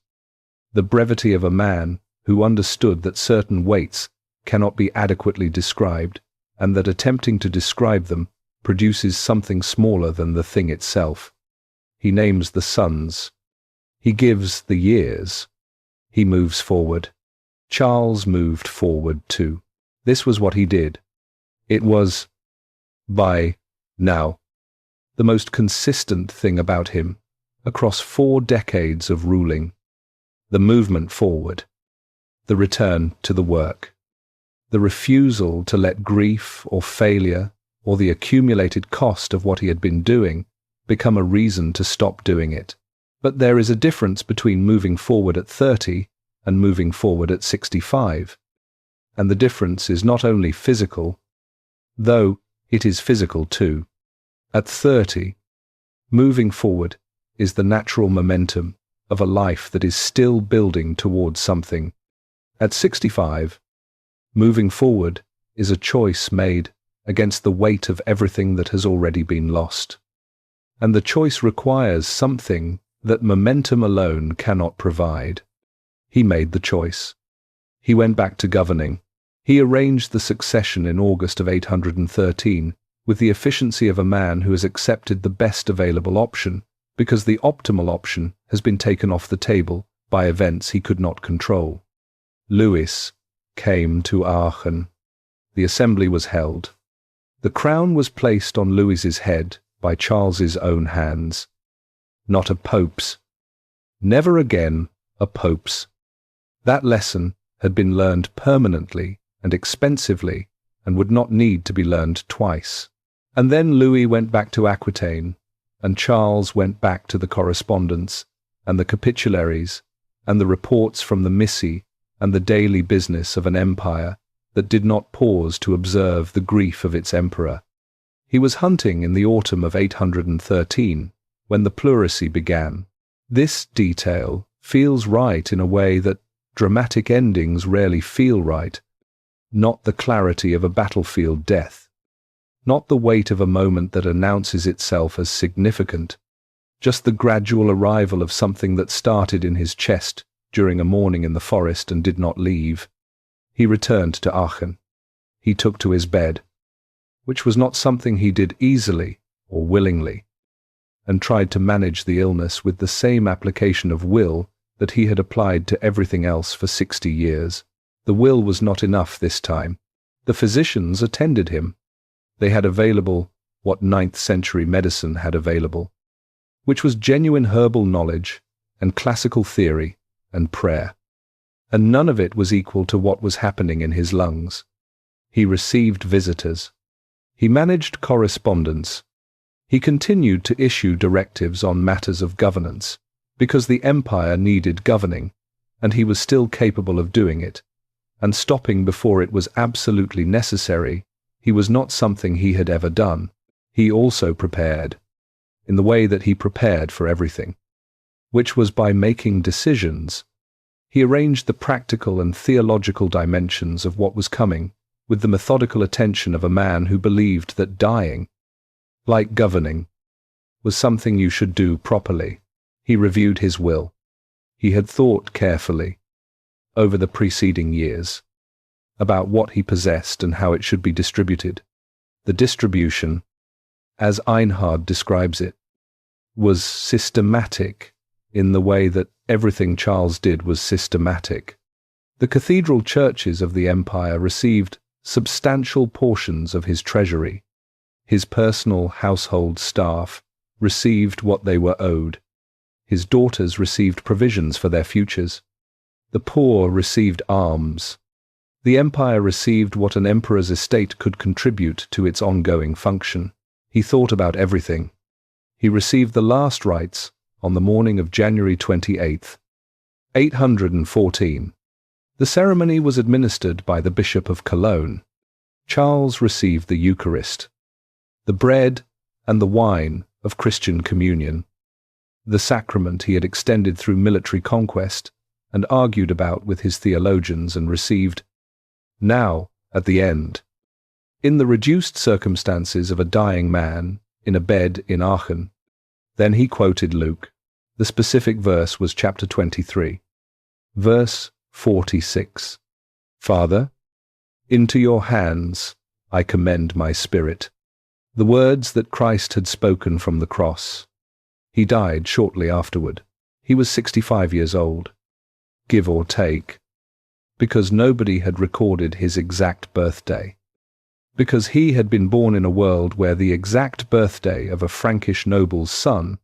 the brevity of a man who understood that certain weights cannot be adequately described, and that attempting to describe them produces something smaller than the thing itself. He names the sons. He gives the years. He moves forward. Charles moved forward too. This was what he did. It was, by now, the most consistent thing about him across 4 decades of ruling. The movement forward. The return to the work. The refusal to let grief or failure or the accumulated cost of what he had been doing become a reason to stop doing it. But there is a difference between moving forward at 30 and moving forward at 65. And the difference is not only physical, though it is physical too. At 30, moving forward is the natural momentum of a life that is still building towards something. At 65, moving forward is a choice made against the weight of everything that has already been lost. And the choice requires something that momentum alone cannot provide. He made the choice. He went back to governing. He arranged the succession in August of 813 with the efficiency of a man who has accepted the best available option because the optimal option has been taken off the table by events he could not control. Louis came to Aachen. The assembly was held. The crown was placed on Louis's head by Charles's own hands. Not a pope's. Never again a pope's. That lesson had been learned permanently and expensively and would not need to be learned twice. And then Louis went back to Aquitaine, and Charles went back to the correspondence and the capitularies and the reports from the missi and the daily business of an empire that did not pause to observe the grief of its emperor. He was hunting in the autumn of 813 when the pleurisy began. This detail feels right in a way that dramatic endings rarely feel right. Not the clarity of a battlefield death. Not the weight of a moment that announces itself as significant. Just the gradual arrival of something that started in his chest during a morning in the forest and did not leave. He returned to Aachen. He took to his bed, which was not something he did easily or willingly, and tried to manage the illness with the same application of will that he had applied to everything else for 60 years. The will was not enough this time. The physicians attended him. They had available what 9th century medicine had available, which was genuine herbal knowledge and classical theory and prayer. And none of it was equal to what was happening in his lungs. He received visitors. He managed correspondence. He continued to issue directives on matters of governance, because the empire needed governing, and he was still capable of doing it, and stopping before it was absolutely necessary, he was not something he had ever done. He also prepared, in the way that he prepared for everything, which was by making decisions. He arranged the practical and theological dimensions of what was coming with the methodical attention of a man who believed that dying, like governing, was something you should do properly. He reviewed his will. He had thought carefully, over the preceding years, about what he possessed and how it should be distributed. The distribution, as Einhard describes it, was systematic in the way that everything Charles did was systematic. The cathedral churches of the empire received substantial portions of his treasury. His personal household staff received what they were owed. His daughters received provisions for their futures. The poor received alms. The empire received what an emperor's estate could contribute to its ongoing function. He thought about everything. He received the last rites on the morning of January 28th, 814. The ceremony was administered by the Bishop of Cologne. Charles received the Eucharist, the bread and the wine of Christian communion, the sacrament he had extended through military conquest and argued about with his theologians and received, now, at the end, in the reduced circumstances of a dying man in a bed in Aachen. Then he quoted Luke. The specific verse was chapter 23, verse 46. Father, into your hands I commend my spirit. The words that Christ had spoken from the cross. He died shortly afterward. He was 65 years old, give or take, because nobody had recorded his exact birthday. Because he had been born in a world where the exact birthday of a Frankish noble's son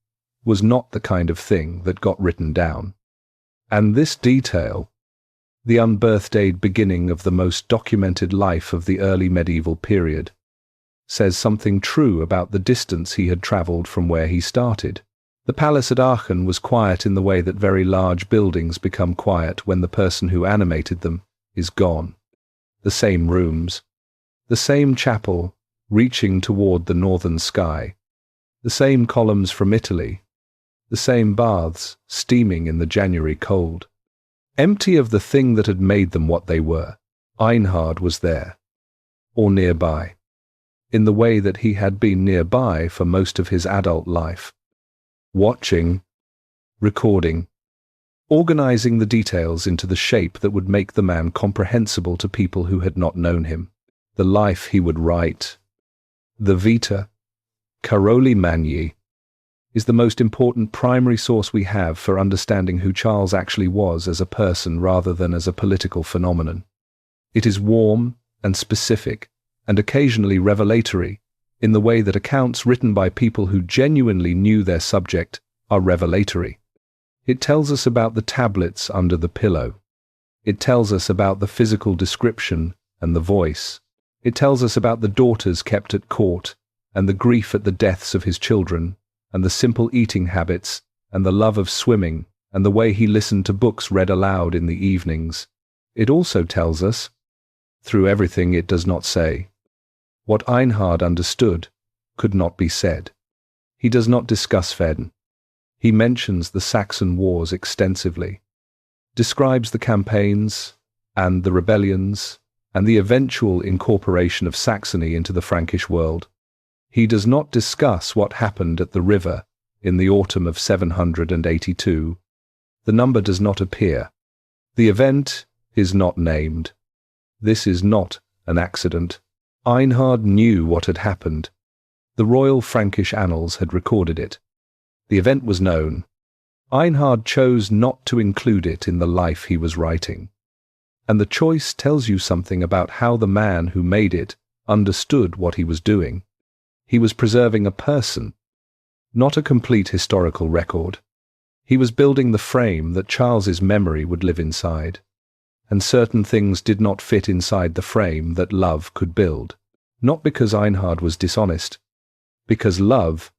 was not the kind of thing that got written down. And this detail, the unbirthdayed beginning of the most documented life of the early medieval period, says something true about the distance he had travelled from where he started. The palace at Aachen was quiet in the way that very large buildings become quiet when the person who animated them is gone. The same rooms, the same chapel reaching toward the northern sky, the same columns from Italy, the same baths steaming in the January cold. Empty of the thing that had made them what they were, Einhard was there, or nearby, in the way that he had been nearby for most of his adult life, watching, recording, organizing the details into the shape that would make the man comprehensible to people who had not known him. The life he would write, the Vita Caroli Magni, is the most important primary source we have for understanding who Charles actually was as a person rather than as a political phenomenon. It is warm and specific and occasionally revelatory in the way that accounts written by people who genuinely knew their subject are revelatory. It tells us about the tablets under the pillow. It tells us about the physical description and the voice. It tells us about the daughters kept at court and the grief at the deaths of his children and the simple eating habits and the love of swimming and the way he listened to books read aloud in the evenings. It also tells us, through everything it does not say, what Einhard understood could not be said. He does not discuss Verden. He mentions the Saxon wars extensively, describes the campaigns and the rebellions and the eventual incorporation of Saxony into the Frankish world. He does not discuss what happened at the river in the autumn of 782. The number does not appear. The event is not named. This is not an accident. Einhard knew what had happened. The royal Frankish annals had recorded it. The event was known. Einhard chose not to include it in the life he was writing. And the choice tells you something about how the man who made it understood what he was doing. He was preserving a person, not a complete historical record. He was building the frame that Charles's memory would live inside. And certain things did not fit inside the frame that love could build. Not because Einhard was dishonest, because love,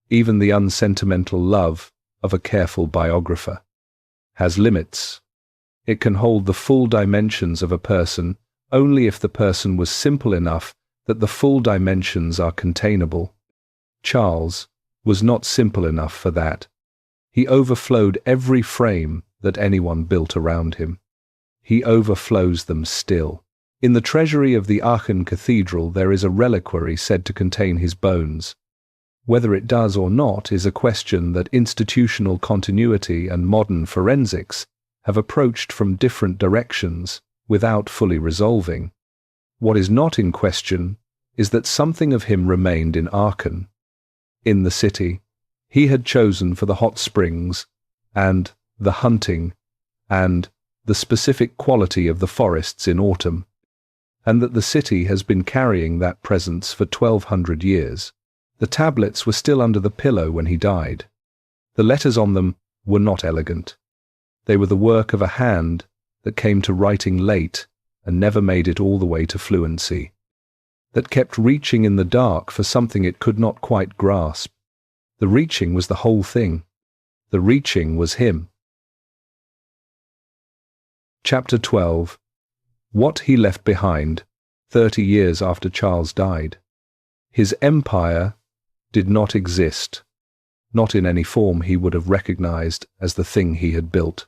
even the unsentimental love of a careful biographer, has limits. It can hold the full dimensions of a person only if the person was simple enough that the full dimensions are containable. Charles was not simple enough for that. He overflowed every frame that anyone built around him. He overflows them still. In the treasury of the Aachen Cathedral there is a reliquary said to contain his bones. Whether it does or not is a question that institutional continuity and modern forensics have approached from different directions without fully resolving. What is not in question is that something of him remained in Aachen. In the city, he had chosen for the hot springs and the hunting and the specific quality of the forests in autumn, and that the city has been carrying that presence for 1200 years. The tablets were still under the pillow when he died. The letters on them were not elegant. They were the work of a hand that came to writing late and never made it all the way to fluency, that kept reaching in the dark for something it could not quite grasp. The reaching was the whole thing. The reaching was him. Chapter 12. What he left behind 30 years after Charles died. His empire did not exist, not in any form he would have recognized as the thing he had built.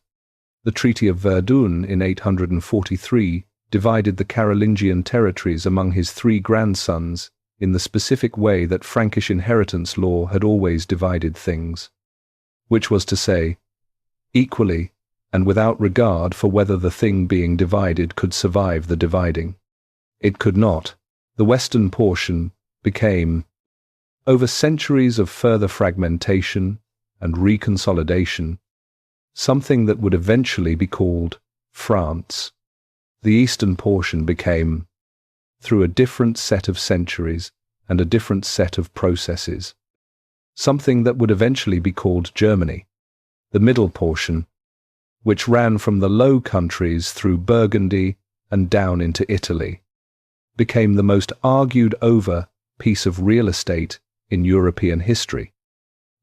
The Treaty of Verdun in 843 divided the Carolingian territories among his 3 grandsons in the specific way that Frankish inheritance law had always divided things, which was to say, equally and without regard for whether the thing being divided could survive the dividing. It could not. The western portion became, over centuries of further fragmentation and reconsolidation, something that would eventually be called France. The eastern portion became, through a different set of centuries and a different set of processes, something that would eventually be called Germany. The middle portion, which ran from the Low Countries through Burgundy and down into Italy, became the most argued over piece of real estate in European history.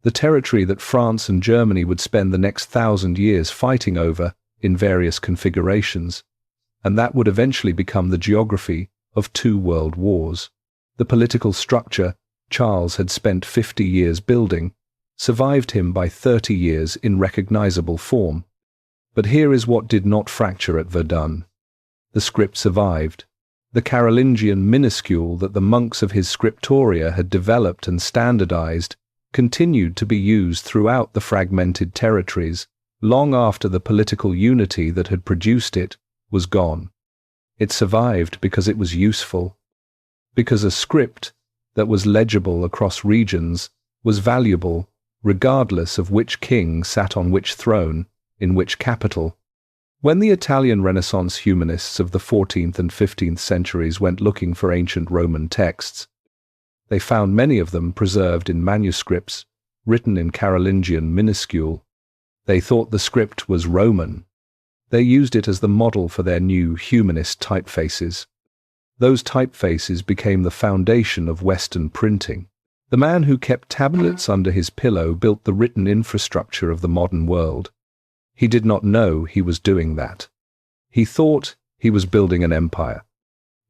The territory that France and Germany would spend the next 1,000 years fighting over in various configurations, and that would eventually become the geography of 2 world wars. The political structure Charles had spent 50 years building survived him by 30 years in recognizable form. But here is what did not fracture at Verdun. The script survived. The Carolingian minuscule that the monks of his scriptoria had developed and standardized continued to be used throughout the fragmented territories long after the political unity that had produced it was gone. It survived because it was useful, because a script that was legible across regions was valuable regardless of which king sat on which throne in which capital. When the Italian Renaissance humanists of the 14th and 15th centuries went looking for ancient Roman texts, they found many of them preserved in manuscripts written in Carolingian minuscule. They thought the script was Roman. They used it as the model for their new humanist typefaces. Those typefaces became the foundation of Western printing. The man who kept tablets under his pillow built the written infrastructure of the modern world. He did not know he was doing that. He thought he was building an empire.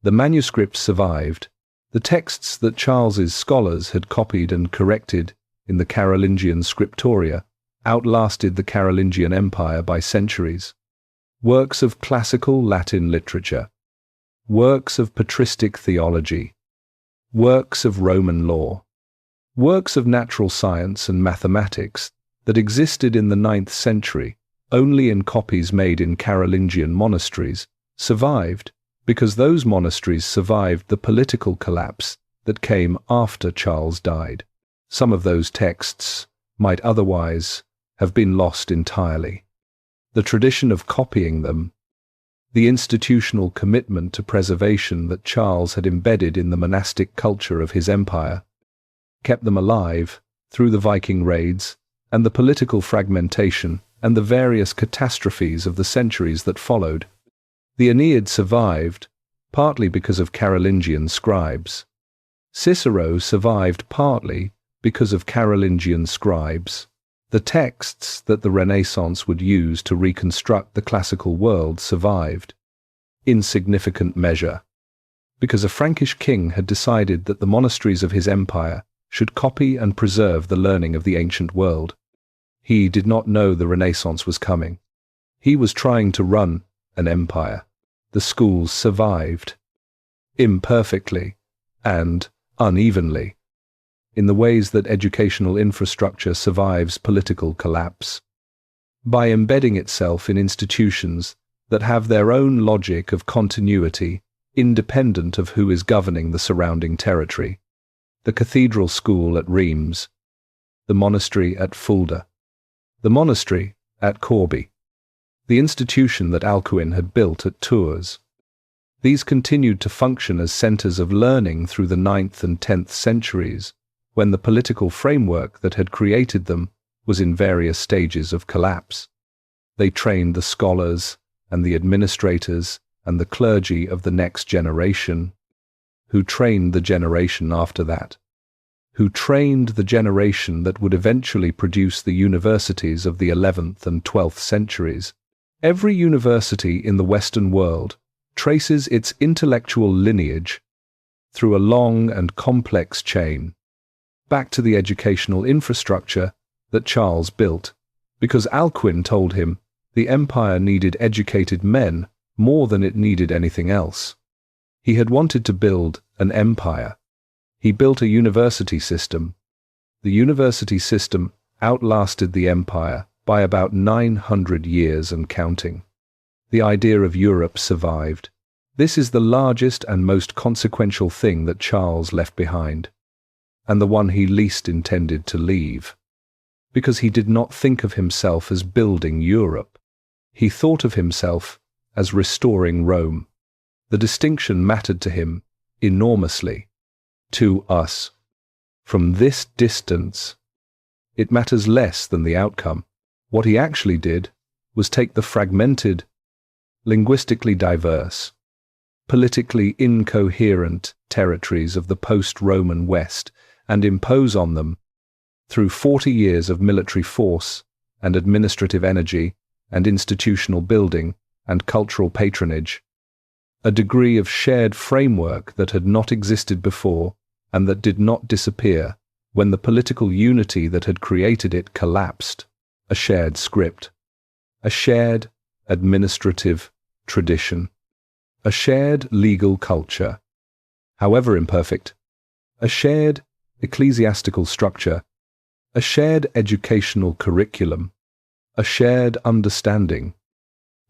The manuscripts survived. The texts that Charles's scholars had copied and corrected in the Carolingian scriptoria outlasted the Carolingian Empire by centuries. Works of classical Latin literature, works of patristic theology, works of Roman law, works of natural science and mathematics that existed in the 9th century only in copies made in Carolingian monasteries survived because those monasteries survived the political collapse that came after Charles died. Some of those texts might otherwise have been lost entirely. The tradition of copying them, the institutional commitment to preservation that Charles had embedded in the monastic culture of his empire, kept them alive through the Viking raids and the political fragmentation and the various catastrophes of the centuries that followed. The Aeneid survived, partly because of Carolingian scribes. Cicero survived partly because of Carolingian scribes. The texts that the Renaissance would use to reconstruct the classical world survived, in significant measure, because a Frankish king had decided that the monasteries of his empire should copy and preserve the learning of the ancient world. He did not know the Renaissance was coming. He was trying to run an empire. The schools survived, imperfectly and unevenly, in the ways that educational infrastructure survives political collapse, by embedding itself in institutions that have their own logic of continuity, independent of who is governing the surrounding territory. The cathedral school at Reims, the monastery at Fulda, the monastery at Corbie, the institution that Alcuin had built at Tours. These continued to function as centers of learning through the 9th and 10th centuries, when the political framework that had created them was in various stages of collapse. They trained the scholars and the administrators and the clergy of the next generation, who trained the generation after that, who trained the generation that would eventually produce the universities of the 11th and 12th centuries. Every university in the Western world traces its intellectual lineage through a long and complex chain, back to the educational infrastructure that Charles built, because Alcuin told him the empire needed educated men more than it needed anything else. He had wanted to build an empire. He built a university system. The university system outlasted the empire by about 900 years and counting. The idea of Europe survived. This is the largest and most consequential thing that Charles left behind, and the one he least intended to leave, because he did not think of himself as building Europe. He thought of himself as restoring Rome. The distinction mattered to him enormously. To us, from this distance, it matters less than the outcome. What he actually did was take the fragmented, linguistically diverse, politically incoherent territories of the post-Roman West and impose on them, through 40 years of military force and administrative energy and institutional building and cultural patronage, a degree of shared framework that had not existed before and that did not disappear when the political unity that had created it collapsed. A shared script, a shared administrative tradition, a shared legal culture, however imperfect, a shared ecclesiastical structure, a shared educational curriculum, a shared understanding,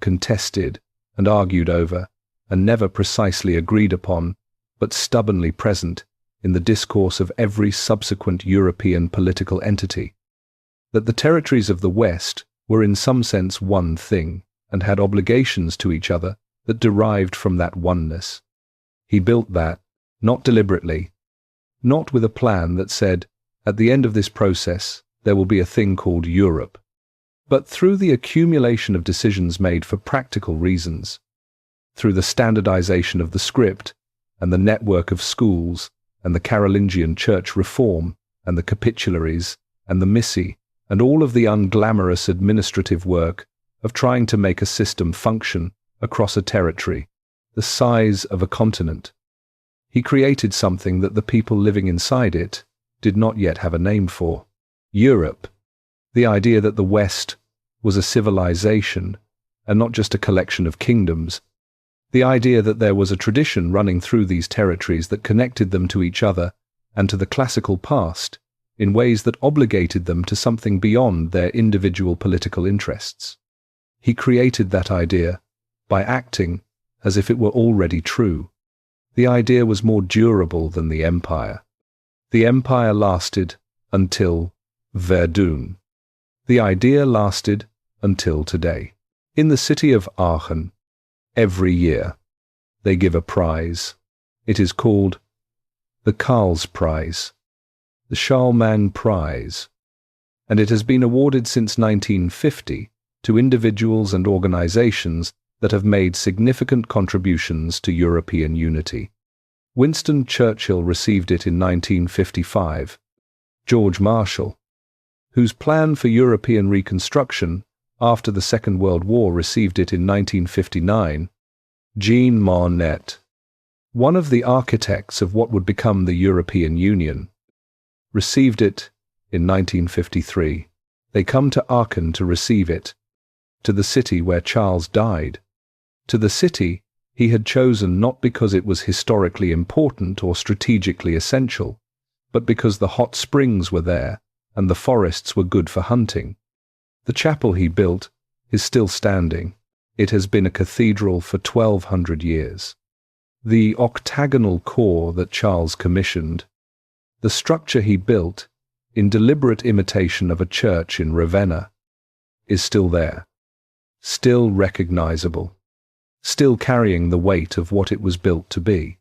contested and argued over, and never precisely agreed upon, but stubbornly present in the discourse of every subsequent European political entity. That the territories of the West were in some sense one thing, and had obligations to each other that derived from that oneness. He built that, not deliberately, not with a plan that said, at the end of this process, there will be a thing called Europe, but through the accumulation of decisions made for practical reasons, through the standardization of the script and the network of schools and the Carolingian church reform and the capitularies and the missi and all of the unglamorous administrative work of trying to make a system function across a territory, the size of a continent. He created something that the people living inside it did not yet have a name for. Europe, the idea that the West was a civilization and not just a collection of kingdoms, the idea that there was a tradition running through these territories that connected them to each other and to the classical past in ways that obligated them to something beyond their individual political interests. He created that idea by acting as if it were already true. The idea was more durable than the empire. The empire lasted until Verdun. The idea lasted until today. In the city of Aachen, every year, they give a prize. It is called the Karls Prize, the Charlemagne Prize, and it has been awarded since 1950 to individuals and organizations that have made significant contributions to European unity. Winston Churchill received it in 1955. George Marshall, whose plan for European reconstruction after the Second World War received it in 1959, Jean Monnet, one of the architects of what would become the European Union, received it in 1953. They come to Aachen to receive it, to the city where Charles died, to the city he had chosen not because it was historically important or strategically essential, but because the hot springs were there and the forests were good for hunting. The chapel he built is still standing. It has been a cathedral for 1,200 years. The octagonal core that Charles commissioned, the structure he built in deliberate imitation of a church in Ravenna, is still there, still recognizable, still carrying the weight of what it was built to be.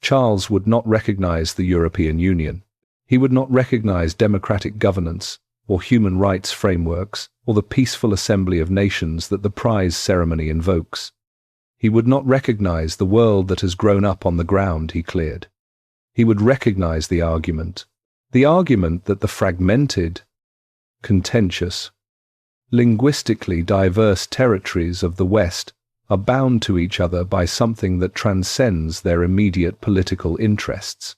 Charles would not recognize the European Union. He would not recognize democratic governance or human rights frameworks or the peaceful assembly of nations that the prize ceremony invokes. He would not recognize the world that has grown up on the ground he cleared. He would recognize the argument that the fragmented, contentious, linguistically diverse territories of the West are bound to each other by something that transcends their immediate political interests.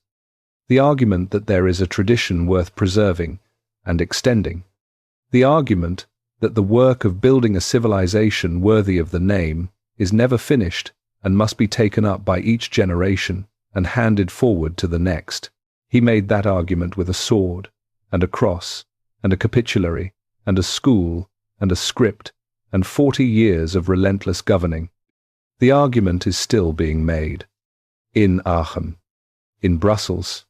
The argument that there is a tradition worth preserving and extending. The argument that the work of building a civilization worthy of the name is never finished and must be taken up by each generation and handed forward to the next. He made that argument with a sword and a cross and a capitulary and a school and a script and 40 years of relentless governing. The argument is still being made. In Aachen, in Brussels,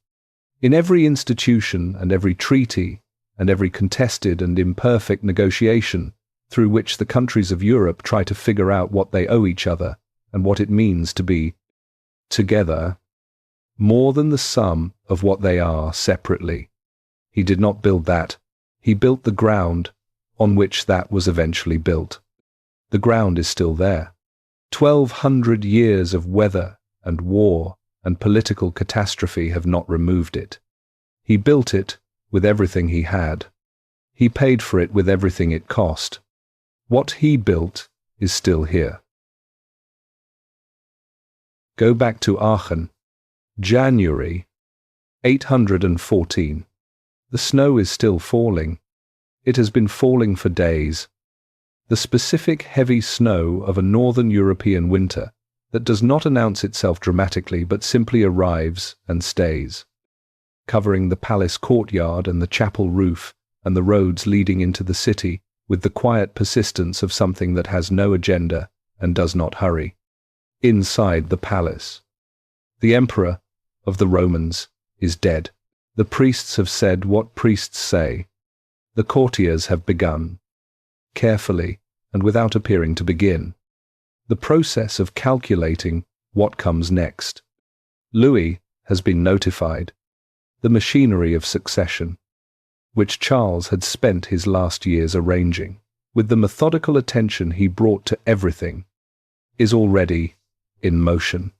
in every institution and every treaty and every contested and imperfect negotiation through which the countries of Europe try to figure out what they owe each other and what it means to be together, more than the sum of what they are separately. He did not build that. He built the ground on which that was eventually built. The ground is still there. 1,200 years of weather and war and political catastrophe have not removed it. He built it with everything he had. He paid for it with everything it cost. What he built is still here. Go back to Aachen, January 814. The snow is still falling. It has been falling for days. The specific heavy snow of a northern European winter that does not announce itself dramatically but simply arrives and stays, covering the palace courtyard and the chapel roof and the roads leading into the city with the quiet persistence of something that has no agenda and does not hurry. Inside the palace, the emperor of the Romans is dead. The priests have said what priests say. The courtiers have begun, carefully and without appearing to begin, the process of calculating what comes next. Louis has been notified. The machinery of succession, which Charles had spent his last years arranging, with the methodical attention he brought to everything, is already in motion.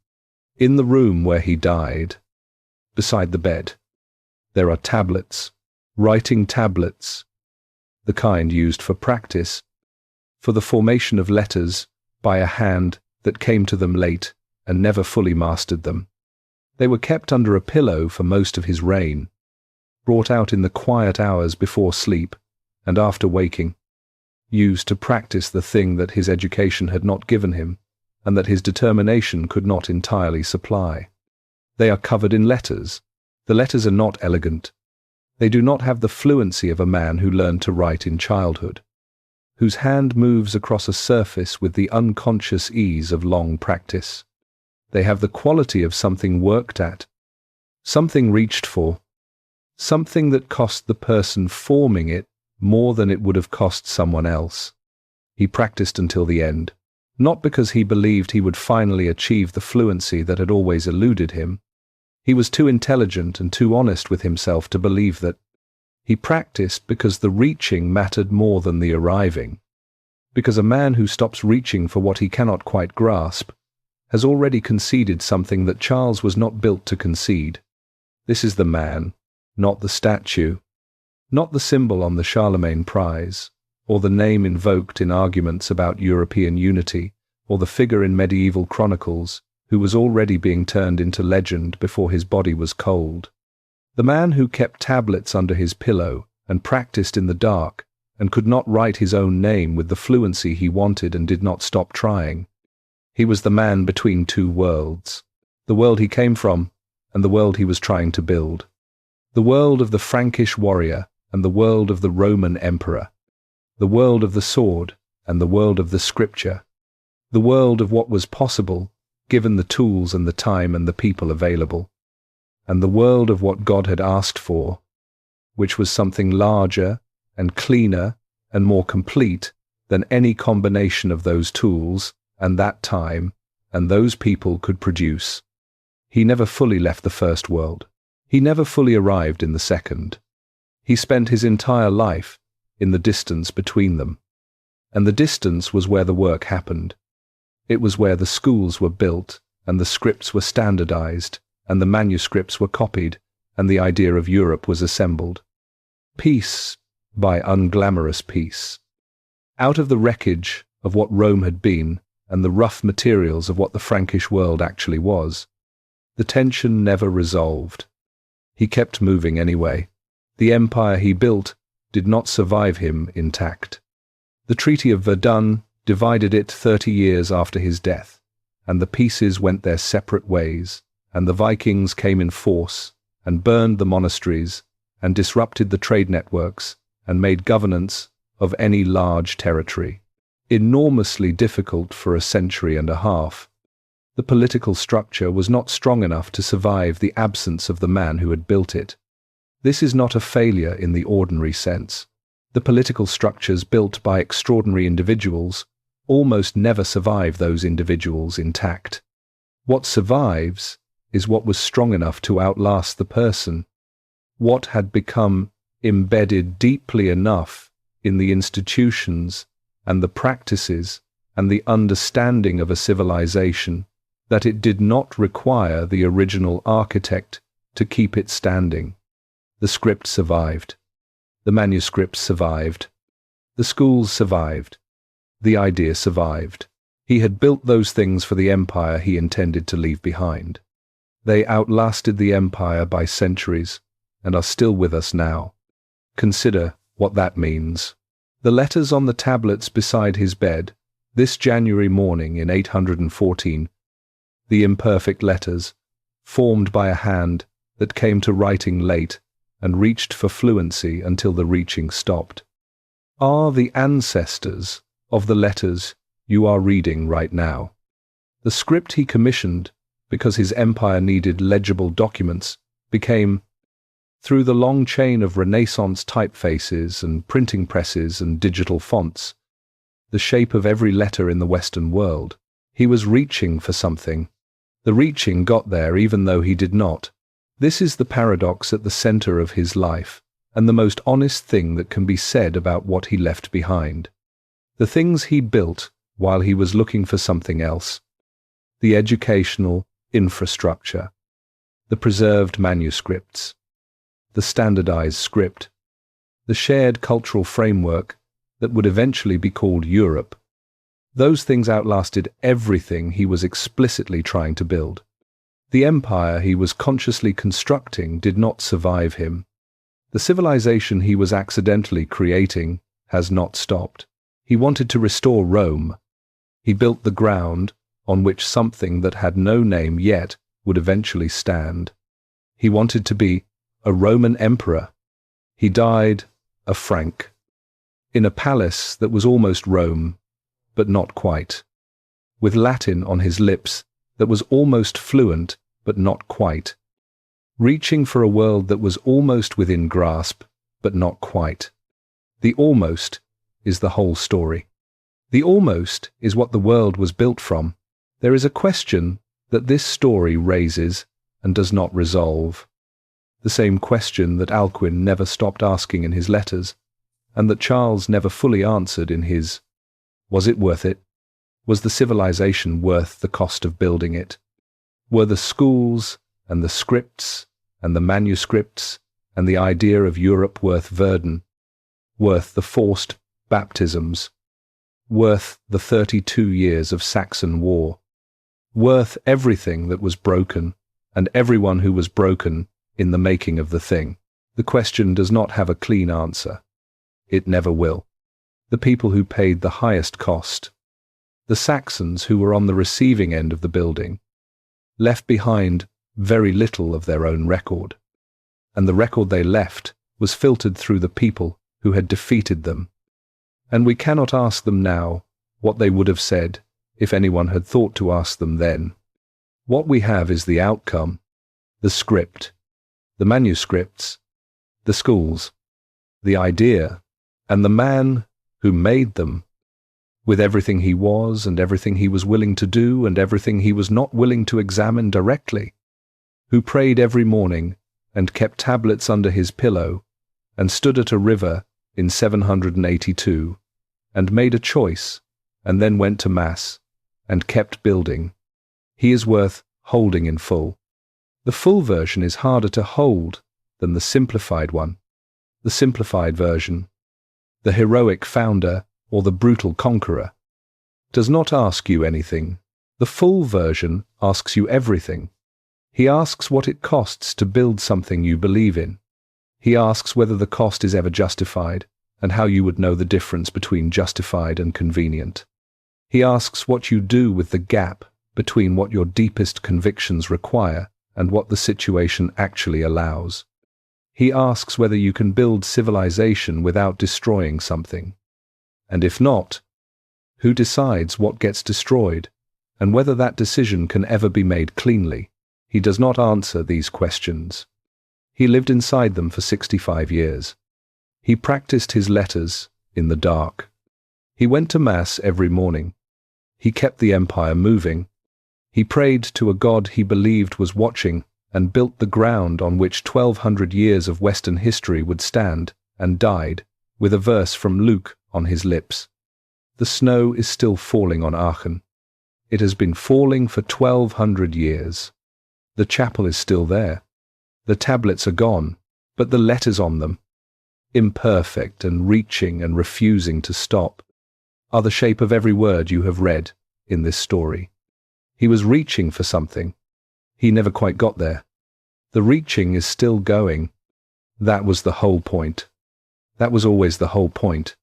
In the room where he died, beside the bed, there are tablets, writing tablets, the kind used for practice, for the formation of letters by a hand that came to them late and never fully mastered them. They were kept under a pillow for most of his reign, brought out in the quiet hours before sleep and after waking, used to practice the thing that his education had not given him and that his determination could not entirely supply. They are covered in letters. The letters are not elegant. They do not have the fluency of a man who learned to write in childhood, whose hand moves across a surface with the unconscious ease of long practice. They have the quality of something worked at, something reached for, something that cost the person forming it more than it would have cost someone else. He practiced until the end, not because he believed he would finally achieve the fluency that had always eluded him. He was too intelligent and too honest with himself to believe that. He practiced because the reaching mattered more than the arriving, because a man who stops reaching for what he cannot quite grasp has already conceded something that Charles was not built to concede. This is the man, not the statue. Not the symbol on the Charlemagne prize, or the name invoked in arguments about European unity, or the figure in medieval chronicles who was already being turned into legend before his body was cold. The man who kept tablets under his pillow and practiced in the dark and could not write his own name with the fluency he wanted and did not stop trying. He was the man between two worlds, the world he came from and the world he was trying to build, the world of the Frankish warrior and the world of the Roman emperor, the world of the sword and the world of the scripture, the world of what was possible given the tools and the time and the people available, and the world of what God had asked for, which was something larger and cleaner and more complete than any combination of those tools and that time and those people could produce. He never fully left the first world. He never fully arrived in the second. He spent his entire life in the distance between them. And the distance was where the work happened. It was where the schools were built and the scripts were standardized and the manuscripts were copied and the idea of Europe was assembled. Peace by unglamorous peace. Out of the wreckage of what Rome had been and the rough materials of what the Frankish world actually was, the tension never resolved. He kept moving anyway. The empire he built did not survive him intact. The Treaty of Verdun divided it 30 years after his death, and the pieces went their separate ways, and the Vikings came in force and burned the monasteries and disrupted the trade networks and made governance of any large territory enormously difficult for a century and a half. The political structure was not strong enough to survive the absence of the man who had built it. This is not a failure in the ordinary sense. The political structures built by extraordinary individuals almost never survive those individuals intact. What survives is what was strong enough to outlast the person, what had become embedded deeply enough in the institutions and the practices and the understanding of a civilization that it did not require the original architect to keep it standing. The script survived. The manuscripts survived. The schools survived. The idea survived. He had built those things for the empire he intended to leave behind. They outlasted the empire by centuries and are still with us now. Consider what that means. The letters on the tablets beside his bed, this January morning in 814, the imperfect letters, formed by a hand that came to writing late and reached for fluency until the reaching stopped, are the ancestors of the letters you are reading right now. The script he commissioned because his empire needed legible documents became, through the long chain of Renaissance typefaces and printing presses and digital fonts, the shape of every letter in the Western world. He was reaching for something. The reaching got there even though he did not. This is the paradox at the center of his life, and the most honest thing that can be said about what he left behind. The things he built while he was looking for something else. The educational infrastructure, the preserved manuscripts, the standardized script, the shared cultural framework that would eventually be called Europe. Those things outlasted everything he was explicitly trying to build. The empire he was consciously constructing did not survive him. The civilization he was accidentally creating has not stopped. He wanted to restore Rome. He built the ground on which something that had no name yet would eventually stand. He wanted to be a Roman emperor. He died a Frank, in a palace that was almost Rome, but not quite, with Latin on his lips that was almost fluent, but not quite, reaching for a world that was almost within grasp, but not quite. The almost is the whole story. The almost is what the world was built from. There is a question that this story raises and does not resolve. The same question that Alcuin never stopped asking in his letters, and that Charles never fully answered in his. Was it worth it? Was the civilization worth the cost of building it? Were the schools and the scripts and the manuscripts and the idea of Europe worth Verdun, worth the forced baptisms, worth the 32 years of Saxon war, worth everything that was broken and everyone who was broken in the making of the thing. The question does not have a clean answer. It never will. The people who paid the highest cost, the Saxons who were on the receiving end of the building, left behind very little of their own record, and the record they left was filtered through the people who had defeated them. And we cannot ask them now what they would have said if anyone had thought to ask them then. What we have is the outcome, the script, the manuscripts, the schools, the idea, and the man who made them, with everything he was and everything he was willing to do and everything he was not willing to examine directly, who prayed every morning and kept tablets under his pillow and stood at a river in 782 and made a choice and then went to Mass and kept building. He is worth holding in full. The full version is harder to hold than the simplified one. The simplified version, the heroic founder or the brutal conqueror, does not ask you anything. The full version asks you everything. He asks what it costs to build something you believe in. He asks whether the cost is ever justified and how you would know the difference between justified and convenient. He asks what you do with the gap between what your deepest convictions require and what the situation actually allows. He asks whether you can build civilization without destroying something. And if not, who decides what gets destroyed and whether that decision can ever be made cleanly? He does not answer these questions. He lived inside them for 65 years. He practiced his letters in the dark. He went to Mass every morning. He kept the empire moving. He prayed to a God he believed was watching and built the ground on which 1,200 years of Western history would stand, and died with a verse from Luke on his lips. The snow is still falling on Aachen. It has been falling for 1,200 years. The chapel is still there. The tablets are gone, but the letters on them, imperfect and reaching and refusing to stop, are the shape of every word you have read in this story. He was reaching for something. He never quite got there. The reaching is still going. That was the whole point. That was always the whole point.